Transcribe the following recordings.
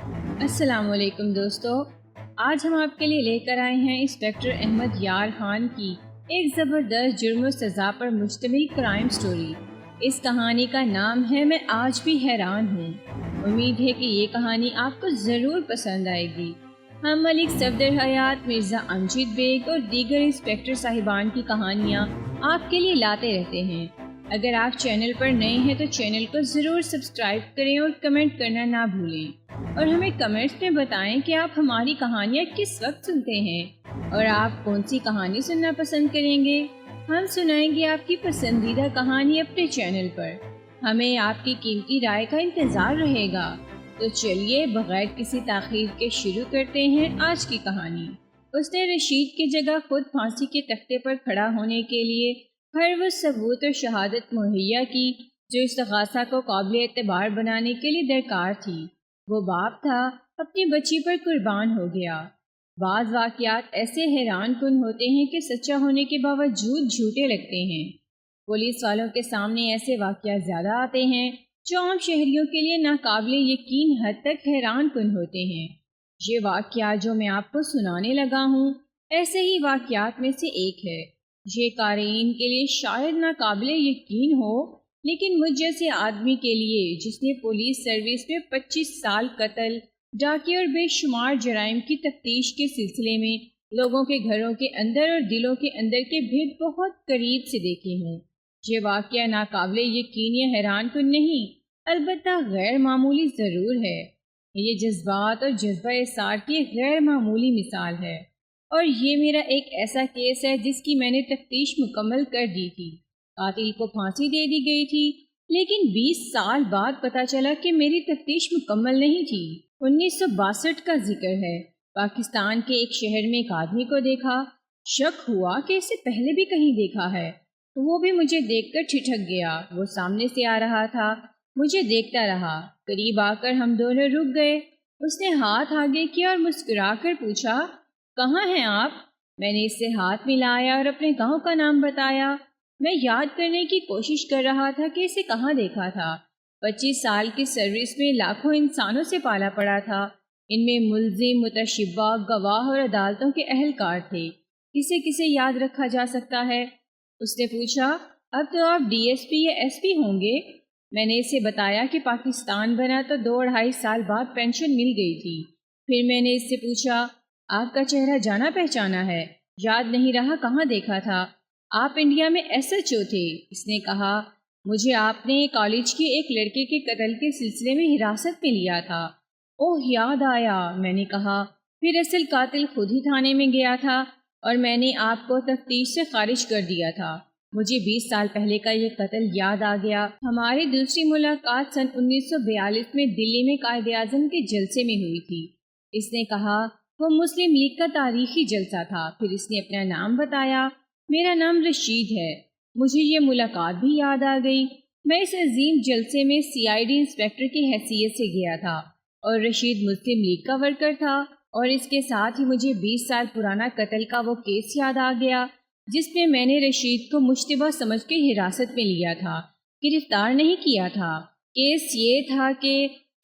السلام علیکم دوستو، آج ہم آپ کے لیے لے کر آئے ہیں انسپکٹر احمد یار خان کی ایک زبردست جرم و سزا پر مشتمل کرائم سٹوری۔ اس کہانی کا نام ہے میں آج بھی حیران ہوں۔ امید ہے کہ یہ کہانی آپ کو ضرور پسند آئے گی۔ ہم ملک صفدر حیات، مرزا امجد بیگ اور دیگر انسپکٹر صاحبان کی کہانیاں آپ کے لیے لاتے رہتے ہیں۔ اگر آپ چینل پر نئے ہیں تو چینل کو ضرور سبسکرائب کریں اور کمنٹ کرنا نہ بھولیں، اور ہمیں کمنٹس میں بتائیں کہ آپ ہماری کہانیاں کس وقت سنتے ہیں اور آپ کون سی کہانی سننا پسند کریں گے۔ ہم سنائیں گے آپ کی پسندیدہ کہانی اپنے چینل پر۔ ہمیں آپ کی قیمتی رائے کا انتظار رہے گا۔ تو چلیے بغیر کسی تاخیر کے شروع کرتے ہیں آج کی کہانی۔ اس نے رشید کی جگہ خود پھانسی کے تختے پر کھڑا ہونے کے لیے ہر وہ ثبوت اور شہادت مہیا کی جو استغاثہ کو قابل اعتبار بنانے کے لیے درکار تھی۔ وہ باپ تھا، اپنی بچی پر قربان ہو گیا۔ بعض واقعات ایسے حیران کن ہوتے ہیں کہ سچا ہونے کے باوجود جھوٹے لگتے ہیں۔ پولیس والوں کے سامنے ایسے واقعات زیادہ آتے ہیں جو عام شہریوں کے لیے ناقابل یقین حد تک حیران کن ہوتے ہیں۔ یہ واقعات جو میں آپ کو سنانے لگا ہوں ایسے ہی واقعات میں سے ایک ہے۔ یہ قارئین کے لیے شاید ناقابل یقین ہو، لیکن مجھ جیسے آدمی کے لیے جس نے پولیس سروس میں 25 سال قتل، ڈاکے اور بے شمار جرائم کی تفتیش کے سلسلے میں لوگوں کے گھروں کے اندر اور دلوں کے اندر کے بھید بہت قریب سے دیکھے ہوں، یہ واقعہ ناقابل یقین یا حیران کن نہیں، البتہ غیر معمولی ضرور ہے۔ یہ جذبات اور جذبہ اثار کی غیر معمولی مثال ہے، اور یہ میرا ایک ایسا کیس ہے جس کی میں نے تفتیش مکمل کر دی تھی۔ قاتل کو پھانسی دے دی گئی تھی، لیکن 20 سال بعد پتہ چلا کہ میری تفتیش مکمل نہیں تھی۔ 1962 کا ذکر ہے۔ پاکستان کے ایک شہر میں ایک آدمی کو دیکھا، شک ہوا کہ اسے پہلے بھی کہیں دیکھا ہے۔ وہ بھی مجھے دیکھ کر ٹھٹک گیا۔ وہ سامنے سے آ رہا تھا، مجھے دیکھتا رہا۔ قریب آ کر ہم دونوں رک گئے۔ اس نے ہاتھ آگے کیا اور مسکرا کر پوچھا، کہاں ہیں آپ؟ میں نے اس سے ہاتھ ملایا اور اپنے گاؤں کا نام بتایا۔ میں یاد کرنے کی کوشش کر رہا تھا کہ اسے کہاں دیکھا تھا۔ 25 سال کی سروس میں لاکھوں انسانوں سے پالا پڑا تھا۔ ان میں ملزم، متشبہ، گواہ اور عدالتوں کے اہلکار تھے۔ کسے کسے یاد رکھا جا سکتا ہے؟ اس نے پوچھا، اب تو آپ ڈی ایس پی یا ایس پی ہوں گے۔ میں نے اسے بتایا کہ پاکستان بنا تو 2-2.5 سال بعد پینشن مل گئی تھی۔ پھر میں نے اس سے پوچھا، آپ کا چہرہ جانا پہچانا ہے، یاد نہیں رہا کہاں دیکھا تھا؟ آپ انڈیا میں ایس ایچ او تھے۔ اس نے کہا، مجھے آپ نے کالج کے ایک لڑکے کے قتل کے سلسلے میں حراست میں لیا تھا۔ اوہ یاد آیا، میں نے کہا، پھر اصل قاتل خود ہی تھانے میں گیا تھا اور میں نے آپ کو تفتیش سے خارج کر دیا تھا۔ مجھے 20 سال پہلے کا یہ قتل یاد آ گیا۔ ہماری دوسری ملاقات سن 1942 میں دلی میں قائد اعظم کے جلسے میں ہوئی تھی۔ اس نے کہا، وہ مسلم لیگ کا تاریخی جلسہ تھا۔ پھر اس نے اپنا نام بتایا، میرا نام رشید ہے۔ مجھے یہ ملاقات بھی یاد آ گئی۔ میں اس عظیم جلسے میں CID انسپکٹر کی حیثیت سے گیا تھا اور رشید مسلم لیگ کا ورکر تھا، اور اس کے ساتھ ہی مجھے 20 سال پرانا قتل کا وہ کیس یاد آ گیا جس میں نے رشید کو مشتبہ سمجھ کے حراست میں لیا تھا، گرفتار نہیں کیا تھا۔ کیس یہ تھا کہ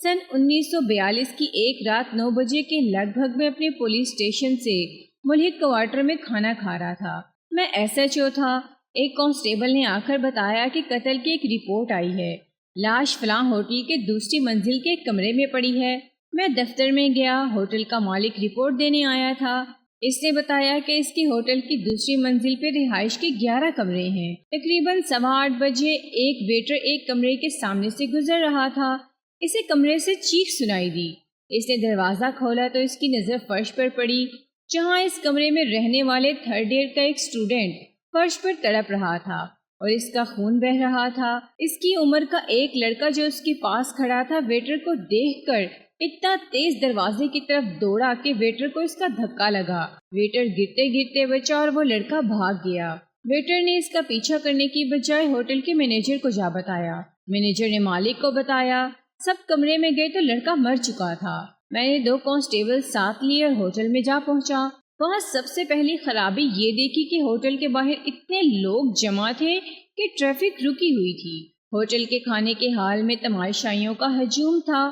سن 1942 کی ایک رات 9 بجے کے لگ بھگ میں اپنے پولیس اسٹیشن سے ملحق کوارٹر میں کھانا کھا رہا تھا۔ میں ایس ایچ او تھا۔ ایک کانسٹیبل نے آ کر بتایا کہ قتل کی ایک رپورٹ آئی ہے، لاش فلاں ہوٹل کے دوسری منزل کے ایک کمرے میں پڑی ہے۔ میں دفتر میں گیا، ہوٹل کا مالک رپورٹ دینے آیا تھا۔ اس نے بتایا کہ اس کی ہوٹل کی دوسری منزل پہ رہائش کے 11 کمرے ہیں۔ تقریباً 8:15 بجے ایک ویٹر ایک کمرے کے سامنے سے گزر رہا تھا۔ اسے کمرے سے چیخ سنائی دی۔ اس نے دروازہ کھولا تو اس کی نظر فرش پر پڑی، جہاں اس کمرے میں رہنے والے 3rd ایئر کا ایک اسٹوڈنٹ فرش پر تڑپ رہا تھا اور اس کا خون بہہ رہا تھا۔ اس کی عمر کا ایک لڑکا جو اس کے پاس کھڑا تھا ویٹر کو دیکھ کر اتنا تیز دروازے کی طرف دوڑا کہ ویٹر کو اس کا دھکا لگا۔ ویٹر گرتے گرتے بچا اور وہ لڑکا بھاگ گیا۔ ویٹر نے اس کا پیچھا کرنے کی بجائے ہوٹل کے مینیجر کو جا بتایا۔ مینیجر نے مالک کو بتایا۔ سب کمرے میں گئے تو لڑکا مر چکا تھا۔ میں نے 2 کانسٹیبل ساتھ لیے اور ہوٹل میں جا پہنچا۔ وہاں سب سے پہلی خرابی یہ دیکھی کہ ہوٹل کے باہر اتنے لوگ جمع تھے کہ ٹریفک رکی ہوئی تھی۔ ہوٹل کے کھانے کے حال میں تماشائیوں کا ہجوم تھا۔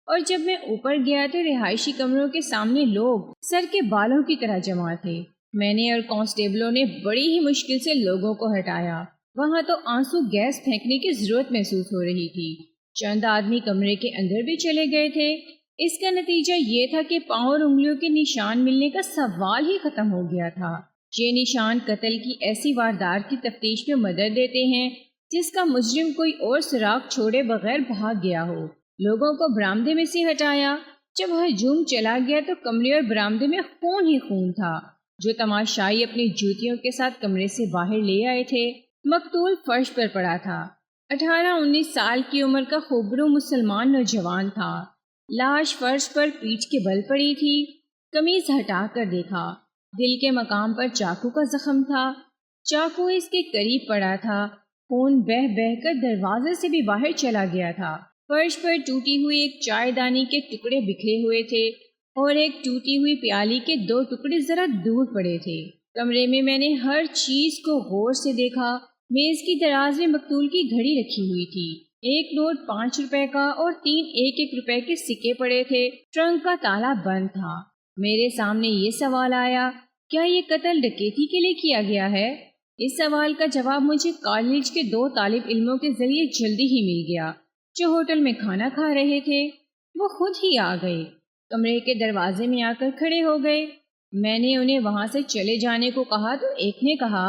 اور جب میں اوپر گیا تو رہائشی کمروں کے سامنے لوگ سر کے بالوں کی طرح جمع تھے۔ میں نے اور کانسٹیبلوں نے بڑی ہی مشکل سے لوگوں کو ہٹایا۔ وہاں تو آنسو گیس پھینکنے کی ضرورت محسوس ہو رہی تھی۔ چند آدمی کمرے کے اندر بھی چلے گئے تھے۔ اس کا نتیجہ یہ تھا کہ پاؤں اور انگلیوں کے نشان ملنے کا سوال ہی ختم ہو گیا تھا۔ یہ نشان قتل کی ایسی واردات کی تفتیش میں مدد دیتے ہیں جس کا مجرم کوئی اور سراغ چھوڑے بغیر بھاگ گیا ہو۔ لوگوں کو برآمدے میں سے ہٹایا۔ جب ہجوم چلا گیا تو کمرے اور برآمدے میں خون ہی خون تھا۔ جو تماشائی اپنی جوتیوں کے ساتھ کمرے سے باہر لے آئے تھے، مقتول فرش پر پڑا تھا۔ 18-19 سال کی عمر کا خوبرو مسلمان نوجوان تھا۔ لاش فرش پر پیٹھ کے بل پڑی تھی۔ قمیض ہٹا کر دیکھا، دل کے مقام پر چاقو کا زخم تھا۔ چاقو اس کے قریب پڑا تھا۔ خون بہہ بہہ کر دروازے سے بھی باہر چلا گیا تھا۔ فرش پر ٹوٹی ہوئی ایک چائے دانی کے ٹکڑے بکھرے ہوئے تھے اور ایک ٹوٹی ہوئی پیالی کے 2 ٹکڑے ذرا دور پڑے تھے۔ کمرے میں نے ہر چیز کو غور سے دیکھا۔ میز کی دراز میں مقتول کی گھڑی رکھی ہوئی تھی۔ ایک نوٹ 5 روپے کا اور 3 1-1 روپے کے سکے پڑے تھے۔ ٹرنک کا تالا بند تھا۔ میرے سامنے یہ سوال آیا، کیا یہ قتل ڈکیتی کے لیے کیا گیا ہے؟ اس سوال کا جواب مجھے کالج کے 2 طالب علموں کے ذریعے جلدی ہی مل گیا جو ہوٹل میں کھانا کھا رہے تھے۔ وہ خود ہی آ گئے، کمرے کے دروازے میں آ کر کھڑے ہو گئے۔ میں نے انہیں وہاں سے چلے جانے کو کہا تو ایک نے کہا،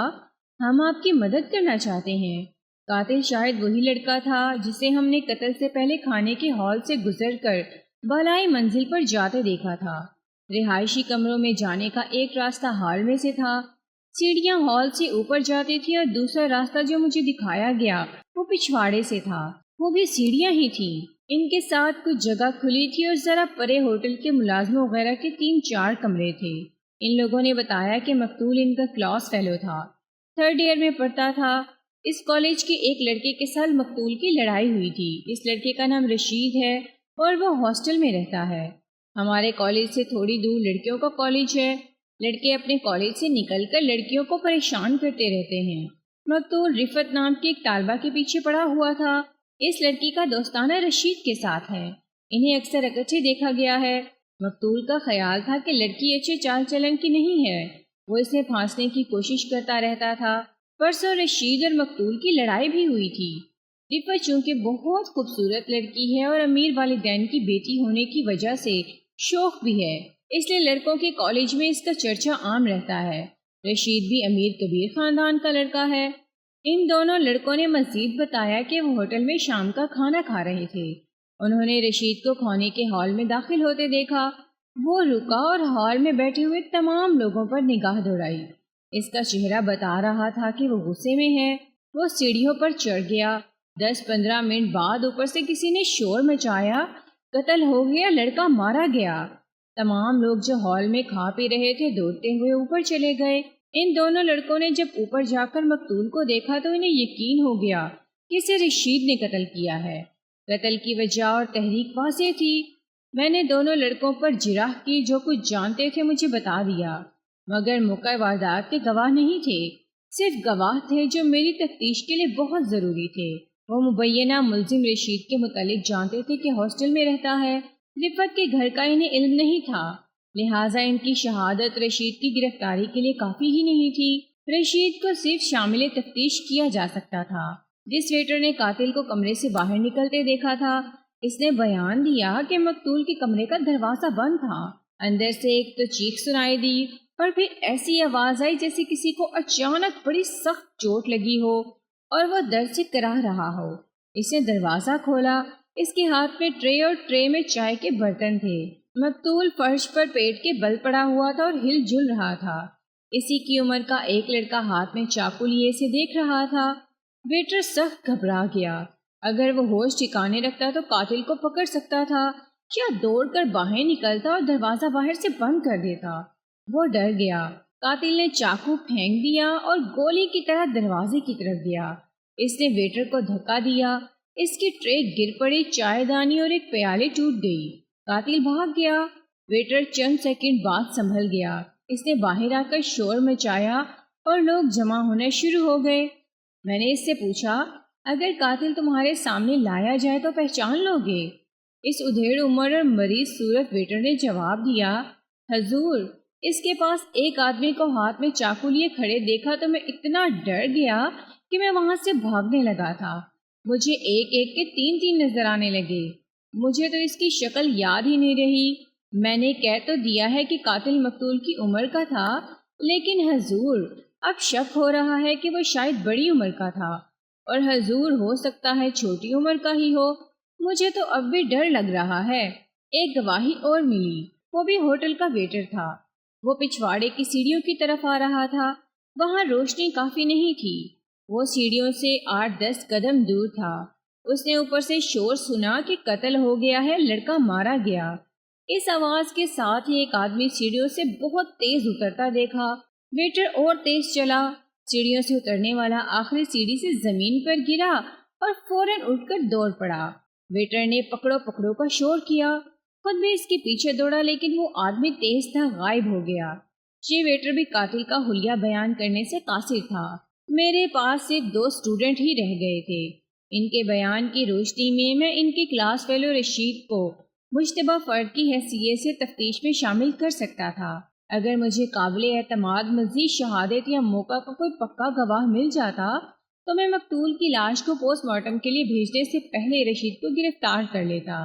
ہم آپ کی مدد کرنا چاہتے ہیں۔ قاتل شاید وہی لڑکا تھا جسے ہم نے قتل سے پہلے کھانے کے ہال سے گزر کر بالائے منزل پر جاتے دیکھا تھا۔ رہائشی کمروں میں جانے کا ایک راستہ ہال میں سے تھا۔ سیڑھیاں ہال سے اوپر جاتی تھی اور دوسرا راستہ جو مجھے دکھایا گیا وہ پچھواڑے سے تھا۔ وہ بھی سیڑھیاں ہی تھیں۔ ان کے ساتھ کچھ جگہ کھلی تھی اور ذرا پرے ہوٹل کے ملازموں وغیرہ کے 3-4 کمرے تھے۔ ان لوگوں نے بتایا کہ مقتول ان کا کلاس فیلو تھا، 3rd ایئر میں پڑھتا تھا۔ اس کالج کے ایک لڑکے کے ساتھ مقتول کی لڑائی ہوئی تھی۔ اس لڑکے کا نام رشید ہے اور وہ ہاسٹل میں رہتا ہے۔ ہمارے کالج سے تھوڑی دور لڑکیوں کا کالج ہے۔ لڑکے اپنے کالج سے نکل کر لڑکیوں کو پریشان کرتے رہتے ہیں۔ مقتول رفت نام کی ایک طالبہ کے پیچھے پڑا ہوا تھا۔ اس لڑکی کا دوستانہ رشید کے ساتھ ہے۔ انہیں اکثر اکٹھے دیکھا گیا ہے۔ مقتول کا خیال تھا کہ لڑکی اچھے چال چلن کی نہیں ہے، وہ اسے پھانسنے کی کوشش کرتا رہتا تھا۔ پرسوں رشید اور مقتول کی لڑائی بھی ہوئی تھی۔ رفت چونکہ بہت خوبصورت لڑکی ہے اور امیر والدین کی بیٹی ہونے کی وجہ سے شوخ بھی ہے، اس لیے لڑکوں کے کالج میں اس کا چرچا عام رہتا ہے۔ رشید بھی امیر کبیر خاندان کا لڑکا ہے۔ ان دونوں لڑکوں نے مزید بتایا کہ وہ ہوٹل میں شام کا کھانا کھا رہے تھے۔ انہوں نے رشید کو کھانے کے ہال میں داخل ہوتے دیکھا۔ وہ رکا اور ہال میں بیٹھے ہوئے تمام لوگوں پر نگاہ دوڑائی۔ اس کا چہرہ بتا رہا تھا کہ وہ غصے میں ہے۔ وہ سیڑھیوں پر چڑھ گیا۔ 10-15 منٹ بعد اوپر سے کسی نے شور مچایا، قتل ہو گیا، لڑکا مارا گیا۔ تمام لوگ جو ہال میں کھا پی رہے تھے دوڑتے ہوئے اوپر چلے گئے۔ ان دونوں لڑکوں نے جب اوپر جا کر مقتول کو دیکھا تو انہیں یقین ہو گیا کہ اسے رشید نے قتل کیا ہے۔ قتل کی وجہ اور تحریک واضح تھی۔ میں نے دونوں لڑکوں پر جرح کی، جو کچھ جانتے تھے مجھے بتا دیا، مگر موقع واردات کے گواہ نہیں تھے، صرف گواہ تھے جو میری تفتیش کے لیے بہت ضروری تھے۔ وہ مبینہ ملزم رشید کے متعلق جانتے تھے کہ ہاسٹل میں رہتا ہے۔ رفت کے گھر کا انہیں علم نہیں تھا، لہٰذا ان کی شہادت رشید کی گرفتاری کے لیے کافی ہی نہیں تھی۔ رشید کو صرف شامل تفتیش کیا جا سکتا تھا۔ جس ویٹر نے قاتل کو کمرے سے باہر نکلتے دیکھا تھا، اس نے بیان دیا کہ مقتول کے کمرے کا دروازہ بند تھا۔ اندر سے ایک تو چیخ سنائی دی اور پھر ایسی آواز آئی جیسے کسی کو اچانک بڑی سخت چوٹ لگی ہو اور وہ درد سے کراہ رہا ہو۔ اس نے دروازہ کھولا۔ اس کے ہاتھ میں ٹرے اور ٹرے میں چائے کے برتن تھے۔ مقتول فرش پر پیٹ کے بل پڑا ہوا تھا اور ہل جل رہا تھا۔ اسی کی عمر کا ایک لڑکا ہاتھ میں چاقو لیے اسے دیکھ رہا تھا۔ ویٹر سخت گھبرا گیا۔ اگر وہ ہوش ٹھکانے رکھتا تو قاتل کو پکڑ سکتا تھا، کیا دوڑ کر باہر نکلتا اور دروازہ باہر سے بند کر دیتا۔ وہ ڈر گیا۔ قاتل نے چاقو پھینک دیا اور گولی کی طرح دروازے کی طرف گیا۔ اس نے ویٹر کو دھکا دیا۔ اس کی ٹرے گر پڑی، چائے دانی اور ایک پیالے ٹوٹ گئی۔ قاتل بھاگ گیا۔ ویٹر چند سیکنڈ بعد سنبھل گیا۔ اس نے باہر آ کر شور مچایا اور لوگ جمع ہونے شروع ہو گئے۔ میں نے اس سے پوچھا، اگر قاتل تمہارے سامنے لایا جائے تو پہچان لو گے؟ اس ادھیڑ عمر اور مریض صورت ویٹر نے جواب دیا، حضور، اس کے پاس ایک آدمی کو ہاتھ میں چاقو لیے کھڑے دیکھا تو میں اتنا ڈر گیا کہ میں وہاں سے بھاگنے لگا تھا۔ مجھے ایک ایک کے 3 نظر آنے لگے۔ مجھے تو اس کی شکل یاد ہی نہیں رہی۔ میں نے کہہ تو دیا ہے کہ قاتل مقتول کی عمر کا تھا، لیکن حضور اب شک ہو رہا ہے کہ وہ شاید بڑی عمر کا تھا، اور حضور ہو سکتا ہے چھوٹی عمر کا ہی ہو۔ مجھے تو اب بھی ڈر لگ رہا ہے۔ ایک گواہی اور ملی، وہ بھی ہوٹل کا ویٹر تھا۔ وہ پچھواڑے کی سیڑھیوں کی طرف آ رہا تھا۔ وہاں روشنی کافی نہیں تھی۔ وہ سیڑھیوں سے 8-10 قدم دور تھا۔ اس نے اوپر سے شور سنا کہ قتل ہو گیا ہے، لڑکا مارا گیا۔ اس آواز کے ساتھ ہی ایک آدمی سیڑھیوں سے بہت تیز اترتا دیکھا۔ ویٹر اور تیز چلا۔ سیڑھیوں سے اترنے والا آخری سیڑھی سے زمین پر گرا اور فوراً اٹھ کر دوڑ پڑا۔ ویٹر نے پکڑو پکڑو کا شور کیا، خود بھی اس کے پیچھے دوڑا، لیکن وہ آدمی تیز تھا، غائب ہو گیا۔ یہ ویٹر بھی قاتل کا حلیہ بیان کرنے سے قاصر تھا۔ میرے پاس صرف 2 اسٹوڈنٹ ہی رہ گئے تھے۔ ان کے بیان کی روشنی میں ان کی کلاس فیلو رشید کو مشتبہ فرد کی حیثیت سے تفتیش میں شامل کر سکتا تھا۔ اگر مجھے قابل اعتماد مزید شہادت یا موقع کا کوئی پکا گواہ مل جاتا تو میں مقتول کی لاش کو پوسٹ مارٹم کے لیے بھیجنے سے پہلے رشید کو گرفتار کر لیتا۔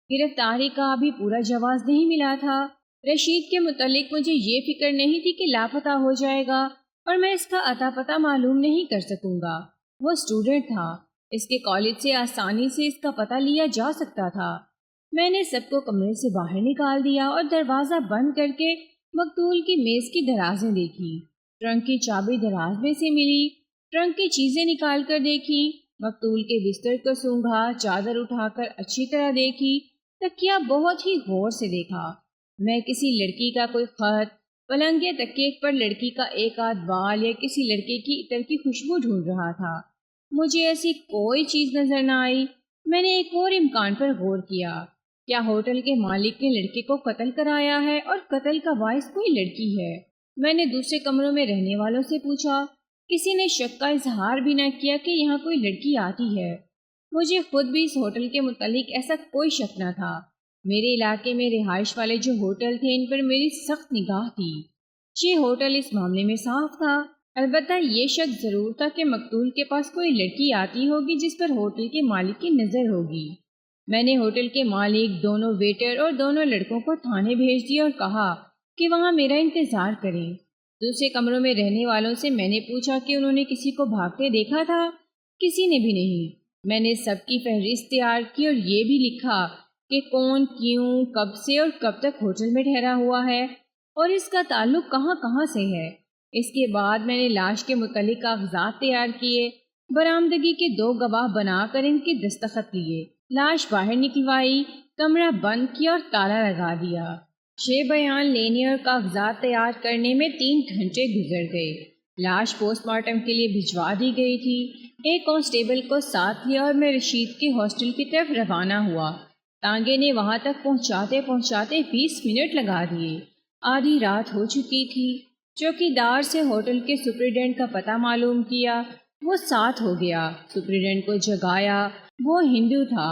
گرفتاری کا ابھی پورا جواز نہیں ملا تھا۔ رشید کے متعلق مجھے یہ فکر نہیں تھی کہ لاپتہ ہو جائے گا اور میں اس کا اتا پتہ معلوم نہیں کر سکوں گا۔ وہ اسٹوڈنٹ تھا، اس کے کالج سے آسانی سے اس کا پتہ لیا جا سکتا تھا۔ میں نے سب کو کمرے سے باہر نکال دیا اور دروازہ بند کر کے مقتول کی میز کی درازیں دیکھی۔ ٹرنک کی چابی دراز میں سے ملی۔ ٹرنک کی چیزیں نکال کر دیکھی۔ مقتول کے بستر کو سونگھا، چادر اٹھا کر اچھی طرح دیکھی، تکیہ بہت ہی غور سے دیکھا۔ میں کسی لڑکی کا کوئی خط، پلنگ یا تکیے پر لڑکی کا ایک آدھ بال یا کسی لڑکے کی عطر کی خوشبو ڈھونڈ رہا تھا۔ مجھے ایسی کوئی چیز نظر نہ آئی۔ میں نے ایک اور امکان پر غور کیا۔ کیا ہوٹل کے مالک نے لڑکے کو قتل کرایا ہے اور قتل کا باعث کوئی لڑکی ہے؟ میں نے دوسرے کمروں میں رہنے والوں سے پوچھا۔ کسی نے شک کا اظہار بھی نہ کیا کہ یہاں کوئی لڑکی آتی ہے۔ مجھے خود بھی اس ہوٹل کے متعلق ایسا کوئی شک نہ تھا۔ میرے علاقے میں رہائش والے جو ہوٹل تھے ان پر میری سخت نگاہ تھی۔ یہ ہوٹل اس معاملے میں صاف تھا۔ البتہ یہ شک ضرور تھا کہ مقتول کے پاس کوئی لڑکی آتی ہوگی جس پر ہوٹل کے مالک کی نظر ہوگی۔ میں نے ہوٹل کے مالک، دونوں ویٹر اور دونوں لڑکوں کو تھانے بھیج دیا اور کہا کہ وہاں میرا انتظار کریں۔ دوسرے کمروں میں رہنے والوں سے میں نے پوچھا کہ انہوں نے کسی کو بھاگتے دیکھا تھا۔ کسی نے بھی نہیں۔ میں نے سب کی فہرست تیار کی اور یہ بھی لکھا کہ کون، کیوں، کب سے اور کب تک ہوٹل میں ٹھہرا ہوا ہے اور اس کا تعلق کہاں کہاں سے ہے۔ اس کے بعد میں نے لاش کے متعلق کاغذات تیار کیے، برآمدگی کے 2 گواہ بنا کر ان کے دستخط لیے، لاش باہر نکلوائی، کمرہ بند کیا اور تالا لگا دیا۔ یہ بیان لینے اور کاغذات تیار کرنے میں 3 گھنٹے گزر گئے۔ لاش پوسٹ مارٹم کے لیے بھجوا دی گئی تھی۔ ایک کانسٹیبل کو ساتھ لیا اور میں رشید کے ہاسٹل کی طرف روانہ ہوا۔ تانگے نے وہاں تک پہنچاتے پہنچاتے 20 منٹ لگا دیے۔ آدھی رات ہو چکی تھی۔ چوکیدار سے ہوٹل کے سپرنٹینڈنٹ کا پتہ معلوم کیا۔ وہ ساتھ ہو گیا۔ سپرنٹینڈنٹ کو جگایا۔ وہ ہندو تھا۔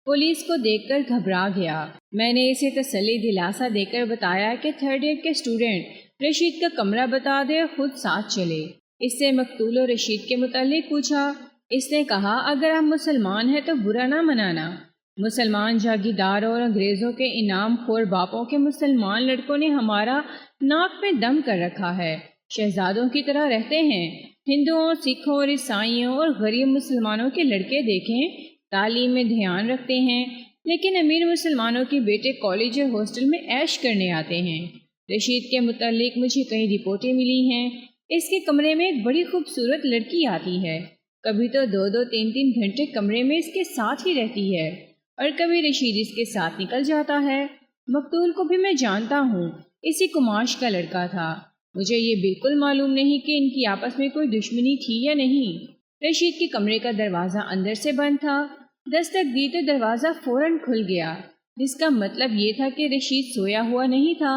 پولیس کو دیکھ کر گھبرا گیا۔ میں نے اسے تسلی دلاسا دے کر بتایا کہ 3rd ایئر کے اسٹوڈنٹ رشید کا کمرہ بتا دے اور خود ساتھ چلے۔ اس سے مقتول و رشید کے متعلق پوچھا۔ اس نے کہا اگر آپ مسلمان ہیں تو برا نہ منانا۔ مسلمان جاگیرداروں اور انگریزوں کے انعام خور باپوں کے مسلمان لڑکوں نے ہمارا ناک میں دم کر رکھا ہے، شہزادوں کی طرح رہتے ہیں۔ ہندوؤں، سکھوں اور عیسائیوں اور غریب مسلمانوں کے لڑکے دیکھیں، تعلیم میں دھیان رکھتے ہیں، لیکن امیر مسلمانوں کے بیٹے کالج اور ہاسٹل میں عیش کرنے آتے ہیں۔ رشید کے متعلق مجھے کئی رپورٹیں ملی ہیں۔ اس کے کمرے میں ایک بڑی خوبصورت لڑکی آتی ہے، کبھی تو 2-2 3-3 گھنٹے کمرے میں اس کے ساتھ ہی رہتی ہے اور کبھی رشید اس کے ساتھ نکل جاتا ہے۔ مقتول کو بھی میں جانتا ہوں، اسی کماش کا لڑکا تھا۔ مجھے یہ بالکل معلوم نہیں کہ ان کی آپس میں کوئی دشمنی تھی یا نہیں۔ رشید کے کمرے کا دروازہ اندر سے بند تھا۔ دستک دی تو دروازہ فوراً کھل گیا، جس کا مطلب یہ تھا کہ رشید سویا ہوا نہیں تھا۔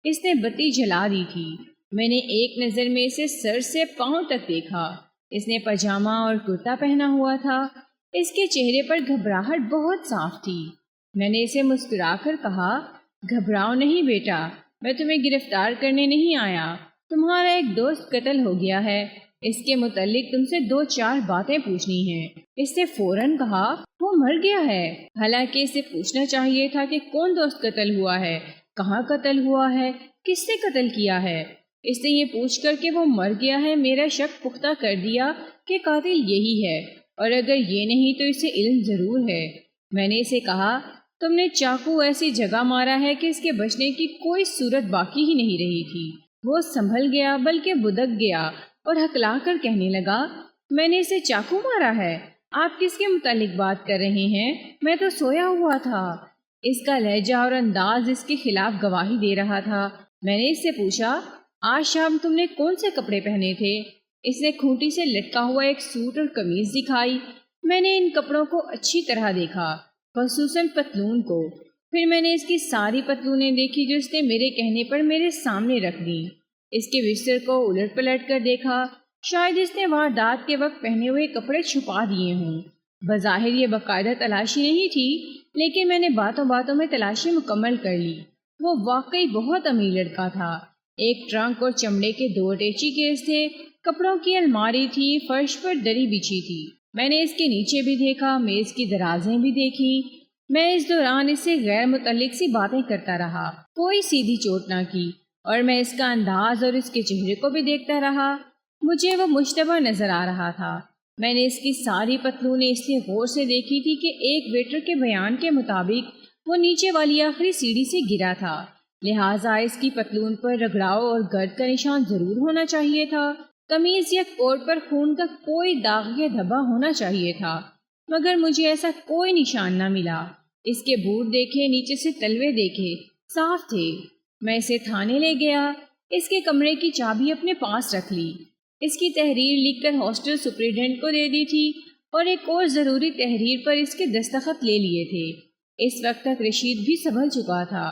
اس نے بتی جلا دی تھی۔ میں نے ایک نظر میں اسے سر سے پاؤں تک دیکھا۔ اس نے پاجامہ اور کرتا پہنا ہوا تھا۔ اس کے چہرے پر گھبراہٹ بہت صاف تھی۔ میں نے اسے مسکرا کر کہا، گھبراؤ نہیں بیٹا، میں تمہیں گرفتار کرنے نہیں آیا، تمہارا ایک دوست قتل ہو گیا ہے، اس کے متعلق تم سے 2-4 باتیں پوچھنی ہیں۔ اس نے فوراً کہا، وہ مر گیا ہے؟ حالانکہ اسے پوچھنا چاہیے تھا کہ کون دوست قتل ہوا ہے، کہاں قتل ہوا ہے، کس نے قتل کیا ہے۔ اس نے یہ پوچھ کر کہ وہ مر گیا ہے میرا شک پختہ کر دیا کہ قاتل یہی ہے، اور اگر یہ نہیں تو اسے علم ضرور ہے۔ میں نے اسے کہا، تم نے چاقو ایسی جگہ مارا ہے کہ اس کے بچنے کی کوئی صورت باقی ہی نہیں رہی تھی۔ وہ سنبھل گیا بلکہ بدک گیا اور ہکلا کر کہنے لگا، میں نے اسے چاقو مارا ہے؟ آپ کس کے متعلق بات کر رہے ہیں؟ میں تو سویا ہوا تھا۔ اس کا لہجہ اور انداز اس کے خلاف گواہی دے رہا تھا۔ میں نے اس سے پوچھا، آج شام تم نے کون سے کپڑے پہنے تھے؟ اس نے کھوٹی سے لٹکا ہوا ایک سوٹ اور قمیض دکھائی۔ میں نے ان کپڑوں کو اچھی طرح دیکھا، خصوصاً پتلون کو۔ پھر میں نے اس کی ساری پتلونیں دیکھی جو اس نے میرے کہنے پر میرے سامنے رکھ دیں۔ اس کے بستر کو الٹ پلٹ کر دیکھا، شاید اس نے واردات کے وقت پہنے ہوئے کپڑے چھپا دیے ہوں۔ بظاہر یہ باقاعدہ تلاشی نہیں تھی، لیکن میں نے باتوں باتوں میں تلاشی مکمل کر لی۔ وہ واقعی بہت امیر لڑکا تھا۔ ایک ٹرنک اور چمڑے کے 2 اٹیچی کیس تھے، کپڑوں کی الماری تھی، فرش پر دری بچھی تھی۔ میں نے اس کے نیچے بھی دیکھا، میز کی درازیں بھی دیکھیں۔ میں اس دوران اس سے غیر متعلق سی باتیں کرتا رہا، کوئی سیدھی چوٹ نہ کی، اور میں اس کا انداز اور اس کے چہرے کو بھی دیکھتا رہا۔ مجھے وہ مشتبہ نظر آ رہا تھا۔ میں نے اس کی ساری پتلونیں اس لیے غور سے دیکھی تھی کہ ایک ویٹر کے بیان کے مطابق وہ نیچے والی آخری سیڑھی سے گرا تھا، لہٰذا اس کی پتلون پر رگڑاؤ اور گرد کا نشان ضرور ہونا چاہیے تھا۔ قمیض یا کوٹ پر خون کا کوئی داغ یا دھبا ہونا چاہیے تھا، مگر مجھے ایسا کوئی نشان نہ ملا۔ اس کے بوٹ دیکھے، نیچے سے تلوے دیکھے، صاف تھے۔ میں اسے تھانے لے گیا، اس کے کمرے کی چابی اپنے پاس رکھ لی، اس کی تحریر لکھ کر ہاسٹل سپرنٹینڈنٹ کو دے دی تھی، اور ایک اور ضروری تحریر پر اس کے دستخط لے لیے تھے۔ اس وقت تک رشید بھی سنبھل چکا تھا۔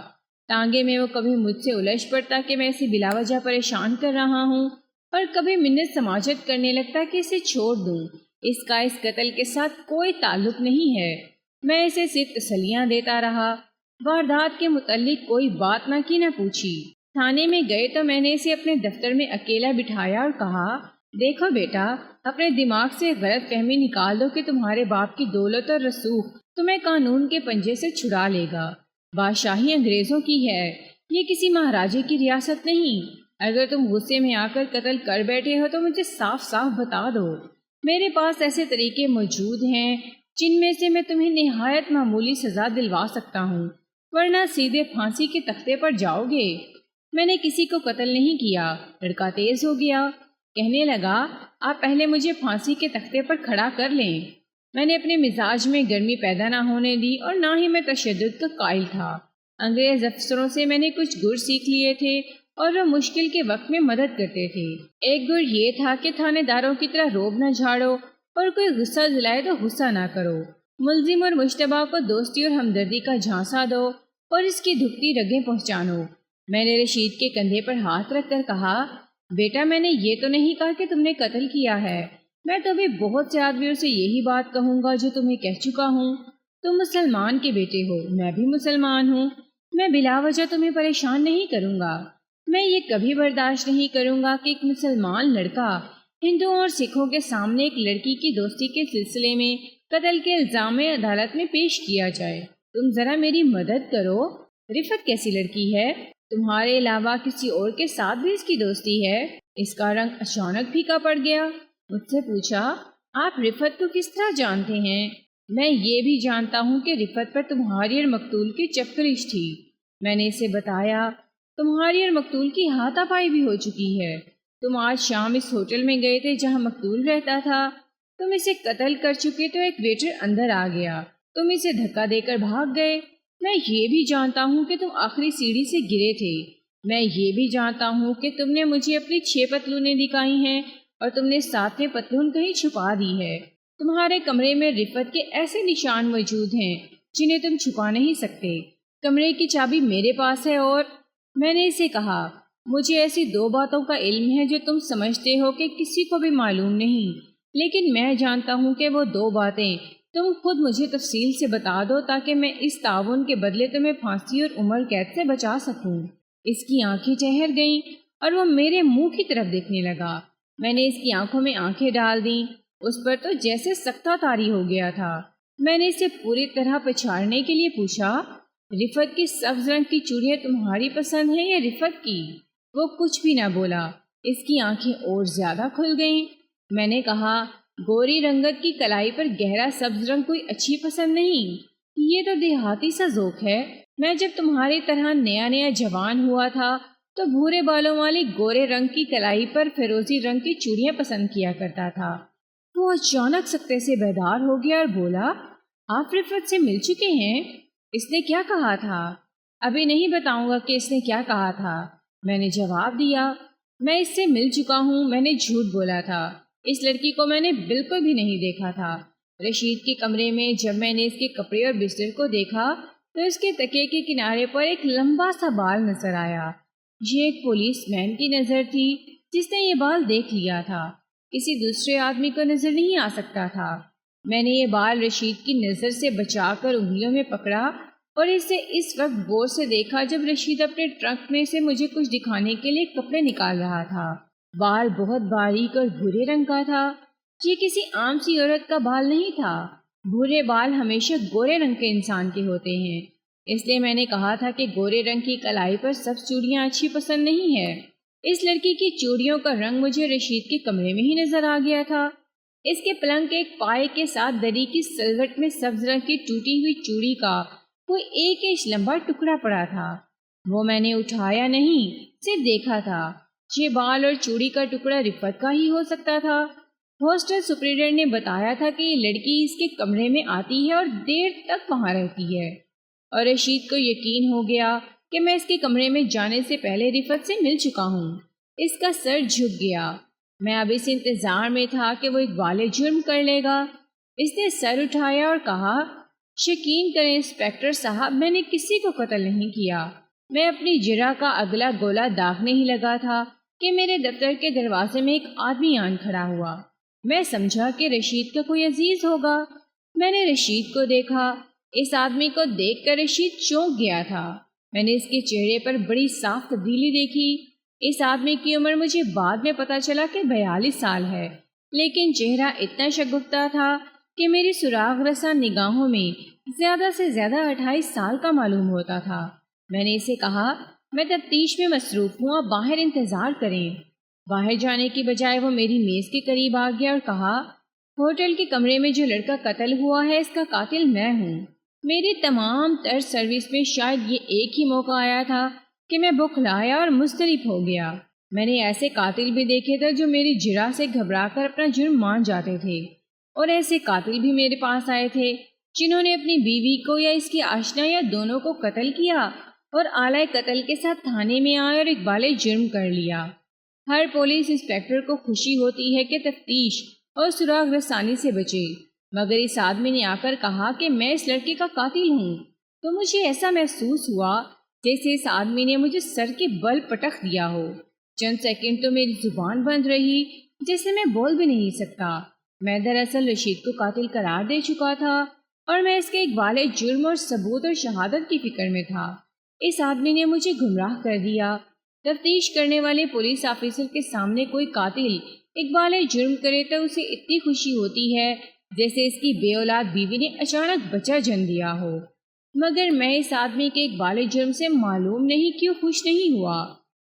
ٹانگے میں وہ کبھی مجھ سے الجھ پڑتا کہ میں اسے بلا وجہ پریشان کر رہا ہوں، اور کبھی منت سماجت کرنے لگتا کہ اسے چھوڑ دوں، اس کا اس قتل کے ساتھ کوئی تعلق نہیں ہے۔ میں اسے صرف تسلیاں دیتا رہا، واردات کے متعلق کوئی بات نہ کی نہ پوچھی۔ تھانے میں گئے تو میں نے اسے اپنے دفتر میں اکیلا بٹھایا اور کہا، دیکھو بیٹا، اپنے دماغ سے غلط فہمی نکال دو کہ تمہارے باپ کی دولت اور رسوخ تمہیں قانون کے پنجے سے چھڑا لے گا۔ بادشاہی انگریزوں کی ہے، یہ کسی مہاراجے کی ریاست نہیں۔ اگر تم غصے میں آ کر قتل کر بیٹھے ہو تو مجھے صاف صاف بتا دو۔ میرے پاس ایسے طریقے موجود ہیں جن میں سے میں تمہیں نہایت معمولی سزا دلوا سکتا ہوں، ورنہ سیدھے پھانسی کے تختے پر جاؤ گے۔ میں نے کسی کو قتل نہیں کیا۔ لڑکا تیز ہو گیا، کہنے لگا، آپ پہلے مجھے پھانسی کے تختے پر کھڑا کر لیں۔ میں نے اپنے مزاج میں گرمی پیدا نہ ہونے دی، اور نہ ہی میں تشدد کا قائل تھا۔ انگریز افسروں سے میں نے کچھ گر سیکھ لیے تھے، اور وہ مشکل کے وقت میں مدد کرتے تھے۔ ایک گر یہ تھا کہ تھانے داروں کی طرح روب نہ جھاڑو، اور کوئی غصہ دلائے تو غصہ نہ کرو۔ ملزم اور مشتبہ کو دوستی اور ہمدردی کا جھانسا دو، اور اس کی دھکتی رگیں پہچانو۔ میں نے رشید کے کندھے پر ہاتھ رکھ کر کہا، بیٹا، میں نے یہ تو نہیں کہا کہ تم نے قتل کیا ہے۔ میں تو بھی بہت سے آدمیوں سے یہی بات کہوں گا جو تمہیں کہہ چکا ہوں۔ تم مسلمان کے بیٹے ہو، میں بھی مسلمان ہوں۔ میں بلا وجہ تمہیں پریشان نہیں کروں گا۔ میں یہ کبھی برداشت نہیں کروں گا کہ ایک مسلمان لڑکا ہندوؤں اور سکھوں کے سامنے ایک لڑکی کی دوستی کے سلسلے میں قتل کے الزام میں عدالت میں پیش کیا جائے۔ تم ذرا میری مدد کرو۔ رفت کیسی لڑکی ہے؟ تمہارے علاوہ کسی اور کے ساتھ بھی اس کی دوستی ہے؟ اس کا رنگ اچانک پھیکا پڑ گیا۔ مجھ سے پوچھا، آپ رفت کو کس طرح جانتے ہیں؟ میں یہ بھی جانتا ہوں کہ رفت پر تمہاری اور مقتول کی چپکرش تھی۔ میں نے اسے بتایا، تمہاری اور مقتول کی ہاتھا پائی بھی ہو چکی ہے۔ تم آج شام اس ہوٹل میں گئے تھے جہاں مقتول رہتا تھا۔ تم اسے قتل کر چکے تو ایک ویٹر اندر آ گیا، تم اسے دھکا دے کر بھاگ گئے۔ میں یہ بھی جانتا ہوں کہ تم آخری سیڑھی سے گرے تھے۔ میں یہ بھی جانتا ہوں کہ تم نے مجھے اپنی 6 پتلونیں دکھائی ہیں، اور تم نے 7ویں پتلون کہیں چھپا دی ہے۔ تمہارے کمرے میں رفت کے ایسے نشان موجود ہیں جنہیں تم چھپا نہیں سکتے۔ کمرے کی چابی میرے پاس ہے، اور میں نے اسے کہا، مجھے ایسی 2 باتوں کا علم ہے جو تم سمجھتے ہو کہ کسی کو بھی معلوم نہیں، لیکن میں جانتا ہوں کہ وہ 2 باتیں تم خود مجھے تفصیل سے بتا دو تاکہ میں اس تعاون کے بدلے تمہیں پھانسی اور عمر قید سے بچا سکوں۔ اس کی آنکھیں ٹھہر گئیں اور وہ میرے منہ کی طرف دیکھنے لگا۔ میں نے اس کی آنکھوں میں آنکھیں ڈال دیں۔ اس پر تو جیسے سکتہ طاری ہو گیا تھا۔ میں نے اسے پوری طرح پچھاڑنے کے لیے پوچھا، رفت کی سبز رنگ کی چوڑیاں تمہاری پسند ہیں یا رفت کی؟ وہ کچھ بھی نہ بولا۔ اس کی آنکھیں اور زیادہ کھل گئیں۔ میں نے کہا، گوری رنگت کی کلائی پر گہرا سبز رنگ کوئی اچھی پسند نہیں، یہ تو دیہاتی سا ذوق ہے۔ میں جب تمہاری طرح نیا نیا جوان ہوا تھا تو بھورے بالوں والی گورے رنگ کی کلائی پر فیروزی رنگ کی چوڑیاں پسند کیا کرتا تھا۔ وہ اچانک سکتے سے بیدار ہو گیا اور بولا، آپ رفت سے مل چکے ہیں؟ اس نے کیا کہا تھا؟ ابھی نہیں بتاؤں گا کہ اس نے کیا کہا تھا، میں نے جواب دیا۔ میں اس سے مل چکا ہوں، میں نے جھوٹ بولا تھا۔ اس لڑکی کو میں نے بالکل بھی نہیں دیکھا تھا۔ رشید کے کمرے میں جب میں نے اس کے کپڑے اور بستر کو دیکھا تو اس کے تکیے کے کنارے پر ایک لمبا سا بال نظر آیا۔ یہ ایک پولیس مین کی نظر تھی جس نے یہ بال دیکھ لیا تھا، کسی دوسرے آدمی کو نظر نہیں آ سکتا تھا۔ میں نے یہ بال رشید کی نظر سے بچا کر انگلیوں میں پکڑا اور اسے اس وقت غور سے دیکھا جب رشید اپنے ٹرنک میں سے مجھے کچھ دکھانے کے لیے کپڑے نکال رہا تھا۔ بال بہت باریک اور بھورے رنگ کا تھا۔ یہ کسی عام سی عورت کا بال نہیں تھا۔ بھورے بال ہمیشہ گورے رنگ کے انسان کے ہوتے ہیں۔ اس لیے میں نے کہا تھا کہ گورے رنگ کی کلائی پر سب چوڑیاں اچھی پسند نہیں ہے۔ اس لڑکی کی چوڑیوں کا رنگ مجھے رشید کے کمرے میں ہی نظر آ گیا تھا۔ اس کے پلنگ کے ایک پائے کے ساتھ دری کی سلوٹ میں سبز رنگ کی ٹوٹی ہوئی چوڑی کا کوئی 1 انچ لمبا ٹکڑا پڑا تھا۔ وہ میں نے اٹھایا نہیں، صرف دیکھا تھا۔ یہ بال اور چوڑی کا ٹکڑا رفت کا ہی ہو سکتا تھا۔ ہاسٹل سپرنٹینڈنٹ نے بتایا تھا کہ یہ لڑکی اس کے کمرے میں آتی ہے اور دیر تک وہاں رہتی ہے، اور رشید کو یقین ہو گیا کہ میں اس کے کمرے میں جانے سے پہلے رفت سے مل چکا ہوں۔ اس کا سر جھک گیا۔ میں اب اس انتظار میں تھا کہ وہ اقبال جرم کر لے گا۔ اس نے سر اٹھایا اور کہا، یقین کریں انسپکٹر صاحب، میں نے کسی کو قتل نہیں کیا۔ میں اپنی جرح کا اگلا گولا داغنے ہی لگا تھا کہ میرے دفتر کے دروازے میں ایک آدمی آن کھڑا ہوا۔ میں سمجھا کہ رشید کا کوئی عزیز ہوگا۔ میں نے رشید کو دیکھا۔ اس آدمی کو دیکھ کر رشید چونک گیا تھا۔ میں نے اس کے چہرے پر بڑی صاف تبدیلی دیکھی۔ اس آدمی کی عمر مجھے بعد میں پتا چلا کہ 42 سال ہے، لیکن چہرہ اتنا شگفتہ تھا کہ میری سراغ رساں نگاہوں میں زیادہ سے زیادہ 28 سال کا معلوم ہوتا تھا۔ میں نے اسے کہا، میں تفتیش میں مصروف ہوں، آپ باہر انتظار کریں۔ باہر جانے کی بجائے وہ میری میز کے قریب آ گیا اور کہا، ہوٹل کے کمرے میں جو لڑکا قتل ہوا ہے اس کا قاتل میں ہوں۔ میری تمام تر سروس میں شاید یہ ایک ہی موقع آیا تھا کہ میں بخلایا اور مضطرب ہو گیا۔ میں نے ایسے قاتل بھی دیکھے تھے جو میری جرح سے گھبرا کر اپنا جرم مان جاتے تھے، اور ایسے قاتل بھی میرے پاس آئے تھے جنہوں نے اپنی بیوی کو یا اس کی آشنا یا دونوں کو قتل کیا اور آلۂ قتل کے ساتھ تھانے میں آئے اور اقبال جرم کر لیا۔ ہر پولیس انسپکٹر کو خوشی ہوتی ہے کہ تفتیش اور سراغ رسانی سے بچے، مگر اس آدمی نے آ کر کہا کہ میں اس لڑکے کا قاتل ہوں، تو مجھے ایسا محسوس ہوا جیسے اس آدمی نے مجھے سر کے بل پٹخ دیا ہو۔ چند سیکنڈ تو میری زبان بند رہی، جیسے میں بول بھی نہیں سکتا۔ میں دراصل رشید کو قاتل قرار دے چکا تھا اور میں اس کے اقبال جرم اور ثبوت اور شہادت کی فکر میں تھا۔ اس آدمی نے مجھے گمراہ کر دیا۔ تفتیش کرنے والے پولیس آفیسر کے سامنے کوئی قاتل اقبال جرم کرے تو اسے اتنی خوشی ہوتی ہے جیسے اس کی بے اولاد بیوی نے اچانک بچہ جن دیا ہو، مگر میں اس آدمی کے اقبال جرم سے معلوم نہیں کیوں خوش نہیں ہوا۔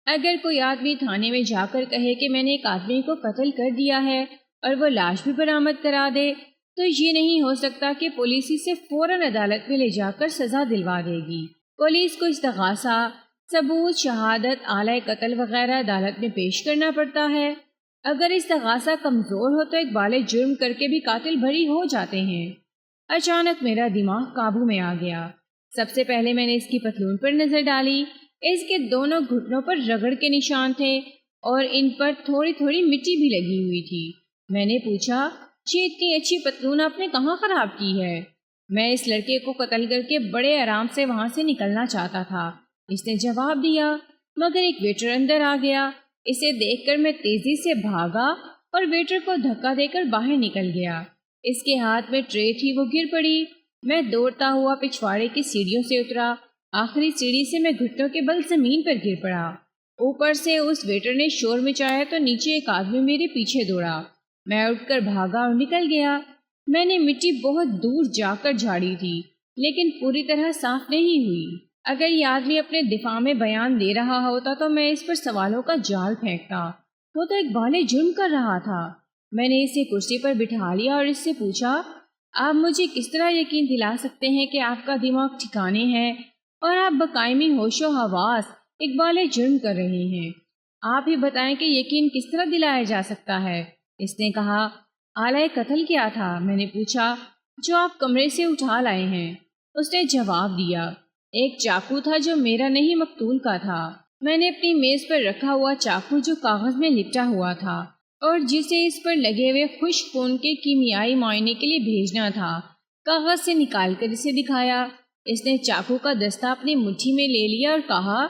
اگر کوئی آدمی تھانے میں جا کر کہے کہ میں نے ایک آدمی کو قتل کر دیا ہے اور وہ لاش بھی برآمد کرا دے تو یہ نہیں ہو سکتا کہ پولیس اسے فوراً عدالت میں لے جا کر سزا دلوا دے گی۔ پولیس کو استغاثہ، ثبوت، شہادت، آلۂ قتل وغیرہ عدالت میں پیش کرنا پڑتا ہے۔ اگر استغاثہ کمزور ہو تو اقبال جرم کر کے بھی قاتل بری ہو جاتے ہیں۔ اچانک میرا دماغ قابو میں آ گیا۔ سب سے پہلے میں نے اس کی پتلون پر نظر ڈالی۔ اس کے دونوں گھٹنوں پر رگڑ کے نشان تھے اور ان پر تھوڑی تھوڑی مٹی بھی لگی ہوئی تھی۔ میں نے پوچھا، یہ اتنی اچھی پتلون آپ نے کہاں خراب کی ہے؟ میں اس لڑکے کو قتل کر کے بڑے آرام سے وہاں سے نکلنا چاہتا تھا، اس نے جواب دیا، مگر ایک ویٹر اندر آ گیا۔ اسے دیکھ کر میں تیزی سے بھاگا اور ویٹر کو دھکا دے کر باہر نکل گیا۔ اس کے ہاتھ میں ٹرے تھی، وہ گر پڑی۔ میں دوڑتا ہوا پچھواڑے کی سیڑھیوں سے اترا۔ آخری سیڑھی سے میں گھٹنوں کے بل زمین پر گر پڑا۔ اوپر سے اس ویٹر نے شور مچایا تو نیچے ایک آدمی میرے پیچھے دوڑا۔ میں اٹھ کر بھاگا اور نکل گیا۔ میں نے مٹی بہت دور جا کر جھاڑی تھی، لیکن پوری طرح صاف نہیں ہوئی۔ اگر یہ آدمی اپنے دفاع میں بیان دے رہا ہوتا تو میں اس پر سوالوں کا جال پھینکتا۔ وہ تو اقبال جرم کر رہا تھا۔ میں نے اسے کرسی پر بٹھا لیا اور اس سے پوچھا، آپ مجھے کس طرح یقین دلا سکتے ہیں کہ آپ کا دماغ ٹھکانے ہے اور آپ بقائمی ہوش و حواس اقبال جرم کر رہے ہیں؟ آپ ہی بتائیں کہ یقین کس طرح دلایا جا سکتا ہے؟ اس نے کہا، آلہ قتل کیا تھا؟ میں نے پوچھا، جو آپ کمرے سے اٹھا لائے ہیں۔ اس نے جواب دیا، ایک چاقو تھا جو میرا نہیں مقتول کا تھا۔ میں نے اپنی میز پر رکھا ہوا چاقو جو کاغذ میں لپٹا ہوا تھا اور جسے اس پر لگے ہوئے خشک خون کے کیمیائی معائنے کے لیے بھیجنا تھا، کاغذ سے نکال کر اسے دکھایا۔ اس نے چاقو کا دستہ اپنی مٹھی میں لے لیا اور کہا،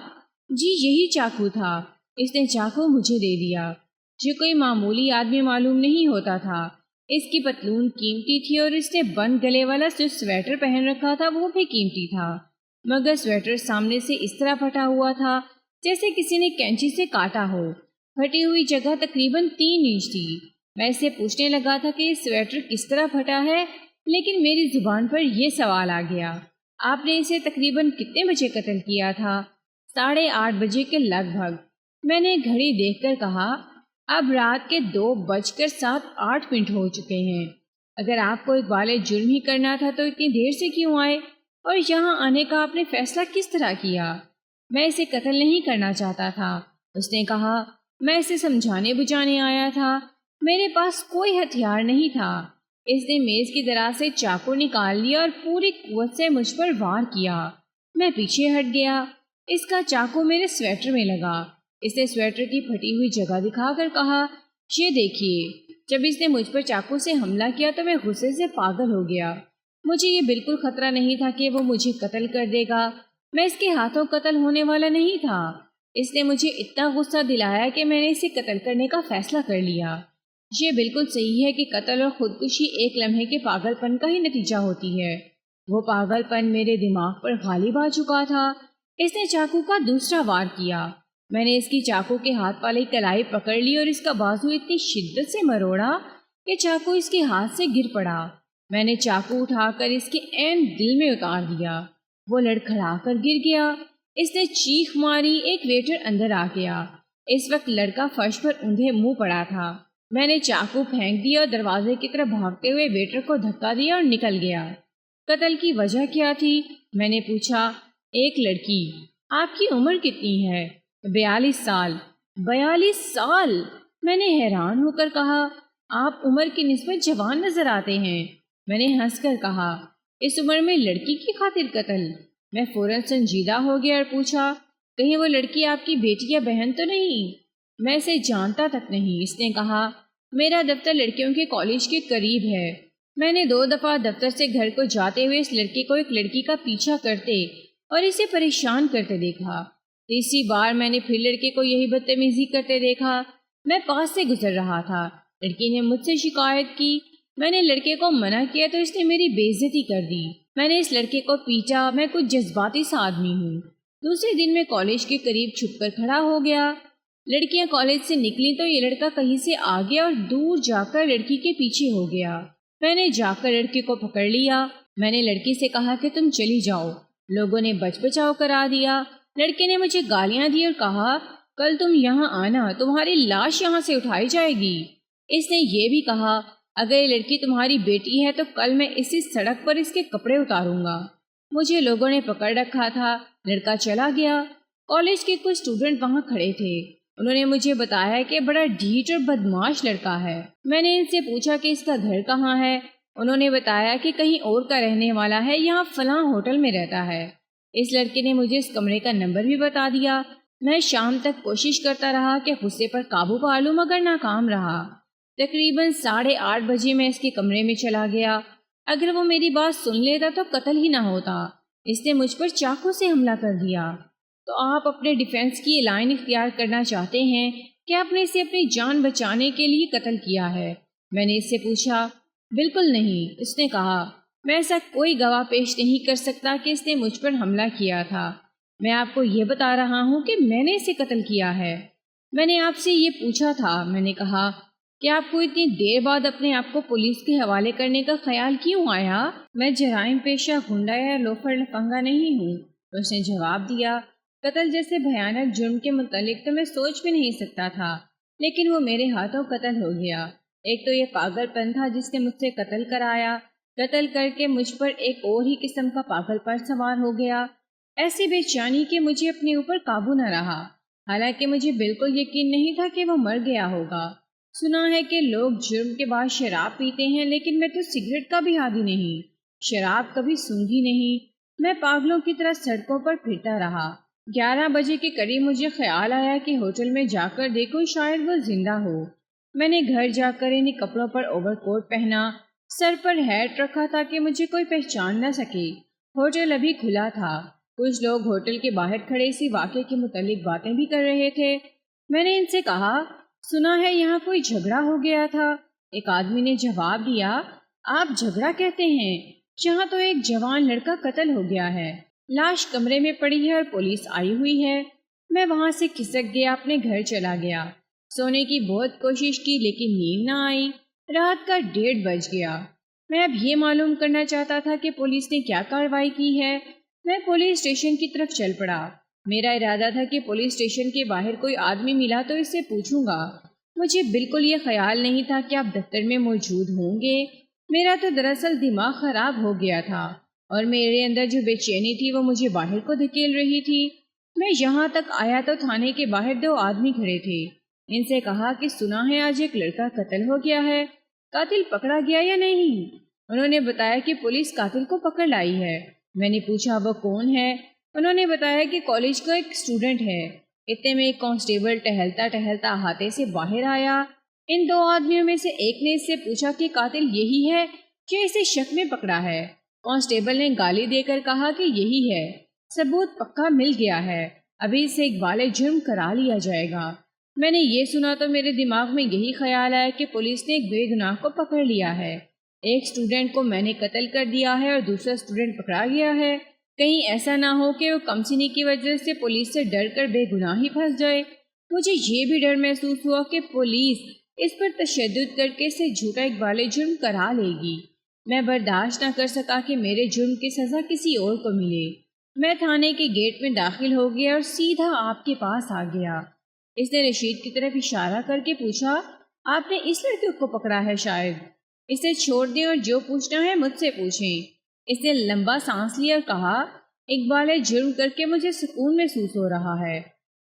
جی یہی چاقو تھا۔ اس نے چاقو مجھے دے دیا۔ یہ کوئی معمولی آدمی معلوم نہیں ہوتا تھا۔ اس کی پتلون قیمتی تھی اور اس نے بند گلے والا جو سویٹر پہن رکھا تھا وہ بھی قیمتی تھا، مگر سویٹر سامنے سے اس طرح پھٹا ہوا تھا جیسے کسی نے کینچی سے کاٹا ہو۔ پھٹی ہوئی جگہ تقریباً 3 انچ تھی۔ میں اسے پوچھنے لگا تھا کہ یہ سویٹر کس طرح پھٹا ہے، لیکن میری زبان پر یہ سوال آ گیا، آپ نے اسے تقریباً کتنے بجے قتل کیا تھا؟ 8:30 بجے کے لگ بھگ۔ میں نے گھڑی دیکھ کر کہا، اب رات کے 2:07 ہو چکے ہیں۔ اگر آپ کو اقبال جرم ہی کرنا تھا تو اتنی دیر سے کیوں آئے، اور یہاں آنے کا آپ نے فیصلہ کس طرح کیا؟ میں اسے قتل نہیں کرنا چاہتا تھا، اس نے کہا، میں اسے سمجھانے بجھانے آیا تھا، میرے پاس کوئی ہتھیار نہیں تھا۔ اس نے میز کی دراز سے چاقو نکال لیا اور پوری قوت سے مجھ پر وار کیا۔ میں پیچھے ہٹ گیا۔ اس کا چاقو میرے سویٹر میں لگا۔ اس نے سویٹر کی پھٹی ہوئی جگہ دکھا کر کہا، یہ دیکھیے، جب اس نے مجھ پر چاقو سے حملہ کیا تو میں غصے سے پاگل ہو گیا۔ مجھے یہ بالکل خطرہ نہیں تھا کہ وہ مجھے قتل کر دے گا۔ میں اس کے ہاتھوں قتل ہونے والا نہیں تھا۔ اس نے مجھے اتنا غصہ دلایا کہ میں نے اسے قتل کرنے کا فیصلہ کر لیا۔ یہ بالکل صحیح ہے کہ قتل اور خودکشی ایک لمحے کے پاگل پن کا ہی نتیجہ ہوتی ہے۔ وہ پاگل پن میرے دماغ پر غالب آ چکا تھا۔ اس نے چاقو کا دوسرا وار کیا۔ میں نے اس کی چاقو کے ہاتھ والی کلائی پکڑ لی اور اس کا بازو اتنی شدت سے مروڑا کہ چاقو اس کے ہاتھ سے گر پڑا۔ میں نے چاقو اٹھا کر اس کے عین دل میں اتار دیا۔ وہ لڑکھڑا کر گر گیا۔ اس نے چیخ ماری۔ ایک ویٹر اندر آ گیا۔ اس وقت لڑکا فرش پر اندھے منہ پڑا تھا۔ میں نے چاقو پھینک دیا اور دروازے کی طرف بھاگتے ہوئے ویٹر کو دھکا دیا اور نکل گیا۔ قتل کی وجہ کیا تھی؟ میں نے پوچھا۔ ایک لڑکی۔ آپ کی عمر کتنی ہے؟ 42 سال۔ 42 سال! میں نے حیران ہو کر کہا، آپ عمر کی نسبت جوان نظر آتے ہیں۔ میں نے ہنس کر کہا، اس عمر میں لڑکی کی خاطر قتل؟ میں فوراً سنجیدہ ہو گیا اور پوچھا، کہیں وہ لڑکی آپ کی بیٹی یا بہن تو نہیں؟ میں اسے جانتا تک نہیں، اس نے کہا، میرا دفتر لڑکیوں کے کالج کے قریب ہے۔ میں نے 2 دفعہ دفتر سے گھر کو جاتے ہوئے اس لڑکی کو ایک لڑکی کا پیچھا کرتے اور اسے پریشان کرتے دیکھا۔ تیسری بار میں نے پھر لڑکے کو یہی بدتمیزی کرتے دیکھا۔ میں پاس سے گزر رہا تھا۔ لڑکی نے مجھ سے شکایت کی۔ میں نے لڑکے کو منع کیا تو اس نے میری بے عزتی کر دی۔ میں نے اس لڑکے کو پیٹا۔ میں کچھ جذباتی سا آدمی ہوں۔ دوسرے دن میں کالج کے قریب چھپ کر کھڑا ہو گیا۔ لڑکیاں کالج سے نکلی تو یہ لڑکا کہیں سے آ گیا اور دور جا کر لڑکی کے پیچھے ہو گیا۔ میں نے جا کر لڑکے کو پکڑ لیا۔ میں نے لڑکی سے کہا کہ تم چلی جاؤ۔ لوگوں نے بچ بچاؤ کرا دیا۔ لڑکے نے مجھے گالیاں دی اور کہا، کل تم یہاں آنا، تمہاری لاش یہاں سے اٹھائی جائے گی۔ اس نے یہ بھی کہا، اگر یہ لڑکی تمہاری بیٹی ہے تو کل میں اسی سڑک پر اس کے کپڑے اتاروں گا۔ مجھے لوگوں نے پکڑ رکھا تھا۔ لڑکا چلا گیا۔ کالج کے کچھ اسٹوڈنٹ وہاں کھڑے تھے۔ انہوں نے مجھے بتایا کہ بڑا ڈھیٹ اور بدمعاش لڑکا ہے۔ میں نے ان سے پوچھا کہ اس کا گھر کہاں ہے۔ انہوں نے بتایا کہ کہیں اور کا رہنے والا ہے، یہاں فلاں ہوٹل میں رہتا ہے۔ اس لڑکے نے مجھے اس کمرے کا نمبر بھی بتا دیا۔ میں شام تک کوشش کرتا رہا کہ غصے پر قابو پا لوں، مگر ناکام رہا۔ تقریباً 8:30 بجے میں اس کے کمرے میں چلا گیا۔ اگر وہ میری بات سن لیتا تو قتل ہی نہ ہوتا۔ اس نے مجھ پر چاقو سے حملہ کر دیا۔ تو آپ اپنے ڈیفنس کی لائن اختیار کرنا چاہتے ہیں کہ آپ نے اسے اپنی جان بچانے کے لیے قتل کیا ہے؟ میں نے اس سے پوچھا۔ بالکل نہیں، اس نے کہا۔ میں ایسا کوئی گواہ پیش نہیں کر سکتا کہ اس نے مجھ پر حملہ کیا تھا۔ میں آپ کو یہ بتا رہا ہوں کہ میں نے اسے قتل کیا ہے۔ میں نے آپ سے یہ پوچھا تھا، میں نے کہا کہ آپ کو اتنی دیر بعد اپنے آپ کو پولیس کے حوالے کرنے کا خیال کیوں آیا؟ میں جرائم پیشہ گنڈا یا لوفر لفنگا نہیں ہوں۔ اس نے جواب دیا، قتل جیسے بھیانک جرم کے متعلق تو میں سوچ بھی نہیں سکتا تھا، لیکن وہ میرے ہاتھوں قتل ہو گیا۔ ایک تو یہ پاگل پن تھا جس نے مجھ سے قتل کرایا، قتل کر کے مجھ پر ایک اور ہی قسم کا پاگل پن سوار ہو گیا، ایسی بے چینی کہ مجھے اپنے اوپر قابو نہ رہا، حالانکہ مجھے بالکل یقین نہیں تھا کہ وہ مر گیا ہوگا۔ سنا ہے کہ لوگ جرم کے بعد شراب پیتے ہیں، لیکن میں تو سگریٹ کا بھی عادی نہیں، شراب کبھی سونگھی نہیں۔ میں پاگلوں کی طرح سڑکوں پر پھرتا رہا۔ 11 بجے کے قریب مجھے خیال آیا کہ ہوٹل میں جا کر دیکھوں شاید وہ زندہ ہو۔ میں نے گھر جا کر انہی کپڑوں پر اوور کوٹ پہنا، سر پر ہیٹ رکھا تاکہ مجھے کوئی پہچان نہ سکے۔ ہوٹل ابھی کھلا تھا، کچھ لوگ ہوٹل کے باہر کھڑے اسی واقعے کے متعلق باتیں بھی کر رہے تھے۔ میں نے ان سے کہا، سنا ہے یہاں کوئی جھگڑا ہو گیا تھا؟ ایک آدمی نے جواب دیا، آپ جھگڑا کہتے ہیں؟ جہاں تو ایک جوان لڑکا قتل ہو گیا ہے، لاش کمرے میں پڑی ہے اور پولیس آئی ہوئی ہے۔ میں وہاں سے کھسک گیا، اپنے گھر چلا گیا۔ سونے کی بہت کوشش کی لیکن نیند نہ آئی۔ رات کا 1:30 بج گیا۔ میں اب یہ معلوم کرنا چاہتا تھا کہ پولیس نے کیا کارروائی کی ہے۔ میں پولیس اسٹیشن کی طرف چل پڑا۔ میرا ارادہ تھا کہ پولیس اسٹیشن کے باہر کوئی آدمی ملا تو اس سے پوچھوں گا۔ مجھے بالکل یہ خیال نہیں تھا کہ آپ دفتر میں موجود ہوں گے۔ میرا تو دراصل دماغ خراب ہو گیا تھا اور میرے اندر جو بے چینی تھی وہ مجھے باہر کو دھکیل رہی تھی۔ میں یہاں تک آیا تو تھانے کے باہر 2 آدمی کھڑے تھے۔ ان سے کہا کہ سنا ہے آج ایک لڑکا قتل ہو گیا ہے، قاتل پکڑا گیا یا نہیں؟ انہوں نے بتایا کہ پولیس قاتل کو پکڑ لائی ہے۔ میں نے پوچھا وہ کون ہے؟ انہوں نے بتایا کہ کالج کا ایک اسٹوڈنٹ ہے۔ اتنے میں ایک کانسٹیبل ٹہلتا ٹہلتا احاطے سے باہر آیا۔ ان 2 آدمیوں میں سے ایک نے اس سے پوچھا کہ قاتل یہی ہے کہ اسے شک میں پکڑا ہے؟ کانسٹیبل نے گالی دے کر کہا کہ یہی ہے، ثبوت پکا مل گیا ہے، ابھی اسے اقبال جرم کرا لیا جائے گا۔ میں نے یہ سنا تو میرے دماغ میں یہی خیال آیا کہ پولیس نے ایک بے گناہ کو پکڑ لیا ہے، ایک اسٹوڈنٹ کو میں نے قتل کر دیا ہے اور دوسرا اسٹوڈنٹ پکڑا گیا ہے۔ کہیں ایسا نہ ہو کہ وہ کمسنی کی وجہ سے پولیس سے ڈر کر بے گناہ ہی پھنس جائے۔ مجھے یہ بھی ڈر محسوس ہوا کہ پولیس اس پر تشدد کر کے اسے جھوٹا اقبال جرم کرا لے گی۔ میں برداشت نہ کر سکا کہ میرے جرم کی سزا کسی اور کو ملے۔ میں تھانے کے گیٹ میں داخل ہو گیا اور سیدھا آپ کے پاس آ گیا۔ اس نے رشید کی طرف اشارہ کر کے پوچھا، آپ نے اس لڑکے کو پکڑا ہے شاید؟ اسے چھوڑ دیں اور جو پوچھنا ہے مجھ سے پوچھیں۔ اس نے لمبا سانس لیا اور کہا، اقبال جرم کر کے مجھے سکون محسوس ہو رہا ہے۔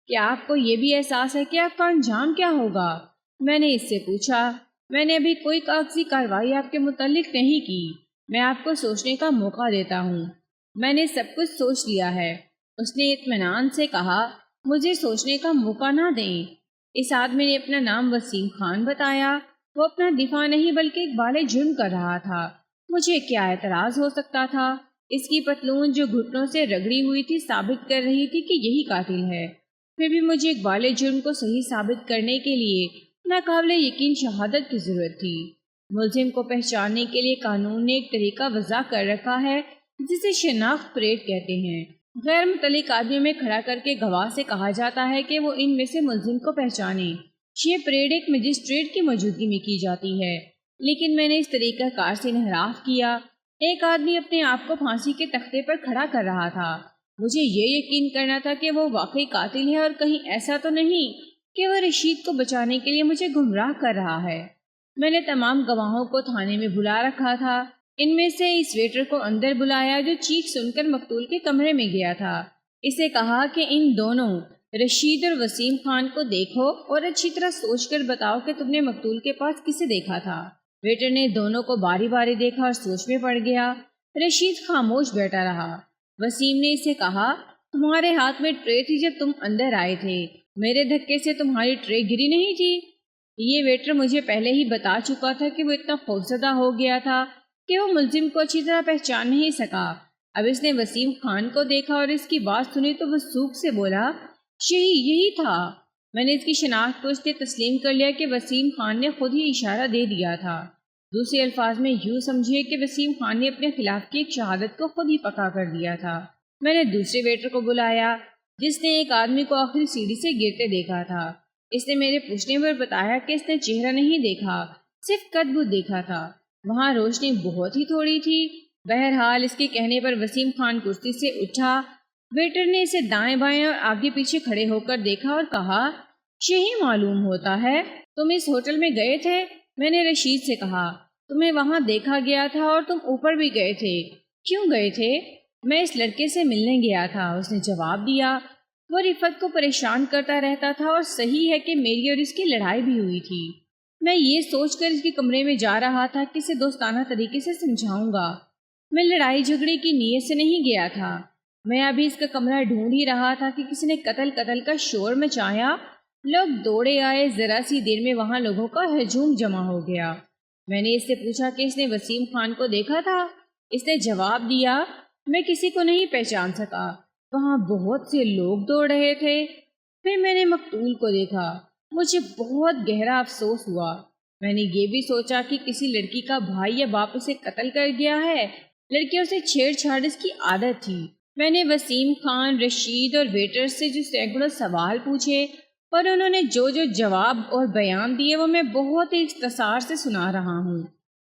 کیا آپ کو یہ بھی احساس ہے کہ آپ کا انجام کیا ہوگا؟ میں نے اس سے پوچھا، میں نے ابھی کوئی کاغذی کارروائی آپ کے متعلق نہیں کی، میں آپ کو سوچنے کا موقع دیتا ہوں۔ میں نے سب کچھ سوچ لیا ہے۔ اس نے اطمینان سے کہا، مجھے سوچنے کا موقع نہ دیں۔ اس آدمی نے اپنا نام وسیم خان بتایا۔ وہ اپنا دفاع نہیں بلکہ اقبال جرم کر رہا تھا۔ مجھے کیا اعتراض ہو سکتا تھا؟ اس کی پتلون جو گھٹنوں سے رگڑی ہوئی تھی ثابت کر رہی تھی کہ یہی قاتل ہے۔ پھر بھی مجھے اقبال جرم کو صحیح ثابت کرنے کے لیے ناقابل یقین شہادت کی ضرورت تھی۔ ملزم کو پہچاننے کے لیے قانون نے ایک طریقہ وضع کر رکھا ہے جسے شناخت پریڈ کہتے ہیں۔ غیر متعلق آدمیوں میں کھڑا کر کے گواہ سے کہا جاتا ہے کہ وہ ان میں سے ملزم کو پہچانے۔ یہ پریڈ ایک مجسٹریٹ کی موجودگی میں کی جاتی ہے، لیکن میں نے اس طریقہ کار سے انحراف کیا۔ ایک آدمی اپنے آپ کو پھانسی کے تختے پر کھڑا کر رہا تھا۔ مجھے یہ یقین کرنا تھا کہ وہ واقعی قاتل ہے اور کہیں ایسا تو نہیں کہ وہ رشید کو بچانے کے لیے مجھے گمراہ کر رہا ہے۔ میں نے تمام گواہوں کو تھانے میں بلا رکھا تھا۔ ان میں سے اس ویٹر کو اندر بلایا جو چیخ سن کر مقتول کے کمرے میں گیا تھا۔ اسے کہا کہ ان دونوں رشید اور وسیم خان کو دیکھو اور اچھی طرح سوچ کر بتاؤ کہ تم نے مقتول کے پاس کسے دیکھا تھا۔ ویٹر نے دونوں کو باری باری دیکھا اور سوچ میں پڑ گیا۔ رشید خاموش بیٹھا رہا۔ وسیم نے اسے کہا، تمہارے ہاتھ میں ٹرے تھی جب تم اندر آئے تھے، میرے دھکے سے تمہاری ٹرے گری نہیں تھی؟ یہ ویٹر مجھے پہلے ہی بتا چکا تھا کہ وہ اتنا خوفزدہ ہو گیا تھا کہ وہ ملزم کو اچھی طرح پہچان نہیں سکا۔ اب اس نے وسیم خان کو دیکھا اور اس کی بات سنی تو وہ سوکھ سے بولا، یہی تھا۔ میں نے اس کی شناخت کو اس نے تسلیم کر لیا کہ وسیم خان نے خود ہی اشارہ دے دیا تھا۔ دوسرے الفاظ میں یوں سمجھے کہ وسیم خان نے اپنے خلاف کی ایک شہادت کو خود ہی پکا کر دیا تھا۔ میں نے دوسرے ویٹر کو بلایا جس نے ایک آدمی کو آخری سیڑھی سے گرتے دیکھا تھا۔ اس نے میرے پوچھنے پر بتایا کہ اس نے چہرہ نہیں دیکھا، صرف قد بد دیکھا تھا۔ وہاں روشنی بہت ہی تھوڑی تھی۔ بہرحال اس کے کہنے پر وسیم خان کرسی سے اٹھا۔ ویٹر نے اسے دائیں بائیں اور آگے پیچھے کھڑے ہو کر دیکھا اور کہا، یہی معلوم ہوتا ہے تم اس ہوٹل میں گئے تھے۔ میں نے رشید سے کہا، تمہیں وہاں دیکھا گیا تھا اور تم اوپر بھی گئے تھے، کیوں گئے تھے؟ میں اس لڑکے سے ملنے گیا تھا، اس نے جواب دیا۔ وہ رفت کو پریشان کرتا رہتا تھا اور صحیح ہے کہ میری اور اس کی لڑائی بھی ہوئی تھی۔ میں یہ سوچ کر اس کے کمرے میں جا رہا تھا کہ اسے دوستانہ طریقے سے سمجھاؤں گا۔ میں لڑائی جھگڑے کی نیت سے نہیں گیا تھا۔ میں ابھی اس کا کمرہ ڈھونڈ ہی رہا تھا کہ کسی نے قتل کا شور مچایا۔ لوگ دوڑے آئے، ذرا سی دیر میں وہاں لوگوں کا ہجوم جمع ہو گیا۔ میں نے اس سے پوچھا کہ اس نے وسیم خان کو دیکھا تھا۔ اس نے جواب دیا، میں کسی کو نہیں پہچان سکا، وہاں بہت سے لوگ دوڑ رہے تھے۔ پھر میں نے مقتول کو دیکھا، مجھے بہت گہرا افسوس ہوا۔ میں نے یہ بھی سوچا کہ کسی لڑکی کا بھائی یا باپ اسے قتل کر گیا ہے۔ لڑکیوں سے چھیڑ چھاڑ اس کی عادت تھی۔ میں نے وسیم خان، رشید اور ویٹر سے جو سینکڑوں سوال پوچھے اور انہوں نے جو جواب اور بیان دیے وہ میں بہت ہی اختصار سے سنا رہا ہوں۔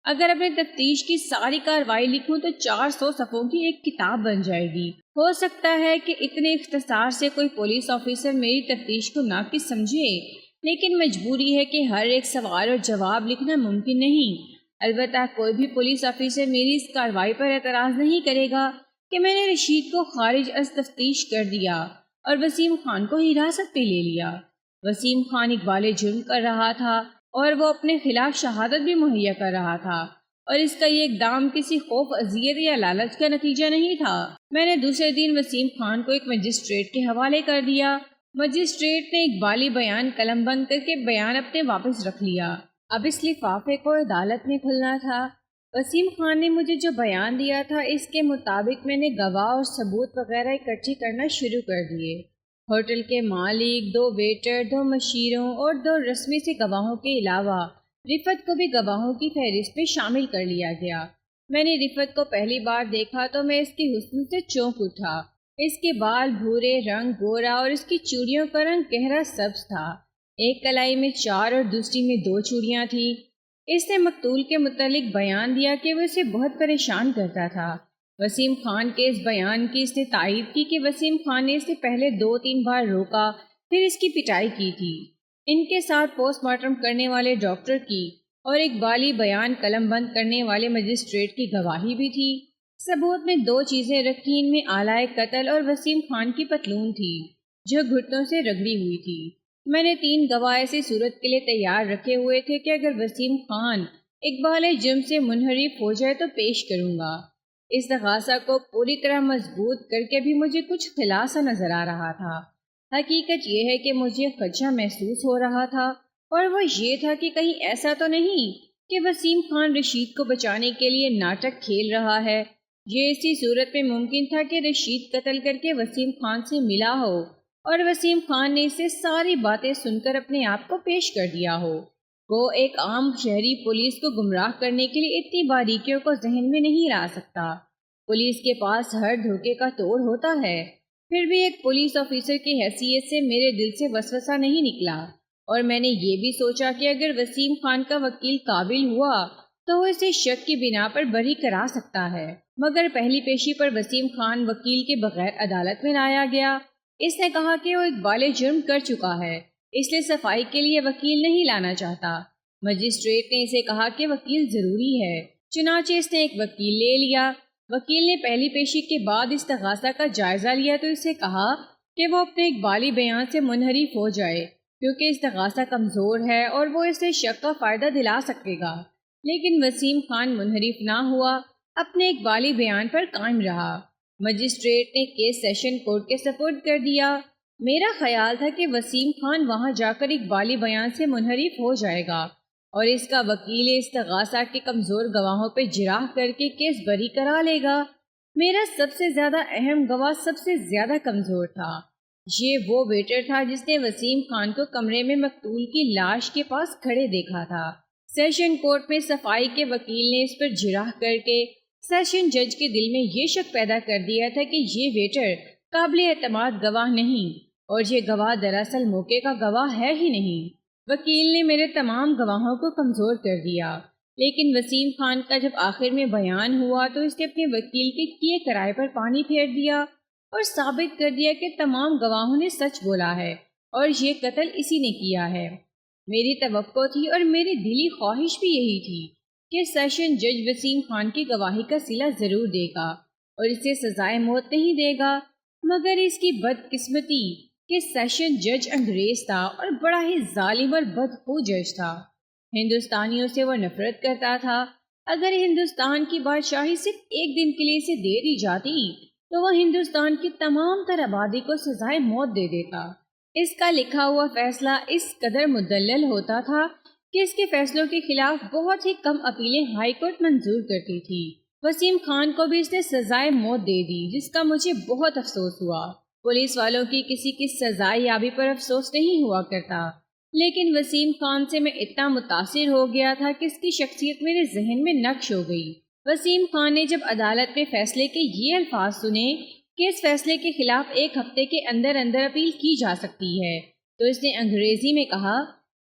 اگر اپنے تفتیش کی ساری کارروائی لکھوں تو 400 صفحوں کی ایک کتاب بن جائے گی۔ ہو سکتا ہے کہ اتنے اختصار سے کوئی پولیس آفیسر میری تفتیش کو ناقص سمجھے، لیکن مجبوری ہے کہ ہر ایک سوال اور جواب لکھنا ممکن نہیں۔ البتہ کوئی بھی پولیس آفیسر میری اس کارروائی پر اعتراض نہیں کرے گا کہ میں نے رشید کو خارج از تفتیش کر دیا اور وسیم خان کو حراست پہ لے لیا۔ وسیم خان اقبال جرم کر رہا تھا اور وہ اپنے خلاف شہادت بھی مہیا کر رہا تھا، اور اس کا یہ اقدام کسی خوف، اذیت یا لالچ کا نتیجہ نہیں تھا۔ میں نے دوسرے دن وسیم خان کو ایک مجسٹریٹ کے حوالے کر دیا۔ مجسٹریٹ نے اقبالی بیان قلم بند کر کے بیان اپنے واپس رکھ لیا۔ اب اس لفافے کو عدالت میں کھلنا تھا۔ وسیم خان نے مجھے جو بیان دیا تھا اس کے مطابق میں نے گواہ اور ثبوت وغیرہ اکٹھے کرنا شروع کر دیے۔ ہوٹل کے مالک، 2 ویٹر، 2 مشیروں اور 2 رسمی سے گواہوں کے علاوہ رفت کو بھی گواہوں کی فہرست میں شامل کر لیا گیا۔ میں نے رفت کو پہلی بار دیکھا تو میں اس کے حسن سے چونک اٹھا۔ اس کے بال بھورے رنگ گورا اور اس کی چوڑیوں کا رنگ گہرا سبز تھا۔ ایک کلائی میں 4 اور دوسری میں 2 چوڑیاں تھیں۔ اس نے مقتول کے متعلق بیان دیا کہ وہ اسے بہت پریشان کرتا تھا۔ وسیم خان کے اس بیان کی اس نے تائید کی کہ وسیم خان نے اسے پہلے 2-3 بار روکا، پھر اس کی پٹائی کی تھی۔ ان کے ساتھ پوسٹ مارٹم کرنے والے ڈاکٹر کی اور اقبالی بیان قلم بند کرنے والے مجسٹریٹ کی گواہی بھی تھی۔ ثبوت میں 2 چیزیں رکھی، ان میں آلائے قتل اور وسیم خان کی پتلون تھی جو گھٹنوں سے رگڑی ہوئی تھی۔ میں نے 3 گواہ ایسی صورت کے لیے تیار رکھے ہوئے تھے کہ اگر وسیم خان اقبال جرم سے منحرف ہو جائے تو پیش کروں گا۔ استغاثہ کو پوری طرح مضبوط کر کے بھی مجھے کچھ خلاصہ نظر آ رہا تھا۔ حقیقت یہ ہے کہ مجھے خدشہ محسوس ہو رہا تھا، اور وہ یہ تھا کہ کہیں ایسا تو نہیں کہ وسیم خان رشید کو بچانے کے لیے ناٹک کھیل رہا ہے۔ یہ اسی صورت میں ممکن تھا کہ رشید قتل کر کے وسیم خان سے ملا ہو اور وسیم خان نے اسے ساری باتیں سن کر اپنے آپ کو پیش کر دیا ہو۔ وہ ایک عام شہری پولیس کو گمراہ کرنے کے لیے اتنی باریکیوں کو ذہن میں نہیں لا سکتا۔ پولیس کے پاس ہر دھوکے کا توڑ ہوتا ہے۔ پھر بھی ایک پولیس آفیسر کی حیثیت سے میرے دل سے وسوسہ نہیں نکلا، اور میں نے یہ بھی سوچا کہ اگر وسیم خان کا وکیل قابل ہوا تو وہ اسے شک کی بنا پر بری کرا سکتا ہے۔ مگر پہلی پیشی پر وسیم خان وکیل کے بغیر عدالت میں لایا گیا۔ اس نے کہا کہ وہ اقبال جرم کر چکا ہے، اس لیے صفائی کے لیے وکیل نہیں لانا چاہتا۔ مجسٹریٹ نے اسے کہا کہ وکیل ضروری ہے، چنانچہ اس نے ایک وکیل لے لیا۔ وکیل نے پہلی پیشی کے بعد استغاثہ کا جائزہ لیا تو اسے کہا کہ وہ اپنے اقبالی بیان سے منحرف ہو جائے، کیونکہ استغاثہ کمزور ہے اور وہ اسے شک کا فائدہ دلا سکے گا۔ لیکن وسیم خان منحرف نہ ہوا، اپنے اقبالی بیان پر قائم رہا۔ مجسٹریٹ نے کیس سیشن کورٹ کے سپرد کر دیا۔ میرا خیال تھا کہ وسیم خان وہاں جا کر اقبالی بیان سے منحرف ہو جائے گا اور اس کا وکیل استغاثہ کے کمزور گواہوں پہ جراح کر کے کیس بری کرا لے گا۔ میرا سب سے زیادہ اہم گواہ سب سے زیادہ کمزور تھا۔ یہ وہ ویٹر تھا جس نے وسیم خان کو کمرے میں مقتول کی لاش کے پاس کھڑے دیکھا تھا۔ سیشن کورٹ میں صفائی کے وکیل نے اس پر جراح کر کے سیشن جج کے دل میں یہ شک پیدا کر دیا تھا کہ یہ ویٹر قابل اعتماد گواہ نہیں اور یہ گواہ دراصل موقع کا گواہ ہے ہی نہیں۔ وکیل نے میرے تمام گواہوں کو کمزور کر دیا، لیکن وسیم خان کا جب آخر میں بیان ہوا تو اس نے اپنے وکیل کے کیے کرائے پر پانی پھیر دیا اور ثابت کر دیا کہ تمام گواہوں نے سچ بولا ہے اور یہ قتل اسی نے کیا ہے۔ میری توقع تھی اور میری دلی خواہش بھی یہی تھی کہ سیشن جج وسیم خان کی گواہی کا صلہ ضرور دے گا اور اسے سزائے موت نہیں دے گا، مگر اس کی بدقسمتی کہ سیشن جج انگریز تھا اور بڑا ہی ظالم اور بدخو جج تھا۔ ہندوستانیوں سے وہ نفرت کرتا تھا۔ اگر ہندوستان کی بادشاہی صرف ایک دن کے لیے اسے دے دی جاتی تو وہ ہندوستان کی تمام تر آبادی کو سزائے موت دے دیتا۔ اس کا لکھا ہوا فیصلہ اس قدر مدلل ہوتا تھا کہ اس کے فیصلوں کے خلاف بہت ہی کم اپیلیں ہائی کورٹ منظور کرتی تھی۔ وسیم خان کو بھی اس نے سزائے موت دے دی، جس کا مجھے بہت افسوس ہوا۔ پولیس والوں کی کسی کی سزائے یابی پر افسوس نہیں ہوا کرتا، لیکن وسیم خان سے میں اتنا متاثر ہو گیا تھا کہ اس کی شخصیت میرے ذہن میں نقش ہو گئی۔ وسیم خان نے جب عدالت میں فیصلے کے یہ الفاظ سنے کہ اس فیصلے کے خلاف 1 ہفتے کے اندر اندر اپیل کی جا سکتی ہے، تو اس نے انگریزی میں کہا،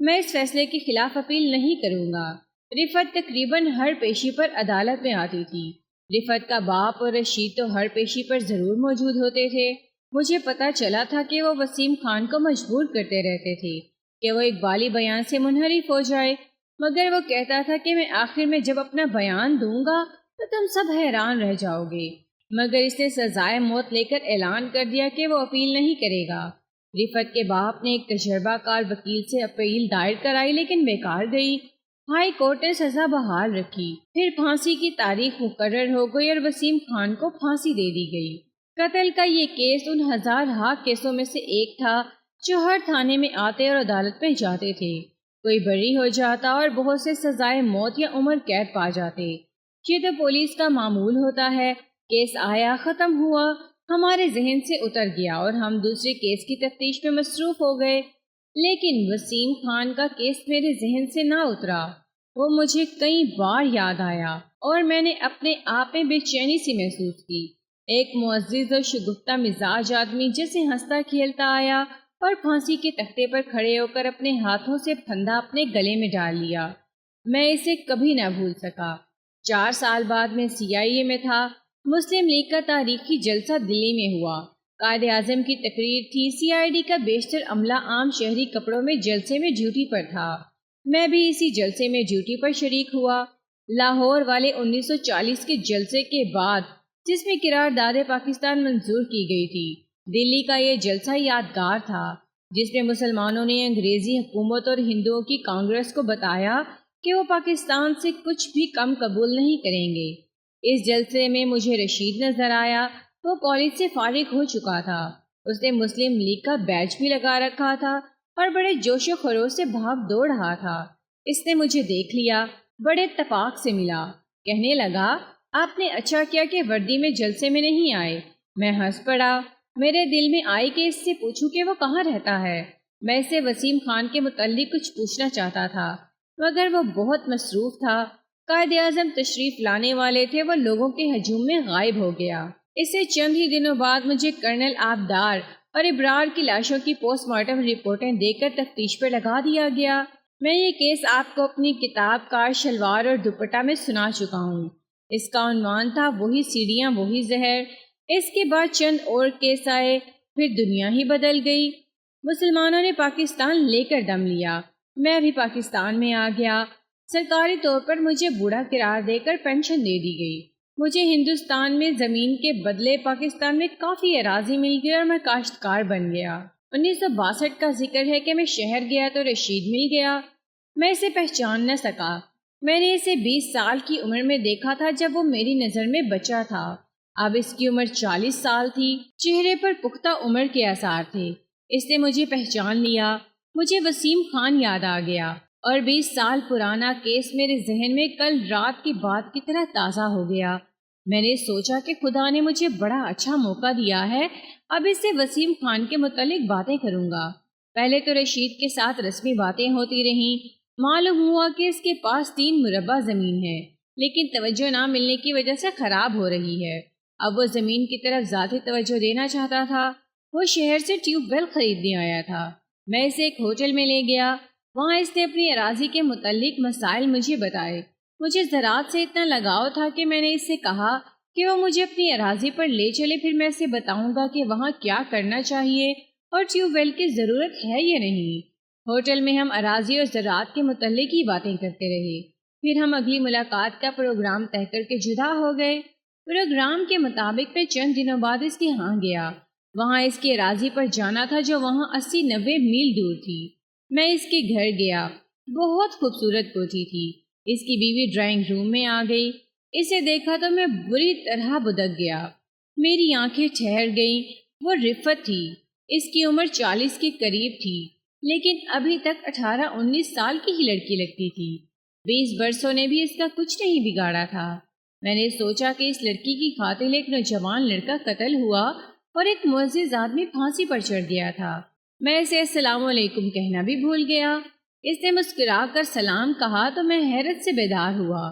میں اس فیصلے کے خلاف اپیل نہیں کروں گا۔ رفت تقریباً ہر پیشی پر عدالت میں آتی تھی۔ رفت کا باپ اور رشید تو ہر پیشی پر ضرور موجود ہوتے تھے۔ مجھے پتا چلا تھا کہ وہ وسیم خان کو مجبور کرتے رہتے تھے کہ وہ اقبالی بیان سے منحرف ہو جائے، مگر وہ کہتا تھا کہ میں آخر میں جب اپنا بیان دوں گا تو تم سب حیران رہ جاؤ گے، مگر اس نے سزائے موت لے کر اعلان کر دیا کہ وہ اپیل نہیں کرے گا۔ رفت کے باپ نے ایک تجربہ کار وکیل سے اپیل دائر کرائی، لیکن بیکار گئی۔ ہائی کورٹ نے سزا بحال رکھی، پھر پھانسی کی تاریخ مقرر ہو گئی اور وسیم خان کو پھانسی دے دی گئی۔ قتل کا یہ کیس ان ہزار کیسوں میں سے ایک تھا جو ہر تھانے میں آتے اور عدالت میں جاتے تھے۔ کوئی بری ہو جاتا اور بہت سے سزائے موت یا عمر قید پا جاتے۔ یہ تو پولیس کا معمول ہوتا ہے۔ کیس آیا، ختم ہوا، ہمارے ذہن سے اتر گیا اور ہم دوسرے کیس کی تفتیش میں مصروف ہو گئے، لیکن وسیم خان کا کیس میرے ذہن سے نہ اترا۔ وہ مجھے کئی بار یاد آیا اور میں نے اپنے آپ میں بے چینی سی محسوس کی۔ ایک معزز اور شگفتہ مزاج آدمی جیسے ہنستا کھیلتا آیا اور پھانسی کے تختے پر کھڑے ہو کر اپنے ہاتھوں سے پھندا اپنے گلے میں ڈال لیا۔ میں اسے کبھی نہ بھول سکا۔ 4 سال بعد میں CIA میں تھا۔ مسلم لیگ کا تاریخی جلسہ دلی میں ہوا۔ قائد اعظم کی تقریر تھی۔ CID کا بیشتر عملہ عام شہری کپڑوں میں جلسے میں ڈیوٹی پر تھا۔ میں بھی اسی جلسے میں ڈیوٹی پر شریک ہوا۔ لاہور والے 1940 کے جلسے کے بعد، جس میں قرارداد پاکستان منظور کی گئی تھی، دلی کا یہ جلسہ یادگار تھا، جس میں مسلمانوں نے انگریزی حکومت اور ہندوؤں کی کانگریس کو بتایا کہ وہ پاکستان سے کچھ بھی کم قبول نہیں کریں گے۔ اس جلسے میں مجھے رشید نظر آیا۔ وہ کالج سے فارغ ہو چکا تھا۔ اس نے مسلم لیگ کا بیج بھی لگا رکھا تھا اور بڑے جوش و خروش سے بھاگ دوڑ رہا تھا۔ اس نے مجھے دیکھ لیا، بڑے اتفاق سے ملا، کہنے لگا، آپ نے اچھا کیا کہ وردی میں جلسے میں نہیں آئے۔ میں ہنس پڑا۔ میرے دل میں آئی کہ اس سے پوچھوں کہ وہ کہاں رہتا ہے۔ میں اسے وسیم خان کے متعلق کچھ پوچھنا چاہتا تھا، مگر وہ بہت مصروف تھا۔ قائد اعظم تشریف لانے والے تھے، وہ لوگوں کے ہجوم میں غائب ہو گیا۔ اس سے چند ہی دنوں بعد مجھے کرنل آبدار اور ابرار کی لاشوں کی پوسٹ مارٹم رپورٹیں دے کر تفتیش پر لگا دیا گیا۔ میں یہ کیس آپ کو اپنی کتاب کار شلوار اور دوپٹہ میں سنا چکا ہوں۔ اس کا عنوان تھا وہی سیڑھیاں وہی زہر۔ اس کے بعد چند اور کیس آئے، پھر دنیا ہی بدل گئی۔ مسلمانوں نے پاکستان لے کر دم لیا۔ میں بھی پاکستان میں آ گیا۔ سرکاری طور پر مجھے بوڑھا قرار دے کر پینشن دے دی گئی۔ مجھے ہندوستان میں زمین کے بدلے پاکستان میں کافی اراضی مل گئی اور میں کاشتکار بن گیا۔ 1962 کا ذکر ہے کہ میں شہر گیا تو رشید مل گیا۔ میں اسے پہچان نہ سکا۔ میں نے اسے 20 سال کی عمر میں دیکھا تھا جب وہ میری نظر میں بچہ تھا۔ اب اس کی عمر 40 سال تھی۔ چہرے پر پختہ عمر کے آثار تھے۔ اس نے مجھے پہچان لیا۔ مجھے وسیم خان یاد آ گیا اور 20 سال پرانا کیس میرے ذہن میں کل رات کی بات کی طرح تازہ ہو گیا۔ میں نے سوچا کہ خدا نے مجھے بڑا اچھا موقع دیا ہے، اب اس سے وسیم خان کے متعلق باتیں کروں گا۔ پہلے تو رشید کے ساتھ رسمی باتیں ہوتی رہیں، معلوم ہوا کہ اس کے پاس 3 مربع زمین ہے، لیکن توجہ نہ ملنے کی وجہ سے خراب ہو رہی ہے۔ اب وہ زمین کی طرف ذاتی توجہ دینا چاہتا تھا۔ وہ شہر سے ٹیوب ویل خریدنے آیا تھا۔ میں اسے ایک ہوٹل میں لے گیا۔ وہاں اس نے اپنی اراضی کے متعلق مسائل مجھے بتائے۔ مجھے زراعت سے اتنا لگاؤ تھا کہ میں نے اس سے کہا کہ وہ مجھے اپنی اراضی پر لے چلے، پھر میں اسے بتاؤں گا کہ وہاں کیا کرنا چاہیے اور ٹیوب ویل کی ضرورت ہے یا نہیں۔ ہوٹل میں ہم اراضی اور زراعت کے متعلق ہی باتیں کرتے رہے۔ پھر ہم اگلی ملاقات کا پروگرام طے کر کے جدا ہو گئے۔ پروگرام کے مطابق میں چند دنوں بعد اس کے ہاں گیا۔ وہاں اس کی اراضی پر جانا تھا جو وہاں 80-90 میل دور تھی۔ میں اس کے گھر گیا۔ بہت خوبصورت کوٹھی تھی۔ اس کی بیوی ڈرائنگ روم میں آ گئی۔ اسے دیکھا تو میں بری طرح بدک گیا۔ میری آنکھیں ٹھہر گئیں۔ وہ رفت تھی۔ اس کی عمر 40 کے قریب تھی، لیکن ابھی تک 18-19 سال کی ہی لڑکی لگتی تھی۔ 20 برسوں نے بھی اس کا کچھ نہیں بگاڑا تھا۔ میں نے سوچا کہ اس لڑکی کی خاطر ایک نوجوان لڑکا قتل ہوا اور ایک معزز آدمی پھانسی پر چڑھ گیا تھا۔ میں اسے السلام علیکم کہنا بھی بھول گیا۔ اس نے مسکرا کر سلام کہا تو میں حیرت سے بیدار ہوا۔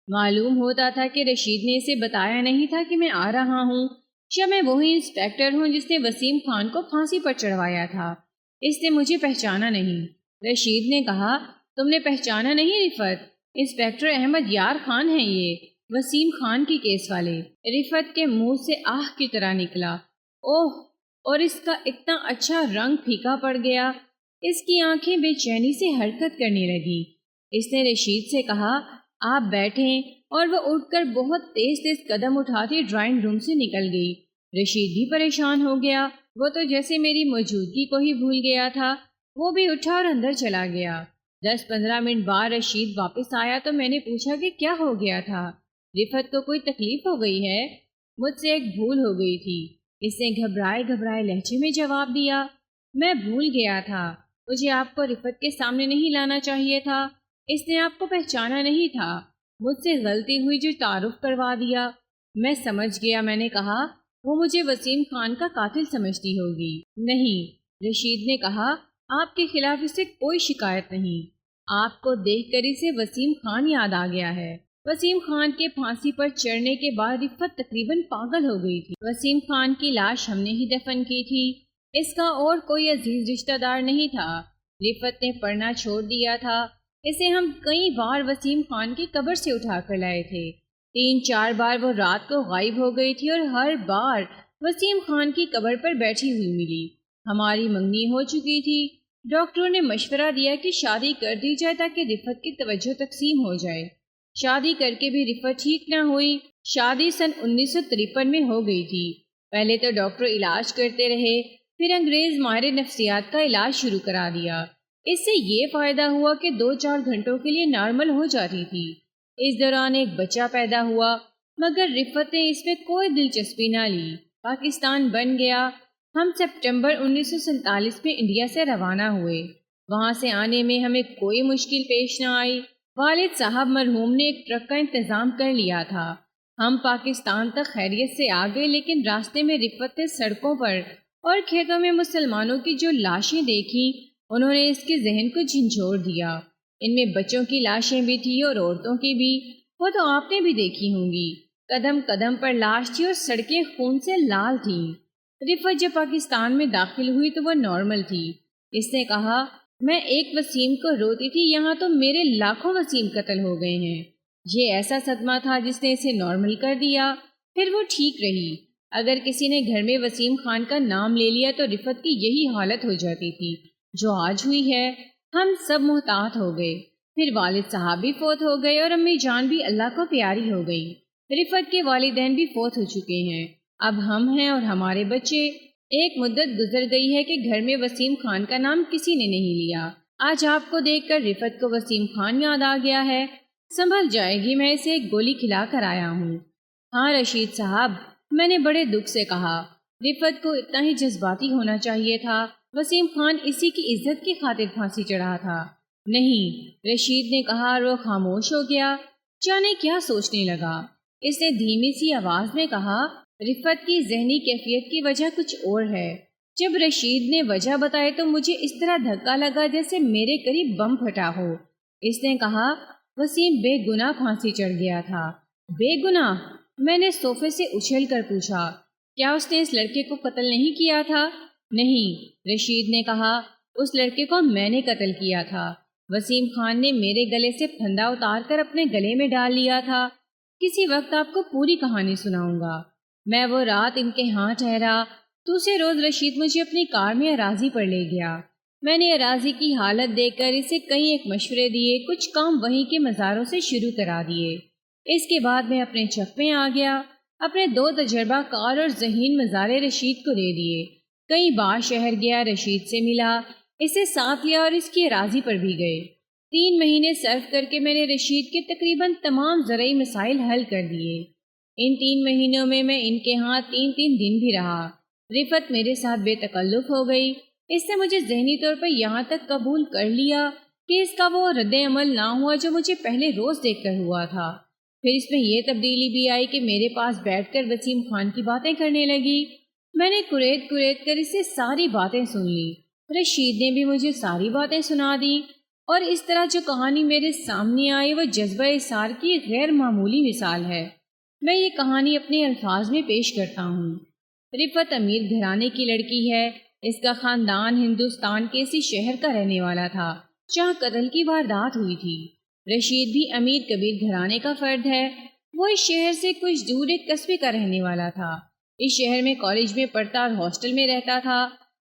معلوم ہوتا تھا کہ رشید نے اسے بتایا نہیں تھا کہ میں آ رہا ہوں، یا میں وہی انسپیکٹر ہوں جس نے وسیم خان کو پھانسی پر چڑھوایا تھا۔ اس نے مجھے پہچانا نہیں۔ رشید نے کہا، تم نے پہچانا نہیں رفت؟ انسپیکٹر احمد یار خان ہیں یہ، وسیم خان کی کیس والے۔ رفت کے منہ سے آہ کی طرح نکلا، اوہ! اور اس کا اتنا اچھا رنگ پھیکا پڑ گیا۔ اس کی آنکھیں بے چینی سے حرکت کرنے لگی۔ اس نے رشید سے کہا، آپ بیٹھیں، اور وہ اٹھ کر بہت تیز تیز قدم اٹھاتی ڈرائنگ روم سے نکل گئی۔ رشید بھی پریشان ہو گیا۔ وہ تو جیسے میری موجودگی کو ہی بھول گیا تھا۔ وہ بھی اٹھا اور اندر چلا گیا۔ 10-15 منٹ بعد رشید واپس آیا تو میں نے پوچھا کہ کیا ہو گیا تھا؟ رفت کو کوئی تکلیف ہو گئی ہے؟ مجھ سے ایک بھول ہو گئی تھی، اس نے گھبرائے لہجے میں جواب دیا۔ میں بھول گیا تھا، مجھے آپ کو رفت کے سامنے نہیں لانا چاہیے تھا۔ اس نے آپ کو پہچانا نہیں تھا۔ مجھ سے غلطی ہوئی جو تعارف کروا دیا۔ میں سمجھ گیا، میں نے کہا، وہ مجھے وسیم خان کا قاتل سمجھتی ہوگی۔ نہیں، رشید نے کہا، آپ کے خلاف اسے کوئی شکایت نہیں۔ آپ کو دیکھ کر اسے وسیم خان یاد آ گیا ہے۔ وسیم خان کے پھانسی پر چڑھنے کے بعد رفت تقریباً پاگل ہو گئی تھی۔ وسیم خان کی لاش ہم نے ہی دفن کی تھی۔ اس کا اور کوئی عزیز رشتہ دار نہیں تھا۔ رفت نے پڑھنا چھوڑ دیا تھا۔ اسے ہم کئی بار وسیم خان کی قبر سے اٹھا کر لائے تھے۔ 3-4 بار وہ رات کو غائب ہو گئی تھی اور ہر بار وسیم خان کی قبر پر بیٹھی ہوئی ملی۔ ہماری منگنی ہو چکی تھی۔ ڈاکٹروں نے مشورہ دیا کہ شادی کر دی جائے تاکہ رفت کی توجہ تقسیم ہو جائے۔ شادی کر کے بھی رفت ٹھیک نہ ہوئی۔ شادی سن 1953 میں ہو گئی تھی۔ پہلے تو ڈاکٹر علاج کرتے رہے، پھر انگریز ماہر نفسیات کا علاج شروع کرا دیا۔ اس سے یہ فائدہ ہوا کہ 2-4 گھنٹوں کے لیے نارمل ہو جاتی تھی۔ اس دوران ایک بچہ پیدا ہوا، مگر رفت نے اس میں کوئی دلچسپی نہ لی۔ پاکستان بن گیا۔ ہم سپٹمبر 1947 میں انڈیا سے روانہ ہوئے۔ وہاں سے آنے میں ہمیں کوئی مشکل پیش نہ آئی۔ والد صاحب مرحوم نے ایک ٹرک کا انتظام کر لیا تھا۔ ہم پاکستان تک خیریت سے آ گئے، لیکن راستے میں رفت نے سڑکوں پر اور کھیتوں میں مسلمانوں کی جو لاشیں دیکھیں، انہوں نے اس کے ذہن کو جھنجھوڑ دیا۔ ان میں بچوں کی لاشیں بھی تھیں اور عورتوں کی بھی۔ وہ تو آپ نے بھی دیکھی ہوں گی۔ قدم قدم پر لاش تھی اور سڑکیں خون سے لال تھیں۔ رفت جب پاکستان میں داخل ہوئی تو وہ نارمل تھی۔ اس نے کہا، میں ایک وسیم کو روتی تھی، یہاں تو میرے لاکھوں وسیم قتل ہو گئے ہیں۔ یہ ایسا صدمہ تھا جس نے اسے نارمل کر دیا۔ پھر وہ ٹھیک رہی۔ اگر کسی نے گھر میں وسیم خان کا نام لے لیا تو رفت کی یہی حالت ہو جاتی تھی جو آج ہوئی ہے۔ ہم سب محتاط ہو گئے۔ پھر والد صاحب بھی فوت ہو گئے اور امی جان بھی اللہ کو پیاری ہو گئی۔ رفت کے والدین بھی فوت ہو چکے ہیں۔ اب ہم ہیں اور ہمارے بچے۔ ایک مدت گزر گئی ہے کہ گھر میں وسیم خان کا نام کسی نے نہیں لیا۔ آج آپ کو دیکھ کر رفت کو وسیم خان یاد آ گیا ہے۔ سنبھل جائے گی، میں اسے ایک گولی کھلا کر آیا ہوں۔ ہاں رشید صاحب، میں نے بڑے دکھ سے کہا، رفت کو اتنا ہی جذباتی ہونا چاہیے تھا۔ وسیم خان اسی کی عزت کی خاطر پھانسی چڑھا تھا۔ نہیں، رشید نے کہا اور وہ خاموش ہو گیا، جانے کیا سوچنے لگا۔ اس نے دھیمی سی آواز میں کہا، رفت کی ذہنی کیفیت کی وجہ کچھ اور ہے۔ جب رشید نے وجہ بتائی تو مجھے اس طرح دھکا لگا جیسے میرے قریب بم پھٹا ہو۔ اس نے کہا۔ وسیم بے گناہ پھانسی چڑھ گیا تھا۔ بے گناہ؟ میں نے صوفے سے اچھل کر پوچھا۔ کیا اس نے اس لڑکے کو قتل نہیں کیا تھا؟ نہیں، رشید نے کہا، اس لڑکے کو میں نے قتل کیا تھا۔ وسیم خان نے میرے گلے سے پھندا اتار کر اپنے گلے میں ڈال لیا تھا۔ کسی وقت آپ کو پوری کہانی سناؤں گا۔ میں وہ رات ان کے ہاں ٹھہرا۔ دوسرے روز رشید مجھے اپنی کار میں اراضی پر لے گیا۔ میں نے اراضی کی حالت دیکھ کر اسے کئی ایک مشورے دیے، کچھ کام وہیں کے مزاروں سے شروع کرا دیے۔ اس کے بعد میں اپنے چک میں آ گیا۔ اپنے 2 تجربہ کار اور ذہین مزارے رشید کو دے دیے۔ کئی بار شہر گیا، رشید سے ملا، اسے ساتھ لیا اور اس کی اراضی پر بھی گئے۔ 3 مہینے صرف کر کے میں نے رشید کے تقریباً تمام زرعی مسائل حل کر دیے۔ ان 3 مہینوں میں ان کے ہاں 3 دن بھی رہا۔ رفت میرے ساتھ بے تکلف ہو گئی۔ اس نے مجھے ذہنی طور پر یہاں تک قبول کر لیا کہ اس کا وہ رد عمل نہ ہوا جو مجھے پہلے روز دیکھ کر ہوا تھا۔ پھر اس میں یہ تبدیلی بھی آئی کہ میرے پاس بیٹھ کر وسیم خان کی باتیں کرنے لگی۔ میں نے کریت کر اسے ساری باتیں سن لی۔ رشید نے بھی مجھے ساری باتیں سنا دی، اور اس طرح جو کہانی میرے سامنے آئی وہ جذبہ اثار کی غیر معمولی مثال ہے۔ میں یہ کہانی اپنے الفاظ میں پیش کرتا ہوں۔ رفت امیر گھرانے کی لڑکی ہے۔ اس کا خاندان ہندوستان کے اسی شہر کا رہنے والا تھا جہاں قتل کی واردات ہوئی تھی۔ رشید بھی امیر کبیر گھرانے کا فرد ہے۔ وہ اس شہر سے کچھ دور ایک قصبے کا رہنے والا تھا۔ اس شہر میں کالج میں پڑھتا اور ہاسٹل میں رہتا تھا۔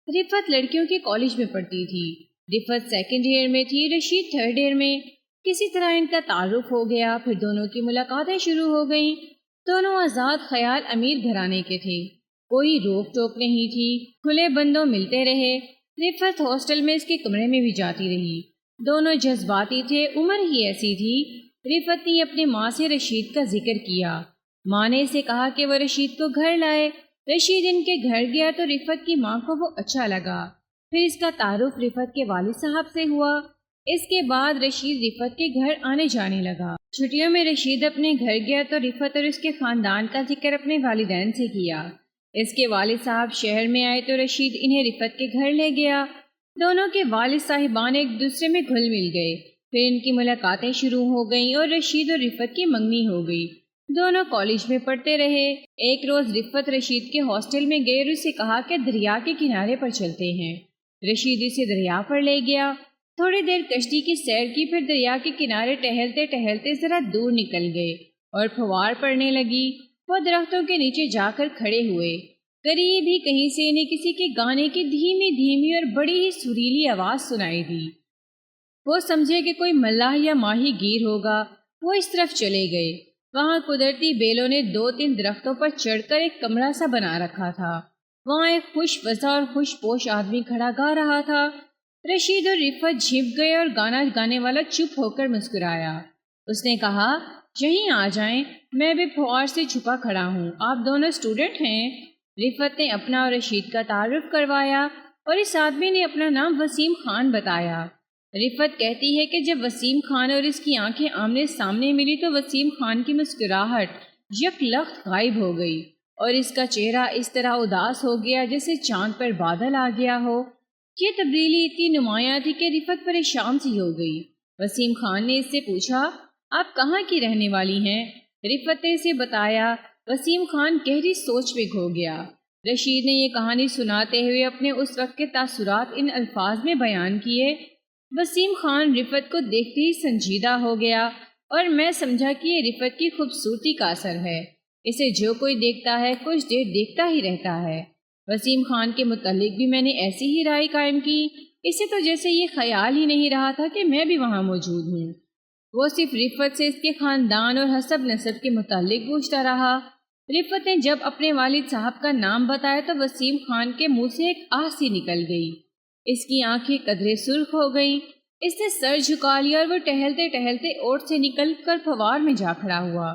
رفت لڑکیوں کے کالج میں پڑھتی تھی۔ رفت 2nd ایئر میں تھی، رشید 3rd ایئر میں۔ کسی طرح ان کا تعارف ہو گیا، پھر دونوں کی ملاقاتیں شروع ہو گئیں۔ دونوں آزاد خیال امیر گھرانے کے تھے، کوئی روک ٹوک نہیں تھی، کھلے بندوں ملتے رہے۔ رفت ہاسٹل میں اس کے کمرے میں بھی جاتی رہی۔ دونوں جذباتی تھے، عمر ہی ایسی تھی۔ رفت نے اپنی ماں سے رشید کا ذکر کیا۔ ماں نے اسے کہا کہ وہ رشید کو گھر لائے۔ رشید ان کے گھر گیا تو رفت کی ماں کو وہ اچھا لگا۔ پھر اس کا تعارف رفت کے والد صاحب سے ہوا۔ اس کے بعد رشید رفت کے گھر آنے جانے لگا۔ چھٹیوں میں رشید اپنے گھر گیا تو رفت اور اس کے خاندان کا ذکر اپنے والدین سے کیا۔ اس کے والد صاحب شہر میں آئے تو رشید انہیں رفت کے گھر لے گیا۔ دونوں کے والد صاحبان ایک دوسرے میں گھل مل گئے۔ پھر ان کی ملاقاتیں شروع ہو گئیں اور رشید اور رفت کی منگنی ہو گئی۔ دونوں کالج میں پڑھتے رہے۔ ایک روز رفت رشید کے ہاسٹل میں گئے اور اسے کہا کہ دریا کے کنارے پر چلتے ہیں۔ رشید اسے دریا پر لے گیا۔ تھوڑی دیر کشتی کی سیر کی، پھر دریا کے کنارے ٹہلتے ٹہلتے ذرا دور نکل گئے اور پھوار پڑنے لگی۔ وہ درختوں کے نیچے جا کر کھڑے ہوئے۔ قریب ہی کہیں سے انہیں کسی کے گانے کی دھیمی دھیمی اور بڑی ہی سریلی آواز سنائی دی۔ وہ سمجھے کہ کوئی ملاح یا ماہی گیر ہوگا۔ وہ اس طرف چلے گئے۔ وہاں قدرتی بیلوں نے 2-3 درختوں پر چڑھ کر ایک کمرہ سا بنا رکھا تھا۔ وہاں ایک خوش وضع اور خوش پوش آدمی کھڑا گا رہا تھا۔ رشید اور رفت جھپ گئے اور گانا گانے والا چپ ہو کر مسکرایا۔ اس نے کہا، یہیں آ جائیں، میں بھی پھوار سے چھپا کھڑا ہوں، آپ دونوں اسٹوڈنٹ ہیں؟ رفت نے اپنا اور رشید کا تعارف کروایا اور اس آدمی نے اپنا نام وسیم خان بتایا۔ رفت کہتی ہے کہ جب وسیم خان اور اس کی آنکھیں آمنے سامنے ملی تو وسیم خان کی مسکراہٹ یک لخت غائب ہو گئی اور اس کا چہرہ اس طرح اداس ہو گیا جیسے چاند پر بادل آ گیا ہو۔ یہ تبدیلی اتنی نمایاں تھی کہ رفت پریشان سی ہو گئی۔ وسیم خان نے اس سے پوچھا، آپ کہاں کی رہنے والی ہیں؟ رفت نے اسے بتایا۔ وسیم خان گہری سوچ میں کھو گیا۔ رشید نے یہ کہانی سناتے ہوئے اپنے اس وقت کے تاثرات ان الفاظ میں بیان کیے۔ وسیم خان رفت کو دیکھتے ہی سنجیدہ ہو گیا اور میں سمجھا کہ یہ رفت کی خوبصورتی کا اثر ہے۔ اسے جو کوئی دیکھتا ہے کچھ دیر دیکھتا ہی رہتا ہے۔ وسیم خان کے متعلق بھی میں نے ایسی ہی رائے قائم کی۔ اسے تو جیسے یہ خیال ہی نہیں رہا تھا کہ میں بھی وہاں موجود ہوں۔ وہ صرف رفت سے اس کے خاندان اور حسب نسب کے متعلق پوچھتا رہا۔ رفت نے جب اپنے والد صاحب کا نام بتایا تو وسیم خان کے منہ سے ایک آہ سی نکل گئی۔ اس کی آنکھیں قدرے سرخ ہو گئیں۔ اس نے سر جھکا لیا اور وہ ٹہلتے ٹہلتے اوٹ سے نکل کر پھوار میں جا کھڑا ہوا۔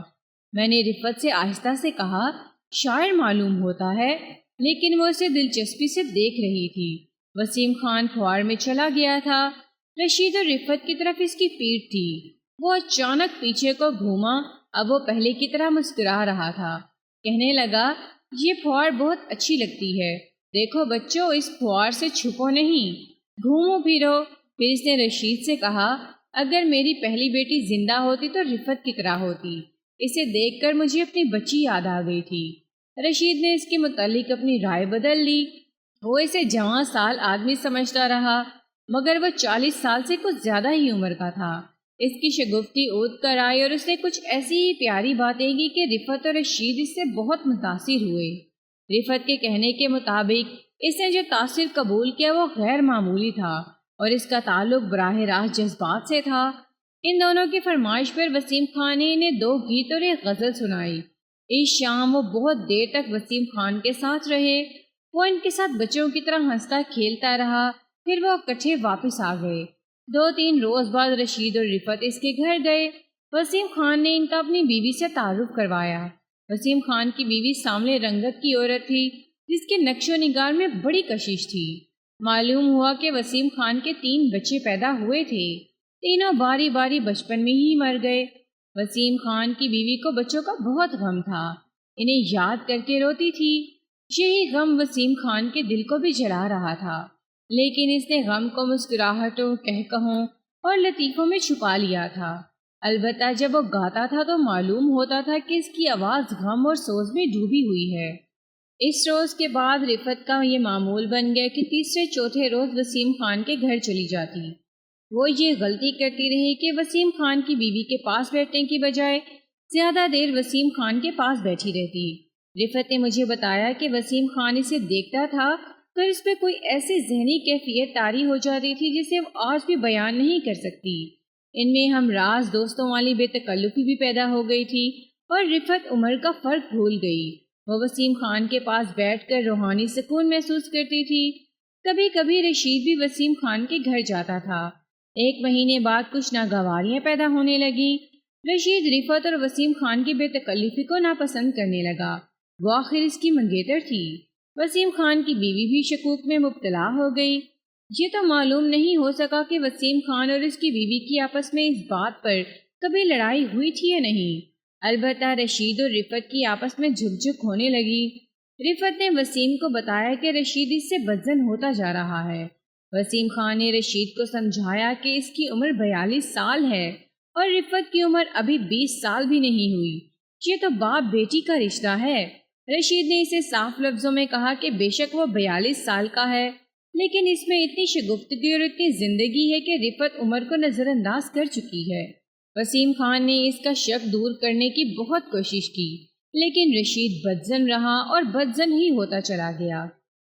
میں نے رفت سے آہستہ سے کہا، شاعر معلوم ہوتا ہے، لیکن وہ اسے دلچسپی سے دیکھ رہی تھی۔ وسیم خان پھوار میں چلا گیا تھا۔ رشید اور رفت کی طرف اس کی پیٹھ تھی۔ وہ اچانک پیچھے کو گھوما۔ اب وہ پہلے کی طرح مسکرا رہا تھا۔ کہنے لگا، یہ پھوار بہت اچھی لگتی ہے، دیکھو بچوں، اس پھوار سے چھپو نہیں، گھومو پھرو۔ پھر اس نے رشید سے کہا، اگر میری پہلی بیٹی زندہ ہوتی تو رفت کی طرح ہوتی۔ اسے دیکھ کر مجھے اپنی بچی یاد آ گئی تھی۔ رشید نے اس کے متعلق اپنی رائے بدل لی۔ وہ اسے جوان سال آدمی سمجھتا رہا، مگر وہ 40 سال سے کچھ زیادہ ہی عمر کا تھا۔ اس کی شگفتی اود کر آئی اور اس نے کچھ ایسی ہی پیاری باتیں کی کہ رفت اور رشید اس سے بہت متاثر ہوئے۔ رفت کے کہنے کے مطابق اس نے جو تاثر قبول کیا وہ غیر معمولی تھا اور اس کا تعلق براہ راست جذبات سے تھا۔ ان دونوں کی فرمائش پر وسیم خان نے انہیں 2 گیت اور ایک غزل سنائی۔ اس شام وہ بہت دیر تک وسیم خان کے ساتھ رہے۔ وہ ان کے ساتھ بچوں کی طرح ہنستا کھیلتا رہا، پھر وہ اکٹھے واپس آ گئے۔ 2-3 روز بعد رشید اور رفت اس کے گھر گئے۔ وسیم خان نے ان کا اپنی بیوی سے تعارف کروایا۔ وسیم خان کی بیوی سامنے رنگت کی عورت تھی جس کے نقش و نگار میں بڑی کشش تھی۔ معلوم ہوا کہ وسیم خان کے 3 بچے پیدا ہوئے تھے، تینوں باری باری بچپن میں ہی مر گئے۔ وسیم خان کی بیوی کو بچوں کا بہت غم تھا، انہیں یاد کر کے روتی تھی۔ یہی غم وسیم خان کے دل کو بھی جلا رہا تھا، لیکن اس نے غم کو مسکراہٹوں، کہکہوں اور لطیفوں میں چھپا لیا تھا۔ البتہ جب وہ گاتا تھا تو معلوم ہوتا تھا کہ اس کی آواز غم اور سوز میں ڈوبی ہوئی ہے۔ اس روز کے بعد رفت کا یہ معمول بن گیا کہ تیسرے چوتھے روز وسیم خان کے گھر چلی جاتی۔ وہ یہ غلطی کرتی رہی کہ وسیم خان کی بیوی کے پاس بیٹھنے کی بجائے زیادہ دیر وسیم خان کے پاس بیٹھی رہتی۔ رفت نے مجھے بتایا کہ وسیم خان اسے دیکھتا تھا تو اس پہ کوئی ایسی ذہنی کیفیت طاری ہو جاتی تھی جسے وہ آج بھی بیان نہیں کر سکتی۔ ان میں ہم راز دوستوں والی بے تکلفی بھی پیدا ہو گئی تھی اور رفت عمر کا فرق بھول گئی۔ وہ وسیم خان کے پاس بیٹھ کر روحانی سکون محسوس کرتی تھی۔ کبھی کبھی رشید بھی وسیم خان کے گھر جاتا تھا۔ 1 مہینے بعد کچھ ناگواریاں پیدا ہونے لگیں۔ رشید رفت اور وسیم خان کی بے تکلفی کو ناپسند کرنے لگا۔ وہ آخر اس کی منگیتر تھی۔ وسیم خان کی بیوی بھی شکوک میں مبتلا ہو گئی۔ یہ تو معلوم نہیں ہو سکا کہ وسیم خان اور اس کی بیوی کی آپس میں اس بات پر کبھی لڑائی ہوئی تھی یا نہیں۔ البتہ رشید اور رفت کی آپس میں جھک جھک ہونے لگی۔ رفت نے وسیم کو بتایا کہ رشید اس سے بدظن ہوتا جا رہا ہے۔ وسیم خان نے رشید کو سمجھایا کہ اس کی عمر 42 سال ہے اور رفت کی عمر ابھی 20 سال بھی نہیں ہوئی۔ یہ تو باپ بیٹی کا رشتہ ہے۔ رشید نے اسے صاف لفظوں میں کہا کہ بے شک وہ 42 سال کا ہے، لیکن اس میں اتنی شگفتگی اور اتنی زندگی ہے کہ رفت عمر کو نظر انداز کر چکی ہے۔ وسیم خان نے اس کا شک دور کرنے کی بہت کوشش کی، لیکن رشید بدظن رہا اور بدظن ہی ہوتا چلا گیا۔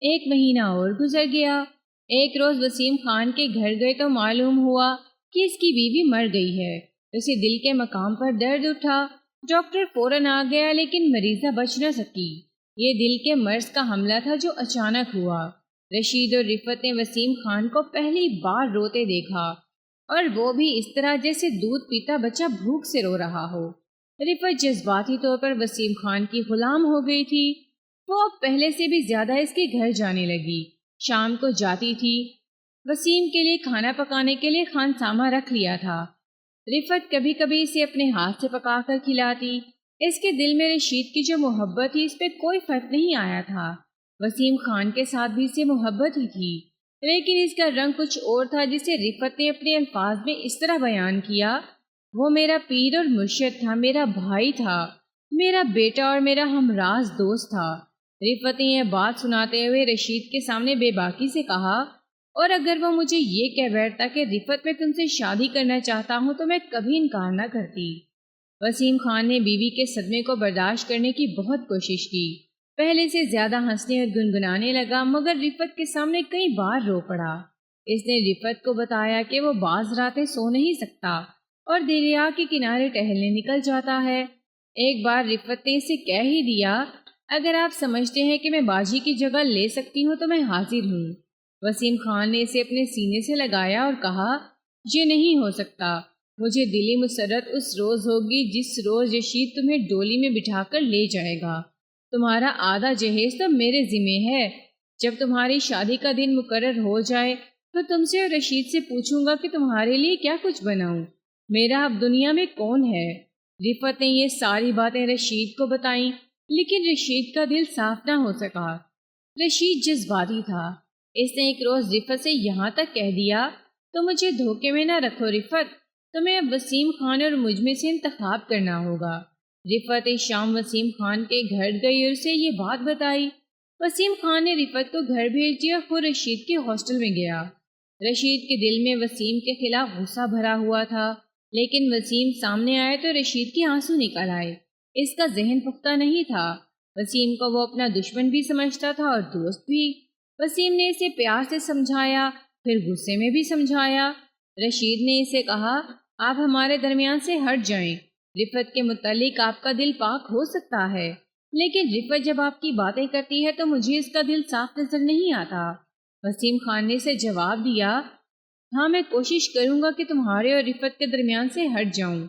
1 مہینہ اور گزر گیا۔ ایک روز وسیم خان کے گھر گئے تو معلوم ہوا کہ اس کی بیوی مر گئی ہے۔ اسے دل کے مقام پر درد اٹھا۔ ڈاکٹر فوراً آ گیا لیکن مریضہ بچ نہ سکی۔ یہ دل کے مرض کا حملہ تھا جو اچانک ہوا۔ رشید اور رفت نے وسیم خان کو پہلی بار روتے دیکھا، اور وہ بھی اس طرح جیسے دودھ پیتا بچہ بھوک سے رو رہا ہو۔ رفت جذباتی طور پر وسیم خان کی غلام ہو گئی تھی۔ وہ اب پہلے سے بھی زیادہ اس کے گھر جانے لگی۔ شام کو جاتی تھی۔ وسیم کے لیے کھانا پکانے کے لیے خانسامہ رکھ لیا تھا۔ رفت کبھی کبھی اسے اپنے ہاتھ سے پکا کر کھلاتی۔ اس کے دل میں رشید کی جو محبت تھی اس پہ کوئی فرق نہیں آیا تھا۔ وسیم خان کے ساتھ بھی اسے محبت ہی تھی، لیکن اس کا رنگ کچھ اور تھا جسے رفت نے اپنے الفاظ میں اس طرح بیان کیا: وہ میرا پیر اور مرشد تھا، میرا بھائی تھا، میرا بیٹا اور میرا ہمراز دوست تھا۔ رفت نے یہ بات سناتے ہوئے رشید کے سامنے بے باکی سے کہا: اور اگر وہ مجھے یہ کہہ بیٹھتا کہ رفت میں تم سے شادی کرنا چاہتا ہوں تو میں کبھی انکار نہ کرتی۔ وسیم خان نے بیوی کے صدمے کو برداشت کرنے کی بہت کوشش کی۔ پہلے سے زیادہ ہنسنے اور گنگنانے لگا، مگر رفت کے سامنے کئی بار رو پڑا۔ اس نے رفت کو بتایا کہ وہ بعض راتیں سو نہیں سکتا اور دریا کے کنارے ٹہلنے نکل جاتا ہے۔ ایک بار رفت نے اسے کہہ ہی دیا: اگر آپ سمجھتے ہیں کہ میں باجی کی جگہ لے سکتی ہوں تو میں حاضر ہوں۔ وسیم خان نے اسے اپنے سینے سے لگایا اور کہا: یہ نہیں ہو سکتا۔ مجھے دلی مسرت اس روز ہوگی جس روز رشید تمہیں ڈولی میں بٹھا کر لے جائے گا۔ تمہارا آدھا جہیز تو میرے ذمہ ہے۔ جب تمہاری شادی کا دن مقرر ہو جائے تو تم سے اور رشید سے پوچھوں گا کہ تمہارے لیے کیا کچھ بناؤں۔ میرا اب دنیا میں کون ہے؟ رفت نے یہ ساری باتیں رشید کو بتائیں، لیکن رشید کا دل صاف نہ ہو سکا۔ رشید جذباتی تھا۔ اس نے ایک روز رفت سے یہاں تک کہہ دیا: تو مجھے دھوکے میں نہ رکھو رفت، تمہیں اب وسیم خان اور مجھ میں سے انتخاب کرنا ہوگا۔ رفت اس شام وسیم خان کے گھر گئی اور اسے یہ بات بتائی۔ وسیم خان نے رفت کو گھر بھیج دیا اور خود رشید کے ہاسٹل میں گیا۔ رشید کے دل میں وسیم کے خلاف غصہ بھرا ہوا تھا، لیکن وسیم سامنے آئے تو رشید کے آنسو نکل آئے۔ اس کا ذہن پختہ نہیں تھا۔ وسیم کو وہ اپنا دشمن بھی سمجھتا تھا اور دوست بھی۔ وسیم نے اسے پیار سے سمجھایا، پھر غصے میں بھی سمجھایا۔ رشید نے اسے کہا، آپ ہمارے درمیان سے ہٹ جائیں۔ رفت کے متعلق آپ کا دل پاک ہو سکتا ہے، لیکن رفت جب آپ کی باتیں کرتی ہے تو مجھے اس کا دل صاف نظر نہیں آتا۔ وسیم خان نے اسے جواب دیا، ہاں میں کوشش کروں گا کہ تمہارے اور رفت کے درمیان سے ہٹ جاؤں۔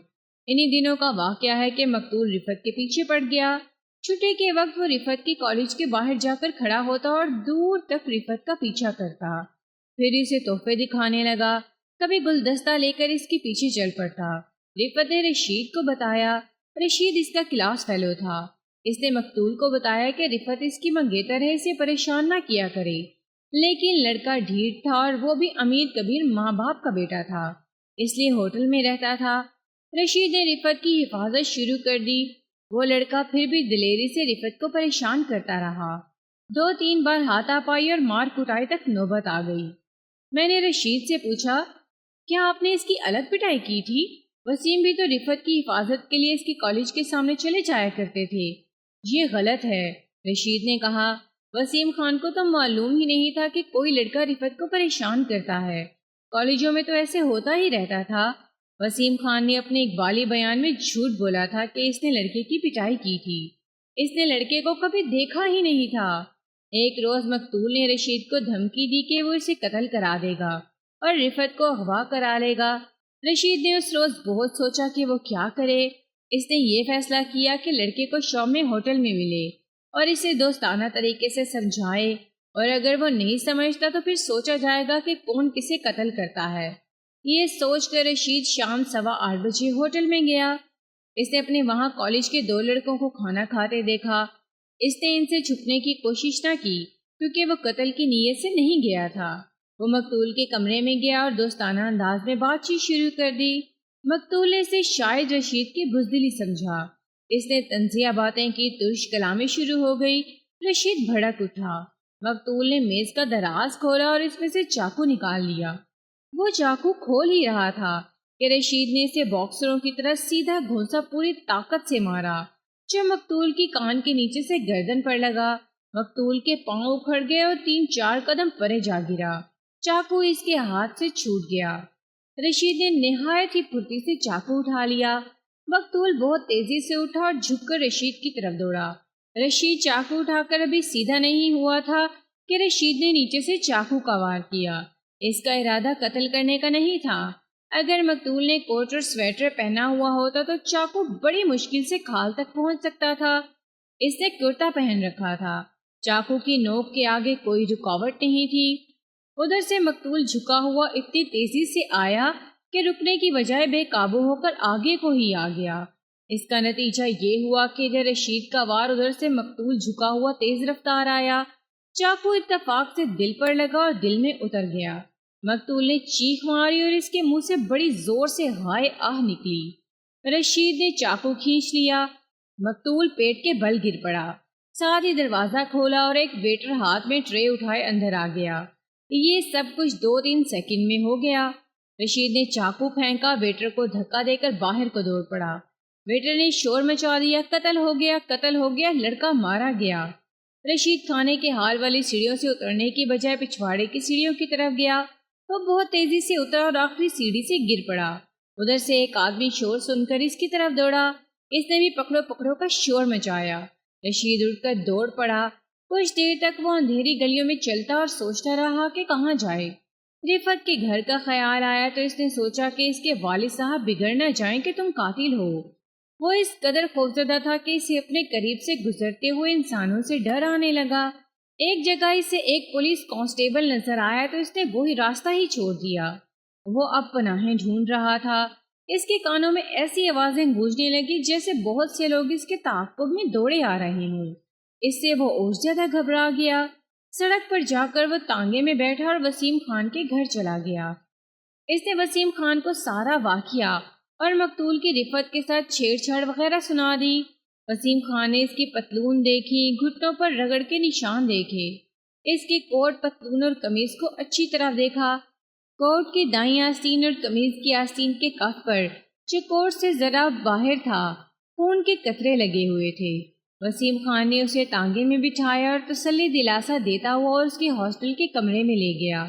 انہی دنوں کا واقعہ ہے کہ مقتول رفت کے پیچھے پڑ گیا۔ چھٹی کے وقت وہ رفت کی کالج کے باہر جا کر کھڑا ہوتا اور دور تک رفت کا پیچھا کرتا، پھر اسے تحفے دکھانے لگا، کبھی گلدستہ لے کر اس کے پیچھے چل پڑتا۔ رفت نے رشید کو بتایا۔ رشید اس کا کلاس فیلو تھا۔ اس نے مقتول کو بتایا کہ رفت اس کی منگیتر ہے، اسے پریشان نہ کیا کرے، لیکن لڑکا ڈھیٹ تھا اور وہ بھی امیر کبیر ماں باپ کا بیٹا تھا، اس لیے ہوٹل میں رہتا تھا۔ رشید نے رفت کی حفاظت شروع کر دی۔ وہ لڑکا پھر بھی دلیری سے رفت کو پریشان کرتا رہا۔ 2-3 بار ہاتھا پائی اور مار کٹائی تک نوبت آ گئی۔ میں نے رشید سے پوچھا، کیا آپ نے اس کی الگ پٹائی کی تھی؟ وسیم بھی تو رفت کی حفاظت کے لیے اس کی کالج کے سامنے چلے جایا کرتے تھے۔ یہ غلط ہے، رشید نے کہا۔ وسیم خان کو تو معلوم ہی نہیں تھا کہ کوئی لڑکا رفت کو پریشان کرتا ہے، کالجوں میں تو ایسے ہوتا ہی رہتا تھا۔ وسیم خان نے اپنے اقبالی بیان میں جھوٹ بولا تھا کہ اس نے لڑکے کی پٹائی کی تھی، اس نے لڑکے کو کبھی دیکھا ہی نہیں تھا۔ ایک روز مقتول نے رشید کو دھمکی دی کہ وہ اسے قتل کرا دے گا اور رفت کو اغوا کرا لے گا۔ رشید نے اس روز بہت سوچا کہ وہ کیا کرے۔ اس نے یہ فیصلہ کیا کہ لڑکے کو شام میں ہوٹل میں ملے اور اسے دوستانہ طریقے سے سمجھائے، اور اگر وہ نہیں سمجھتا تو پھر سوچا جائے گا کہ کون کسے قتل کرتا ہے۔ یہ سوچ کر رشید شام 8:15 بجے ہوٹل میں گیا۔ اس نے اپنے وہاں کالج کے 2 لڑکوں کو کھانا کھاتے دیکھا۔ اس نے ان سے چھپنے کی کوشش نہ کی کیونکہ وہ قتل کی نیت سے نہیں گیا تھا۔ وہ مقتول کے کمرے میں گیا اور دوستانہ انداز میں بات چیت شروع کر دی۔ مقتول نے اسے شاید رشید کی بزدلی سمجھا۔ اس نے طنزیہ باتیں کی، ترش کلامی شروع ہو گئی۔ رشید بھڑک اٹھا۔ مقتول نے میز کا دراز کھولا اور اس میں سے چاقو نکال لیا۔ وہ چاقو کھول ہی رہا تھا کہ رشید نے اسے باکسروں کی طرح سیدھا گھونسا پوری طاقت سے مارا، جو مقتول کی کان کے نیچے سے گردن پر لگا۔ مقتول کے پاؤں اکھڑ گئے اور 3-4 قدم پرے جا گرا۔ چاقو اس کے ہاتھ سے چھوٹ گیا۔ رشید نے نہایت ہی پھرتی سے چاقو اٹھا لیا۔ مقتول بہت تیزی سے اٹھا اور جھک کر رشید کی طرف دوڑا۔ رشید چاقو اٹھا کر ابھی سیدھا نہیں ہوا تھا کہ رشید نے نیچے سے چاقو کا وار کیا۔ اس کا ارادہ قتل کرنے کا نہیں تھا۔ اگر مقتول نے کوٹ اور سویٹر پہنا ہوا ہوتا تو چاقو بڑی مشکل سے کھال تک پہنچ سکتا تھا۔ اس نے کرتا پہن رکھا تھا۔ چاقو کی نوک کے آگے کوئی رکاوٹ نہیں تھی۔ ادھر سے مقتول جھکا ہوا اتنی تیزی سے آیا کہ رکنے کی بجائے بے قابو ہو کر آگے کو ہی آ گیا۔ اس کا نتیجہ یہ ہوا کہ ادھر رشید کا وار، ادھر سے مقتول جھکا ہوا تیز رفتار آیا۔ چاقو اتفاق سے دل پر لگا اور دل میں اتر گیا۔ مقتول نے چیخ ماری اور اس کے منہ سے بڑی زور سے ہائے آہ نکلی۔ رشید نے چاقو کھینچ لیا۔ مقتول پیٹ کے بل گر پڑا۔ ساتھ ہی دروازہ کھولا اور ایک ویٹر ہاتھ میں ٹرے اٹھائے اندر آ گیا۔ یہ سب کچھ 2-3 سیکنڈ میں ہو گیا۔ رشید نے چاقو پھینکا، ویٹر کو دھکا دے کر باہر کو دوڑ پڑا۔ ویٹر نے شور مچا دیا، قتل ہو گیا، قتل ہو گیا، لڑکا مارا گیا۔ رشید کھانے کے ہال والی سیڑھیوں سے اترنے کی بجائے پچھواڑے کی سیڑھیوں کی طرف گیا۔ وہ بہت تیزی سے اترا اور آخری سیڑھی سے گر پڑا۔ ادھر سے ایک آدمی شور سن کر اس کی طرف دوڑا۔ اس نے بھی پکڑو پکڑو کا شور مچایا۔ رشید اٹھ کر دوڑ پڑا۔ کچھ دیر تک وہ اندھیری گلیوں میں چلتا اور سوچتا رہا کہ کہاں جائے۔ رفت کے گھر کا خیال آیا تو اس نے سوچا کہ اس کے والد صاحب بگڑ نہ جائیں کہ تم قاتل ہو۔ وہ اس قدر خوفزدہ تھا کہ اسے اپنے قریب سے گزرتے ہوئے انسانوں سے ڈر آنے لگا۔ ایک جگہ اسے ایک پولیس کانسٹیبل نظر آیا تو اس نے وہی راستہ ہی چھوڑ دیا۔ وہ اب پناہیں ڈھونڈ رہا تھا۔ اس کے کانوں میں ایسی آوازیں گونجنے لگی جیسے بہت سے لوگ اس کے تعاقب میں دوڑے آ رہے ہوں۔ اس سے وہ اور زیادہ گھبرا گیا۔ سڑک پر جا کر وہ تانگے میں بیٹھا اور وسیم خان کے گھر چلا گیا۔ اس نے وسیم خان کو سارا واقعہ اور مقتول کی رفت کے ساتھ چھیڑ چھاڑ وغیرہ سنا دی۔ وسیم خان نے اس کی پتلون دیکھی، گھٹنوں پر رگڑ کے نشان دیکھے، اس کی کوٹ پتلون اور قمیض کو اچھی طرح دیکھا۔ کوٹ کی دائیں آستین اور قمیض کی آستین کے کف پر جو کوٹ سے ذرا باہر تھا خون کے قطرے لگے ہوئے تھے۔ وسیم خان نے اسے ٹانگے میں بٹھایا اور تسلی دلاسا دیتا ہوا اور اس کے ہاسٹل کے کمرے میں لے گیا۔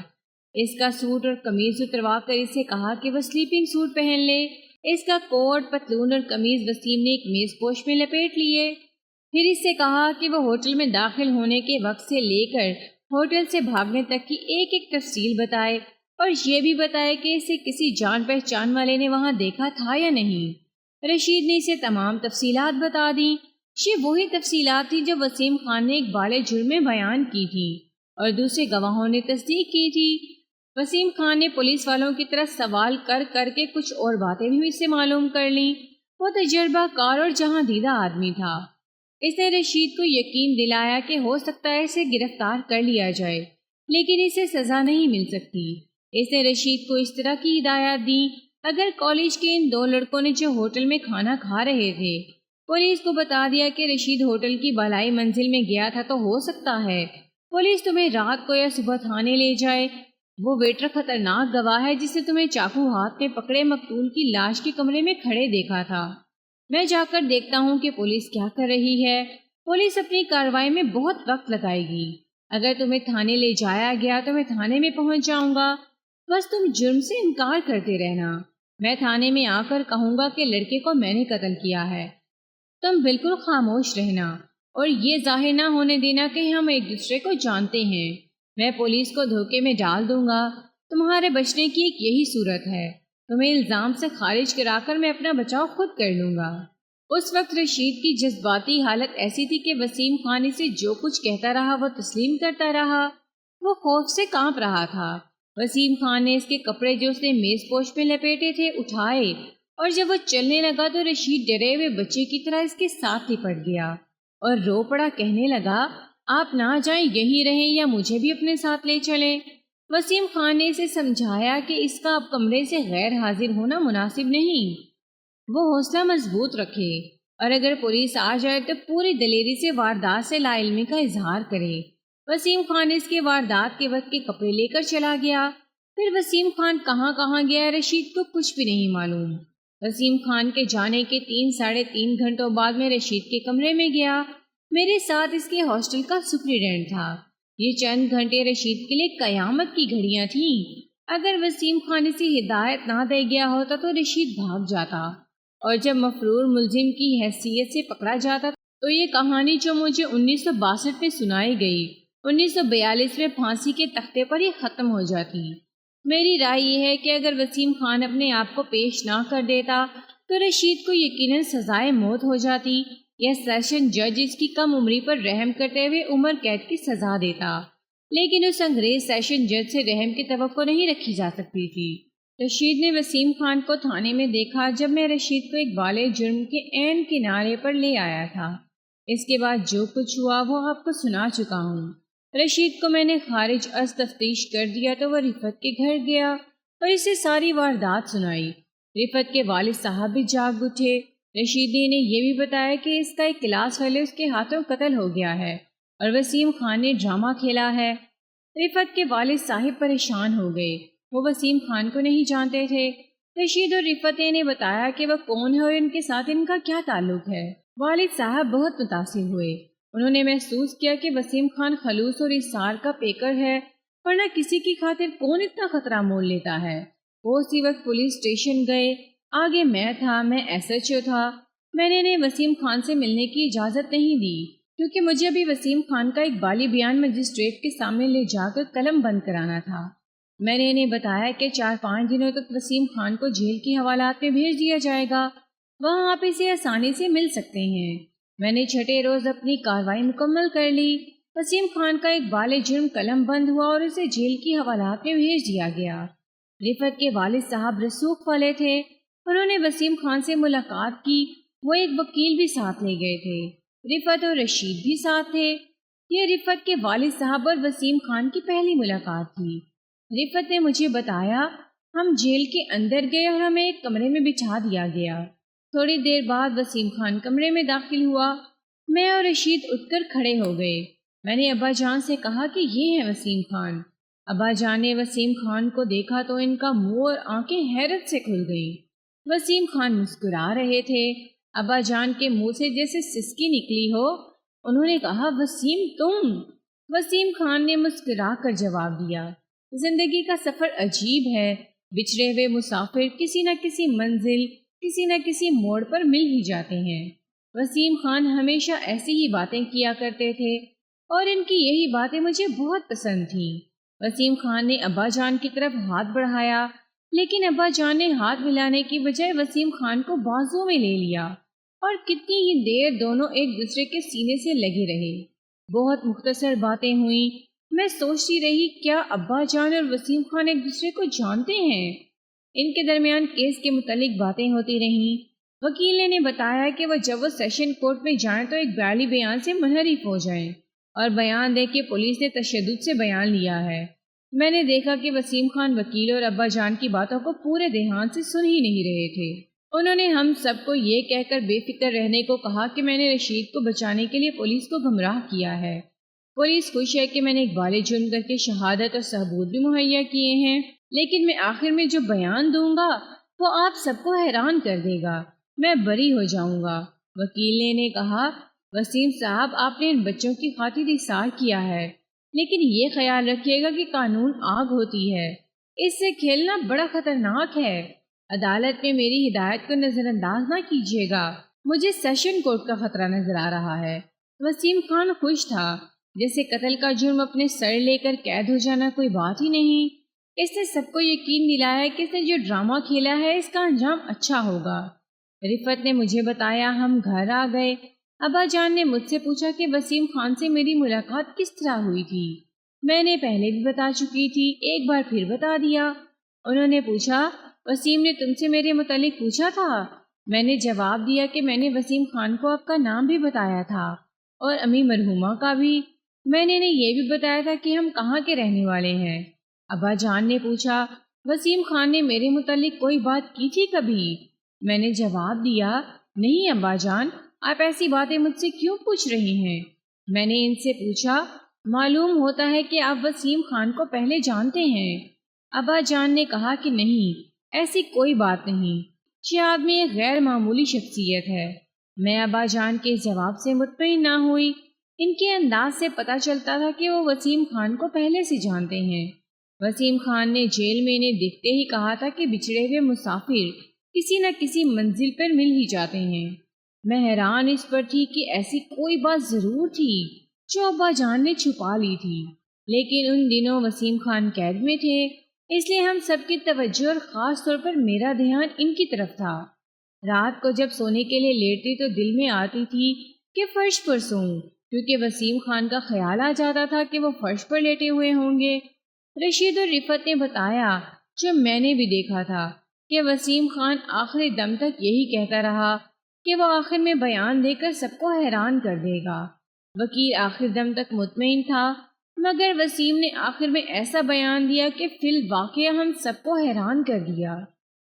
اس کا سوٹ اور قمیض اتروا کر اسے کہا کہ وہ سلیپنگ سوٹ پہن لے۔ اس کا کوٹ پتلون اور قمیض وسیم نے ایک میز پوش میں لپیٹ لیے۔ پھر اس سے کہا کہ وہ ہوٹل میں داخل ہونے کے وقت سے لے کر ہوٹل سے بھاگنے تک کی ایک ایک تفصیل بتائے اور یہ بھی بتائے کہ اسے کسی جان پہچان والے نے وہاں دیکھا تھا یا نہیں۔ رشید نے اسے تمام تفصیلات بتا دیں۔ یہ وہی تفصیلات تھی جو وسیم خان نے اقبال جرم میں بیان کی تھی اور دوسرے گواہوں نے تصدیق کی تھی۔ وسیم خان نے پولیس والوں کی طرح سوال کر کر کے کچھ اور باتیں بھی اس سے معلوم کر لیں۔ وہ تجربہ کار اور جہاں دیدہ آدمی تھا۔ اس نے رشید کو یقین دلایا کہ ہو سکتا ہے اسے گرفتار کر لیا جائے لیکن اسے سزا نہیں مل سکتی۔ اس نے رشید کو اس طرح کی ہدایات دی، اگر کالج کے ان دو لڑکوں نے جو ہوٹل میں کھانا کھا رہے تھے پولیس کو بتا دیا کہ رشید ہوٹل کی بالائی منزل میں گیا تھا تو ہو سکتا ہے پولیس تمہیں رات کو یا صبح تھانے لے جائے۔ وہ ویٹر خطرناک گواہ ہے جسے تمہیں چاقو ہاتھ میں پکڑے مقتول کی لاش کے کمرے میں کھڑے دیکھا تھا۔ میں جا کر دیکھتا ہوں کہ پولیس کیا کر رہی ہے۔ پولیس اپنی کارروائی میں بہت وقت لگائے گی۔ اگر تمہیں تھانے لے جایا گیا تو میں تھانے میں پہنچ جاؤں گا، بس تم جرم سے انکار کرتے رہنا۔ میں تھانے میں آ کر کہوں گا کہ لڑکے کو میں نے قتل کیا ہے، تم بالکل خاموش رہنا اور یہ ظاہر نہ ہونے دینا کہ ہم ایک دوسرے کو جانتے ہیں۔ میں پولیس کو دھوکے میں ڈال دوں گا۔ تمہارے بچنے کی ایک یہی صورت ہے، تمہیں الزام سے خارج کرا کر میں اپنا بچاؤ خود کر لوں گا۔ اس وقت رشید کی جذباتی حالت ایسی تھی کہ وسیم خان سے جو کچھ کہتا رہا وہ تسلیم کرتا رہا۔ وہ خوف سے کانپ رہا تھا۔ وسیم خان نے اس کے کپڑے جو اس نے میز پوش میں لپیٹے تھے اٹھائے اور جب وہ چلنے لگا تو رشید ڈرے ہوئے بچے کی طرح اس کے ساتھ لپٹ گیا اور رو پڑا، کہنے لگا آپ نہ جائیں، یہی رہیں یا مجھے بھی اپنے ساتھ لے چلیں۔ وسیم خان نے اسے سمجھایا کہ اس کا اب کمرے سے غیر حاضر ہونا مناسب نہیں، وہ حوصلہ مضبوط رکھے اور اگر پولیس آ جائے تو پوری دلیری سے واردات سے لا علمی کا اظہار کرے۔ وسیم خان اس کے واردات کے وقت کے کپڑے لے کر چلا گیا۔ پھر وسیم خان کہاں کہاں گیا رشید کو کچھ بھی نہیں معلوم۔ وسیم خان کے جانے کے 3-3.5 گھنٹوں بعد میں رشید کے کمرے میں گیا۔ میرے ساتھ اس کے ہاسٹل کا سپرنٹینڈنٹ تھا۔ یہ چند گھنٹے رشید کے لیے قیامت کی گھڑیاں تھیں۔ اگر وسیم خان اسے ہدایت نہ دے گیا ہوتا تو رشید بھاگ جاتا اور جب مفرور ملزم کی حیثیت سے پکڑا جاتا تو یہ کہانی جو مجھے 1962 میں سنائی گئی 1942 میں پھانسی کے تختے پر یہ ختم ہو جاتی۔ میری رائے یہ ہے کہ اگر وسیم خان اپنے آپ کو پیش نہ کر دیتا تو رشید کو یقیناً سزائے موت ہو جاتی یا سیشن جج اس کی کم عمری پر رحم کرتے ہوئے عمر قید کی سزا دیتا، لیکن اس انگریز سیشن جج سے رحم کی توقع نہیں رکھی جا سکتی تھی۔ رشید نے وسیم خان کو تھانے میں دیکھا جب میں رشید کو اقبال جرم کے عین کنارے پر لے آیا تھا۔ اس کے بعد جو کچھ ہوا وہ آپ کو سنا چکا ہوں۔ رشید کو میں نے خارج از تفتیش کر دیا تو وہ رفت کے گھر گیا اور اسے ساری واردات سنائی۔ رفت کے والد صاحب بھی جاگ اٹھے۔ رشید نے انہیں یہ بھی بتایا کہ اس کا ایک کلاس فیلو اس کے ہاتھوں قتل ہو گیا ہے اور وسیم خان نے ڈرامہ کھیلا ہے۔ رفت کے والد صاحب پریشان ہو گئے، وہ وسیم خان کو نہیں جانتے تھے۔ رشید اور رفت نے انہیں بتایا کہ وہ کون ہے اور ان کے ساتھ ان کا کیا تعلق ہے۔ والد صاحب بہت متاثر ہوئے۔ انہوں نے محسوس کیا کہ وسیم خان خلوص اور اصرار کا پیکر ہے، ورنہ کسی کی خاطر کون اتنا خطرہ مول لیتا ہے۔ وہ اسی وقت پولیس اسٹیشن گئے۔ آگے میں تھا، میں ایس ایچ او تھا۔ میں نے انہیں وسیم خان سے ملنے کی اجازت نہیں دی کیونکہ مجھے ابھی وسیم خان کا اقبالی بیان مجسٹریٹ کے سامنے لے جا کر قلم بند کرانا تھا۔ میں نے انہیں بتایا کہ 4-5 دنوں تک وسیم خان کو جیل کی حوالات میں بھیج دیا جائے گا، وہاں آپ اسے آسانی سے مل سکتے ہیں۔ میں نے چھٹے روز اپنی کارروائی مکمل کر لی۔ وسیم خان کا اقبال جرم قلم بند ہوا اور اسے جیل کی حوالات میں بھیج دیا گیا۔ رفت کے والد صاحب رسوخ والے تھے، انہوں نے وسیم خان سے ملاقات کی۔ وہ ایک وکیل بھی ساتھ لے گئے تھے۔ رفت اور رشید بھی ساتھ تھے۔ یہ رفت کے والد صاحب اور وسیم خان کی پہلی ملاقات تھی۔ رفت نے مجھے بتایا ہم جیل کے اندر گئے اور ہمیں ایک کمرے میں بٹھا دیا گیا۔ تھوڑی دیر بعد وسیم خان کمرے میں داخل ہوا۔ میں اور رشید اٹھ کر کھڑے ہو گئے۔ میں نے ابا جان سے کہا کہ یہ ہے وسیم خان۔ ابا جان نے وسیم خان کو دیکھا تو ان کا منہ اور آنکھیں حیرت سے کھل گئیں۔ وسیم خان مسکرا رہے تھے۔ ابا جان کے منہ سے جیسے سسکی نکلی ہو۔ انہوں نے کہا، وسیم تم؟ وسیم خان نے مسکرا کر جواب دیا، زندگی کا سفر عجیب ہے، بچھڑے ہوئے مسافر کسی نہ کسی منزل، کسی نہ کسی موڑ پر مل ہی جاتے ہیں۔ وسیم خان ہمیشہ ایسی ہی باتیں کیا کرتے تھے اور ان کی یہی باتیں مجھے بہت پسند تھیں۔ وسیم خان نے ابا جان کی طرف ہاتھ بڑھایا، لیکن ابا جان نے ہاتھ ملانے کی بجائے وسیم خان کو بازو میں لے لیا اور کتنی ہی دیر دونوں ایک دوسرے کے سینے سے لگے رہے۔ بہت مختصر باتیں ہوئیں۔ میں سوچتی رہی، کیا ابا جان اور وسیم خان ایک دوسرے کو جانتے ہیں؟ ان کے درمیان کیس کے متعلق باتیں ہوتی رہیں۔ وکیل نے بتایا کہ جب وہ سیشن کورٹ میں جائیں تو ایک بیالی بیان سے منحرف ہو جائیں اور بیان دے کہ پولیس نے تشدد سے بیان لیا ہے۔ میں نے دیکھا کہ وسیم خان وکیل اور ابا جان کی باتوں کو پورے دھیان سے سن ہی نہیں رہے تھے۔ انہوں نے ہم سب کو یہ کہہ کر بے فکر رہنے کو کہا کہ میں نے رشید کو بچانے کے لیے پولیس کو گمراہ کیا ہے۔ پولیس خوش ہے کہ میں نے اقبال جرم کر کے شہادت اور ثبوت بھی مہیا کیے ہیں، لیکن میں آخر میں جو بیان دوں گا وہ آپ سب کو حیران کر دے گا، میں بری ہو جاؤں گا۔ وکیل نے کہا، وسیم صاحب، آپ نے ان بچوں کی خاطر اثار کیا ہے، لیکن یہ خیال رکھیے گا کہ قانون آگ ہوتی ہے، اس سے کھیلنا بڑا خطرناک ہے۔ عدالت میں میری ہدایت کو نظر انداز نہ کیجیے گا، مجھے سیشن کورٹ کا خطرہ نظر آ رہا ہے۔ وسیم خان خوش تھا، جیسے قتل کا جرم اپنے سر لے کر قید ہو جانا کوئی بات ہی نہیں۔ اس نے سب کو یقین دلایا کہ اس نے جو ڈرامہ کھیلا ہے اس کا انجام اچھا ہوگا۔ رفت نے مجھے بتایا، ہم گھر آ گئے۔ ابا جان نے مجھ سے پوچھا کہ وسیم خان سے میری ملاقات کس طرح ہوئی تھی۔ میں نے پہلے بھی بتا چکی تھی، ایک بار پھر بتا دیا۔ انہوں نے پوچھا، وسیم نے تم سے میرے متعلق پوچھا تھا؟ میں نے جواب دیا کہ میں نے وسیم خان کو آپ کا نام بھی بتایا تھا اور امی مرحومہ کا بھی۔ میں نے انہیں یہ بھی بتایا تھا کہ ہم کہاں کے رہنے والے ہیں۔ ابا جان نے پوچھا، وسیم خان نے میرے متعلق کوئی بات کی تھی کبھی؟ میں نے جواب دیا، نہیں ابا جان، آپ ایسی باتیں مجھ سے کیوں پوچھ رہی ہیں؟ میں نے ان سے پوچھا، معلوم ہوتا ہے کہ آپ وسیم خان کو پہلے جانتے ہیں۔ ابا جان نے کہا کہ نہیں، ایسی کوئی بات نہیں، یہ آدمی ایک غیر معمولی شخصیت ہے۔ میں ابا جان کے جواب سے مطمئن نہ ہوئی۔ ان کے انداز سے پتہ چلتا تھا کہ وہ وسیم خان کو پہلے سے جانتے ہیں۔ وسیم خان نے جیل میں انہیں دیکھتے ہی کہا تھا کہ بچھڑے ہوئے مسافر کسی نہ کسی منزل پر مل ہی جاتے ہیں۔ میں حیران اس پر تھی کہ ایسی کوئی بات ضرور تھی جو ابا جان نے چھپا لی تھی، لیکن ان دنوں وسیم خان قید میں تھے، اس لیے ہم سب کی توجہ اور خاص طور پر میرا دھیان ان کی طرف تھا۔ رات کو جب سونے کے لیے لیٹتی تو دل میں آتی تھی کہ فرش پر سوؤں، کیونکہ وسیم خان کا خیال آ جاتا تھا کہ وہ فرش پر لیٹے ہوئے ہوں گے۔ رشید اور رفت نے بتایا، جو میں نے بھی دیکھا تھا، کہ وسیم خان آخری دم تک یہی کہتا رہا کہ وہ آخر میں بیان دے کر سب کو حیران کر دے گا۔ وکیل آخر دم تک مطمئن تھا، مگر وسیم نے آخر میں ایسا بیان دیا کہ فی الواقعہ ہم سب کو حیران کر دیا۔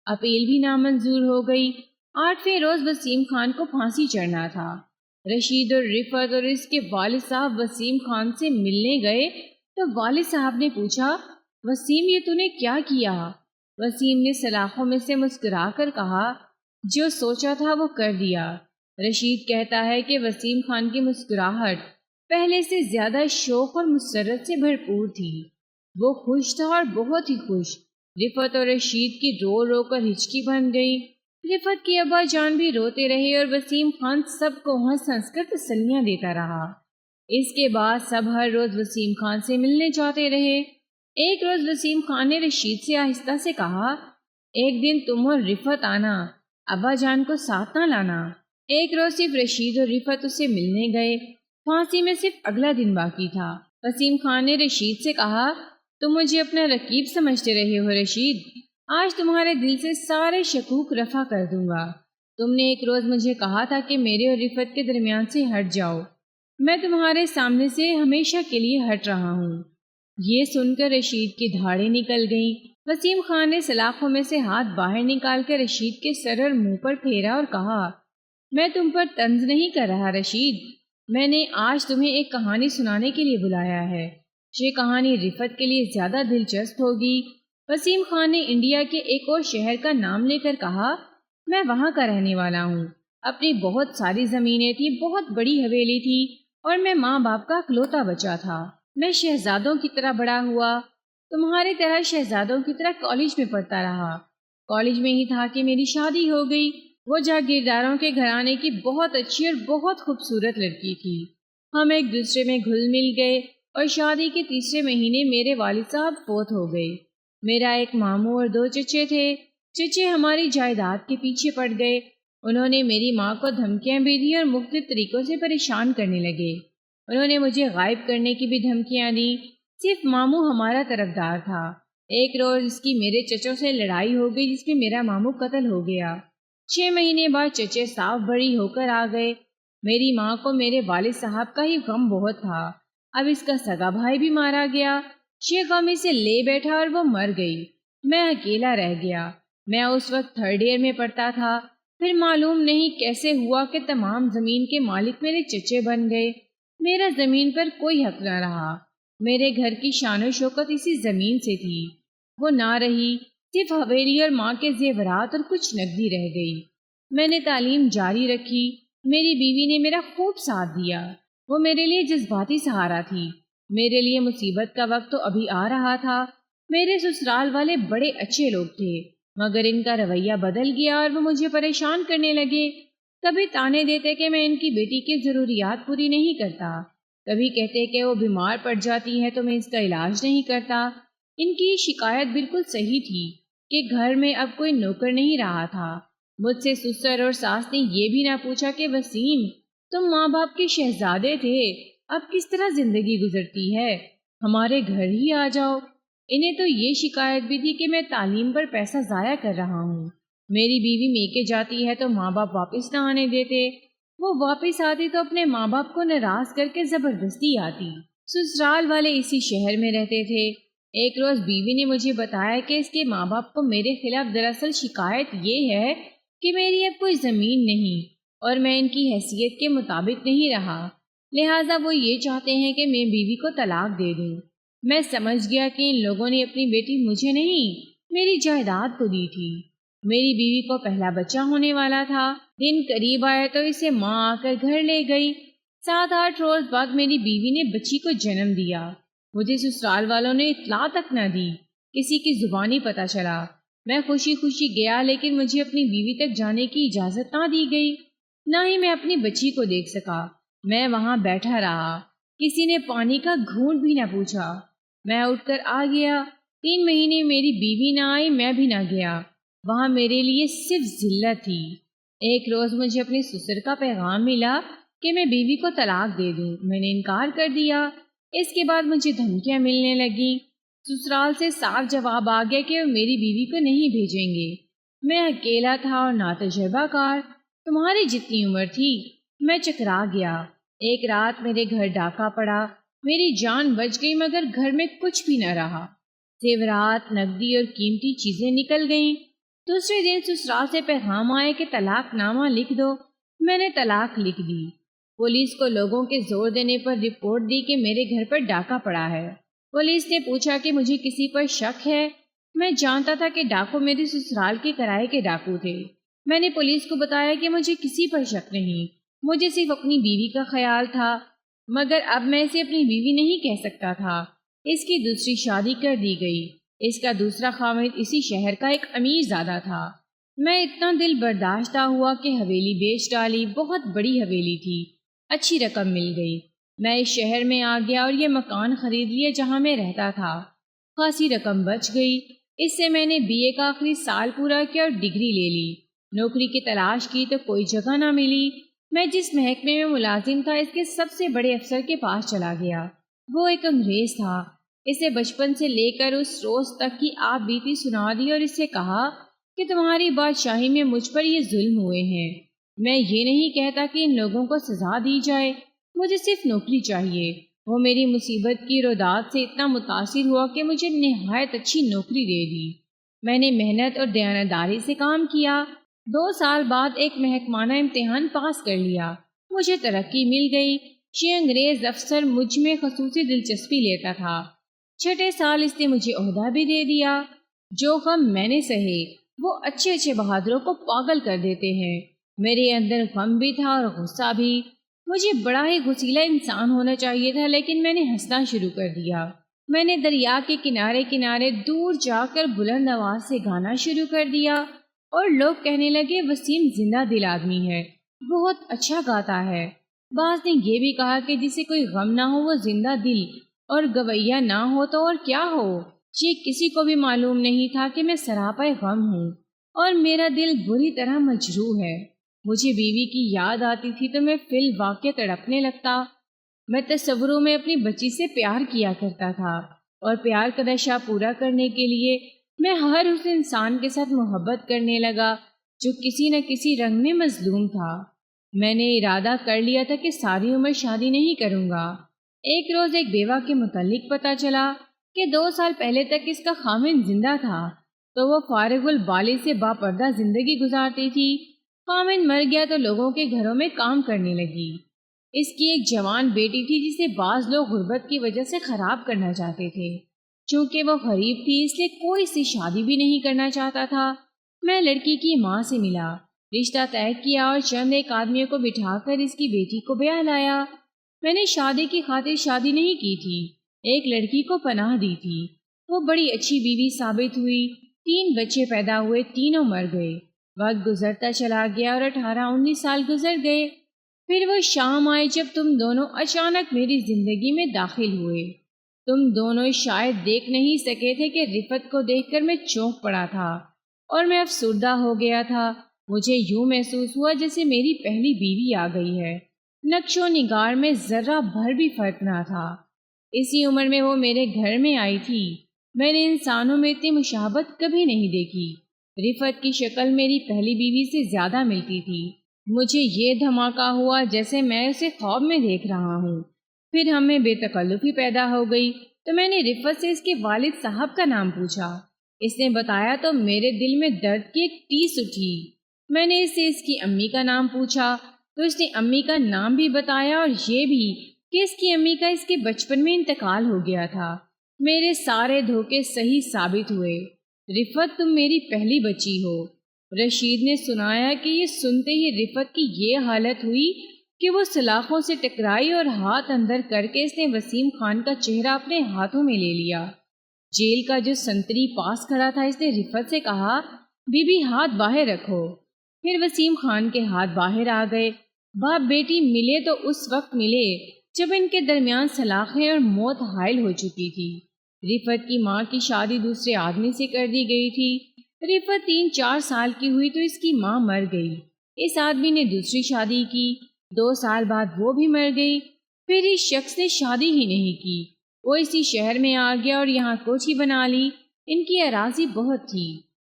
اپیل بھی نامنظور ہو گئی۔ 8ویں روز وسیم خان کو پھانسی چڑھنا تھا۔ رشید اور رفت اور اس کے والد صاحب وسیم خان سے ملنے گئے تو والد صاحب نے پوچھا، وسیم یہ تو نے کیا کیا؟ وسیم نے سلاخوں میں سے مسکرا کر کہا، جو سوچا تھا وہ کر دیا۔ رشید کہتا ہے کہ وسیم خان کی مسکراہٹ پہلے سے زیادہ شوق اور مسرت سے بھرپور تھی۔ وہ خوش تھا اور بہت ہی خوش۔ رفت اور رشید کی رو رو کر ہچکی بن گئی۔ رفت کے ابا جان بھی روتے رہے اور وسیم خان سب کو ہنس ہنس کر تسلیاں دیتا رہا۔ اس کے بعد سب ہر روز وسیم خان سے ملنے جاتے رہے۔ ایک روز وسیم خان نے رشید سے آہستہ سے کہا، ایک دن تم اور رفت آنا، ابا جان کو ساتھ نہ لانا۔ ایک روز صرف رشید اور رفت اسے ملنے گئے۔ پھانسی میں صرف اگلا دن باقی تھا۔ وسیم خان نے رشید سے کہا، تم مجھے اپنا رقیب سمجھتے رہے ہو رشید، آج تمہارے دل سے سارے شکوک رفع کر دوں گا۔ تم نے ایک روز مجھے کہا تھا کہ میرے اور رفت کے درمیان سے ہٹ جاؤ، میں تمہارے سامنے سے ہمیشہ کے لیے ہٹ رہا ہوں۔ یہ سن کر رشید کی دھاڑیں نکل گئیں۔ وسیم خان نے سلاخوں میں سے ہاتھ باہر نکال کر رشید کے سر اور منہ پر پھیرا اور کہا، میں تم پر طنز نہیں کر رہا رشید، میں نے آج تمہیں ایک کہانی سنانے کے لیے بلایا ہے۔ یہ کہانی رفت کے لیے زیادہ دلچسپ ہوگی۔ وسیم خان نے انڈیا کے ایک اور شہر کا نام لے کر کہا، میں وہاں کا رہنے والا ہوں، اپنی بہت ساری زمینیں تھی، بہت بڑی حویلی تھی، اور میں ماں باپ کا اکلوتا بچہ تھا۔ میں شہزادوں کی طرح بڑا ہوا، تمہاری طرح شہزادوں کی طرح کالج میں پڑھتا رہا۔ کالج میں ہی تھا کہ میری شادی ہو گئی۔ وہ جاگیرداروں کے گھرانے کی بہت اچھی اور بہت خوبصورت لڑکی تھی۔ ہم ایک دوسرے میں گھل مل گئے اور شادی کے تیسرے مہینے میرے والد صاحب فوت ہو گئے۔ میرا ایک ماموں اور 2 چچے تھے۔ چچے ہماری جائیداد کے پیچھے پڑ گئے۔ انہوں نے میری ماں کو دھمکیاں بھی دی اور مختلف طریقوں سے پریشان کرنے لگے۔ انہوں نے مجھے غائب کرنے کی بھی دھمکیاں دی۔ صرف ماموں ہمارا طرفدار تھا۔ ایک روز اس کی میرے چچوں سے لڑائی ہو گئی جس میں میرا ماموں قتل ہو گیا۔ 6 مہینے بعد چچے صاف بری ہو کر آ گئے۔ میری ماں کو میرے والد صاحب کا ہی غم بہت تھا۔ اب اس کا سگا بھائی بھی مارا گیا۔ یہ غم اسے لے بیٹھا اور وہ مر گئی۔ میں اکیلا رہ گیا۔ میں اس وقت 3rd ایئر میں پڑھتا تھا۔ پھر معلوم نہیں کیسے ہوا کہ تمام زمین کے مالک میرے چچے بن گئے۔ میرا زمین پر کوئی حق نہ رہا۔ میرے گھر کی شان و شوکت اسی زمین سے تھی، وہ نہ رہی، صرف حویلی اور ماں کے زیورات اور کچھ نقدی رہ گئی۔ میں نے تعلیم جاری رکھی۔ میری بیوی نے میرا خوب ساتھ دیا۔ وہ میرے لیے جذباتی سہارا تھی۔ میرے لیے مصیبت کا وقت تو ابھی آ رہا تھا۔ میرے سسرال والے بڑے اچھے لوگ تھے، مگر ان کا رویہ بدل گیا اور وہ مجھے پریشان کرنے لگے۔ کبھی تانے دیتے کہ میں ان کی بیٹی کی ضروریات پوری نہیں کرتا، کبھی کہتے کہ وہ بیمار پڑ جاتی ہے تو میں اس کا علاج نہیں کرتا۔ ان کی شکایت بالکل صحیح تھی کہ گھر میں اب کوئی نوکر نہیں رہا تھا۔ مجھ سے سسر اور ساس نے یہ بھی نہ پوچھا کہ وسیم، تم ماں باپ کے شہزادے تھے، اب کس طرح زندگی گزرتی ہے، ہمارے گھر ہی آ جاؤ۔ انہیں تو یہ شکایت بھی تھی کہ میں تعلیم پر پیسہ ضائع کر رہا ہوں۔ میری بیوی میکے جاتی ہے تو ماں باپ واپس نہ آنے دیتے، وہ واپس آتی تو اپنے ماں باپ کو ناراض کر کے زبردستی آتی۔ سسرال والے اسی شہر میں رہتے تھے۔ ایک روز بیوی نے مجھے بتایا کہ اس کے ماں باپ کو میرے خلاف دراصل شکایت یہ ہے کہ میری اب کوئی زمین نہیں اور میں ان کی حیثیت کے مطابق نہیں رہا، لہٰذا وہ یہ چاہتے ہیں کہ میں بیوی کو طلاق دے دوں۔ میں سمجھ گیا کہ ان لوگوں نے اپنی بیٹی مجھے نہیں، میری جائیداد کو دی تھی۔ میری بیوی کو پہلا بچہ ہونے والا تھا۔ دن قریب آیا تو اسے ماں آ کر گھر لے گئی۔ 7-8 روز بعد میری بیوی نے بچی کو جنم دیا۔ مجھے سسرال والوں نے اطلاع تک نہ دی، کسی کی زبانی پتہ چلا۔ میں خوشی خوشی گیا، لیکن مجھے اپنی بیوی تک جانے کی اجازت نہ دی گئی، نہ ہی میں اپنی بچی کو دیکھ سکا۔ میں وہاں بیٹھا رہا، کسی نے پانی کا گھونٹ بھی نہ پوچھا۔ میں اٹھ کر آ گیا۔ 3 مہینے میری بیوی نہ آئی، میں بھی نہ گیا۔ وہاں میرے لیے صرف ذلت تھی۔ ایک روز مجھے اپنے سسر کا پیغام ملا کہ میں بیوی کو طلاق دے دوں۔ میں نے انکار کر دیا۔ اس کے بعد مجھے دھمکیاں ملنے لگیں۔ سسرال سے صاف جواب آ گیا کہ وہ میری بیوی کو نہیں بھیجیں گے۔ میں اکیلا تھا اور ناتجربہ کار، تمہاری جتنی عمر تھی۔ میں چکرا گیا۔ ایک رات میرے گھر ڈاکہ پڑا، میری جان بچ گئی مگر گھر میں کچھ بھی نہ رہا۔ زیورات، نقدی اور قیمتی چیزیں نکل گئیں۔ دوسرے دن سسرال سے پیغام آئے کہ طلاق نامہ لکھ دو۔ میں نے طلاق لکھ دی۔ پولیس کو لوگوں کے زور دینے پر رپورٹ دی کہ میرے گھر پر ڈاکہ پڑا ہے۔ پولیس نے پوچھا کہ مجھے کسی پر شک ہے۔ میں جانتا تھا کہ ڈاکو میرے سسرال کے کرائے کے ڈاکو تھے۔ میں نے پولیس کو بتایا کہ مجھے کسی پر شک نہیں، مجھے صرف اپنی بیوی کا خیال تھا، مگر اب میں اسے اپنی بیوی نہیں کہہ سکتا تھا۔ اس کی دوسری شادی کر دی گئی۔ اس کا دوسرا خاوند اسی شہر کا ایک امیر زادہ تھا۔ میں اتنا دل برداشتہ ہوا کہ حویلی بیچ ڈالی۔ بہت بڑی حویلی تھی، اچھی رقم مل گئی۔ میں اس شہر میں آ گیا اور یہ مکان خرید لیا جہاں میں رہتا تھا۔ خاصی رقم بچ گئی۔ اس سے میں نے BA کا آخری سال پورا کیا اور ڈگری لے لی۔ نوکری کی تلاش کی تو کوئی جگہ نہ ملی۔ میں جس محکمے میں ملازم تھا اس کے سب سے بڑے افسر کے پاس چلا گیا۔ وہ ایک انگریز تھا۔ اسے بچپن سے لے کر اس روز تک کی آپ بیتی سنا دی اور اس سے کہا کہ تمہاری بادشاہی میں مجھ پر یہ ظلم ہوئے ہیں۔ میں یہ نہیں کہتا کہ ان لوگوں کو سزا دی جائے، مجھے صرف نوکری چاہیے۔ وہ میری مصیبت کی رودات سے اتنا متاثر ہوا کہ مجھے نہایت اچھی نوکری دے دی۔ میں نے محنت اور دیانتداری سے کام کیا۔ 2 سال بعد ایک محکمانہ امتحان پاس کر لیا۔ مجھے ترقی مل گئی۔ یہ انگریز افسر مجھ میں خصوصی دلچسپی لیتا تھا۔ 6 سال اس نے مجھے عہدہ بھی دے دیا۔ جو غم میں نے سہے وہ اچھے بہادروں کو پاگل کر دیتے ہیں۔ میرے اندر غم بھی تھا اور غصہ بھی۔ مجھے بڑا ہی غسیلہ انسان ہونا چاہیے تھا، لیکن میں نے ہنسنا شروع کر دیا۔ میں نے دریا کے کنارے دور جا کر بلند آواز سے گانا شروع کر دیا اور لوگ کہنے لگے وسیم زندہ دل آدمی ہے، بہت اچھا گاتا ہے۔ بعض نے یہ بھی کہا کہ جسے کوئی غم نہ ہو وہ زندہ دل اور گویا نہ ہو تو اور کیا ہو۔ یہ کسی کو بھی معلوم نہیں تھا کہ میں سراپا غم ہوں اور میرا دل بری طرح مجروح ہے۔ مجھے بیوی کی یاد آتی تھی تو میں فی الواقع تڑپنے لگتا۔ میں تصوروں میں اپنی بچی سے پیار کیا کرتا تھا اور پیار کا نشہ پورا کرنے کے لیے میں ہر اس انسان کے ساتھ محبت کرنے لگا جو کسی نہ کسی رنگ میں مظلوم تھا۔ میں نے ارادہ کر لیا تھا کہ ساری عمر شادی نہیں کروں گا۔ ایک روز ایک بیوہ کے متعلق پتہ چلا کہ 2 سال پہلے تک اس کا خامن زندہ تھا تو وہ فارغ البال سے باپردہ زندگی گزارتی تھی۔ خامن مر گیا تو لوگوں کے گھروں میں کام کرنے لگی۔ اس کی ایک جوان بیٹی تھی جسے بعض لوگ غربت کی وجہ سے خراب کرنا چاہتے تھے۔ چونکہ وہ غریب تھی اس لیے کوئی اس سے شادی بھی نہیں کرنا چاہتا تھا۔ میں لڑکی کی ماں سے ملا، رشتہ طے کیا اور چند ایک آدمیوں کو بٹھا کر اس کی بیٹی کو بیاہ لایا۔ میں نے شادی کی خاطر شادی نہیں کی تھی، ایک لڑکی کو پناہ دی تھی۔ وہ بڑی اچھی بیوی ثابت ہوئی۔ 3 بچے پیدا ہوئے، تینوں مر گئے۔ وقت گزرتا چلا گیا اور 18-19 سال گزر گئے۔ پھر وہ شام آئی جب تم دونوں اچانک میری زندگی میں داخل ہوئے۔ تم دونوں شاید دیکھ نہیں سکے تھے کہ رفعت کو دیکھ کر میں چونک پڑا تھا اور میں افسردہ ہو گیا تھا۔ مجھے یوں محسوس ہوا جیسے میری پہلی بیوی آ گئی ہے۔ نقش و نگار میں ذرہ بھر بھی فرق نہ تھا۔ اسی عمر میں وہ میرے گھر میں آئی تھی۔ میں نے انسانوں میں اتنی مشابہت کبھی نہیں دیکھی۔ رفعت کی شکل میری پہلی بیوی سے زیادہ ملتی تھی۔ مجھے یہ دھماکہ ہوا جیسے میں اسے خواب میں دیکھ رہا ہوں۔ پھر ہمیں بے تکلفی پیدا ہو گئی تو میں نے رفعت سے اس کے والد صاحب کا نام پوچھا۔ اس نے بتایا تو میرے دل میں درد کی ایک ٹیس اٹھی۔ میں نے اس سے اس کی امی کا نام پوچھا تو اس نے امی کا نام بھی بتایا اور یہ بھی کہ اس کی امی کا اس کے بچپن میں انتقال ہو گیا تھا۔ میرے سارے دھوکے صحیح ثابت ہوئے۔ رفعت تم میری پہلی بچی ہو۔ رشید نے سنایا کہ یہ سنتے ہی رفعت کی یہ حالت ہوئی کہ وہ سلاخوں سے ٹکرائی اور ہاتھ اندر کر کے اس نے وسیم خان کا چہرہ اپنے ہاتھوں میں لے لیا۔ جیل کا جو سنتری پاس کھڑا تھا اس نے رفعت سے کہا، بی بی ہاتھ باہر رکھو۔ پھر وسیم خان کے ہاتھ باہر آ گئے۔ باپ بیٹی ملے تو اس وقت ملے جب ان کے درمیان سلاخیں اور موت حائل ہو چکی تھی۔ رفعت کی ماں کی شادی دوسرے آدمی سے کر دی گئی تھی۔ رفعت 3-4 سال کی ہوئی تو اس کی ماں مر گئی۔ اس آدمی نے دوسری شادی کی، 2 سال بعد وہ بھی مر گئی۔ پھر اس شخص نے شادی ہی نہیں کی، وہ اسی شہر میں آ گیا اور یہاں کوٹھی بنا لی۔ ان کی اراضی بہت تھی۔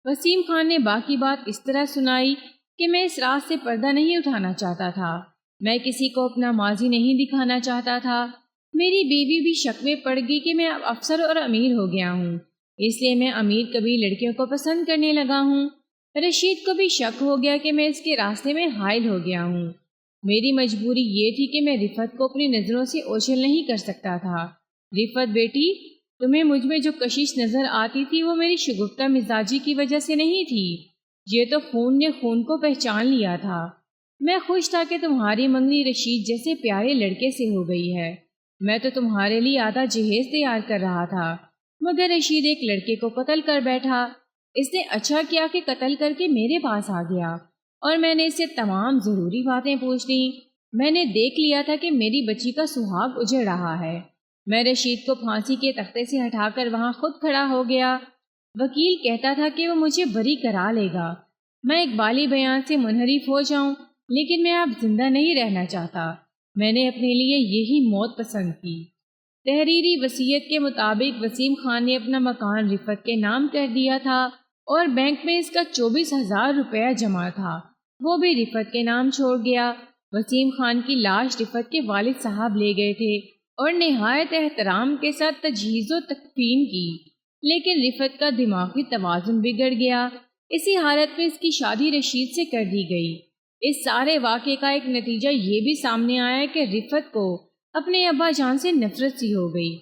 وسیم خان نے باقی بات اس طرح سنائی کہ میں اس راز سے پردہ نہیں اٹھانا چاہتا تھا، میں کسی کو اپنا ماضی نہیں دکھانا چاہتا تھا۔ میری بیوی بھی شک میں پڑ گئی کہ میں اب افسر اور امیر ہو گیا ہوں، اس لیے میں امیر کبھی لڑکیوں کو پسند کرنے لگا ہوں۔ رشید کو بھی شک ہو گیا کہ میں اس کے راستے میں حائل ہو گیا ہوں۔ میری مجبوری یہ تھی کہ میں رفعت کو اپنی نظروں سے اوجھل نہیں کر سکتا تھا۔ رفعت بیٹی، تمہیں مجھ میں جو کشش نظر آتی تھی وہ میری شگفتہ مزاجی کی وجہ سے نہیں تھی، یہ تو خون نے خون کو پہچان لیا تھا۔ میں خوش تھا کہ تمہاری منگنی رشید جیسے پیارے لڑکے سے ہو گئی ہے۔ میں تو تمہارے لیے آدھا جہیز تیار کر رہا تھا، مگر رشید ایک لڑکے کو قتل کر بیٹھا۔ اس نے اچھا کیا کہ قتل کر کے میرے پاس آ گیا اور میں نے اس سے تمام ضروری باتیں پوچھ لیں۔ میں نے دیکھ لیا تھا کہ میری بچی کا سہاگ اجڑ رہا ہے۔ میں رشید کو پھانسی کے تختے سے ہٹا کر وہاں خود کھڑا ہو گیا۔ وکیل کہتا تھا کہ وہ مجھے بری کرا لے گا، میں اقبالی بیان سے منحرف ہو جاؤں، لیکن میں اب زندہ نہیں رہنا چاہتا۔ میں نے اپنے لیے یہی موت پسند کی۔ تحریری وصیت کے مطابق وسیم خان نے اپنا مکان رفعت کے نام کر دیا تھا اور بینک میں اس کا 24,000 روپیہ جمع تھا، وہ بھی رفعت کے نام چھوڑ گیا۔ وسیم خان کی لاش رفعت کے والد صاحب لے گئے تھے۔ اور نہایت احترام کے ساتھ تجہیز و تکفین کی، لیکن رفعت کا دماغی توازن بگڑ گیا۔ اسی حالت میں اس کی شادی رشید سے کر دی گئی۔ اس سارے واقعے کا ایک نتیجہ یہ بھی سامنے آیا کہ رفعت کو اپنے ابا جان سے نفرت سی ہو گئی،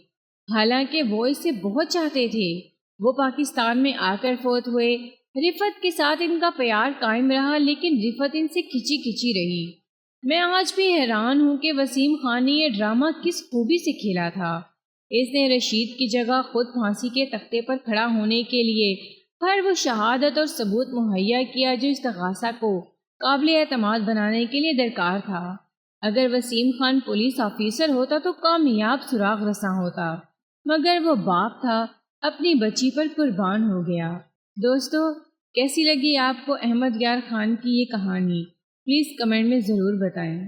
حالانکہ وہ اسے بہت چاہتے تھے۔ وہ پاکستان میں آ کر فوت ہوئے۔ رفعت کے ساتھ ان کا پیار قائم رہا، لیکن رفعت ان سے کھچی کھچی رہی۔ میں آج بھی حیران ہوں کہ وسیم خان نے یہ ڈرامہ کس خوبی سے کھیلا تھا۔ اس نے رشید کی جگہ خود پھانسی کے تختے پر کھڑا ہونے کے لیے ہر وہ شہادت اور ثبوت مہیا کیا جو استغاثہ کو قابل اعتماد بنانے کے لیے درکار تھا۔ اگر وسیم خان پولیس آفیسر ہوتا تو کامیاب سراغ رساں ہوتا، مگر وہ باپ تھا، اپنی بچی پر قربان ہو گیا۔ دوستو، کیسی لگی آپ کو احمد یار خان کی یہ کہانی؟ پلیز کمنٹ میں ضرور بتائیں۔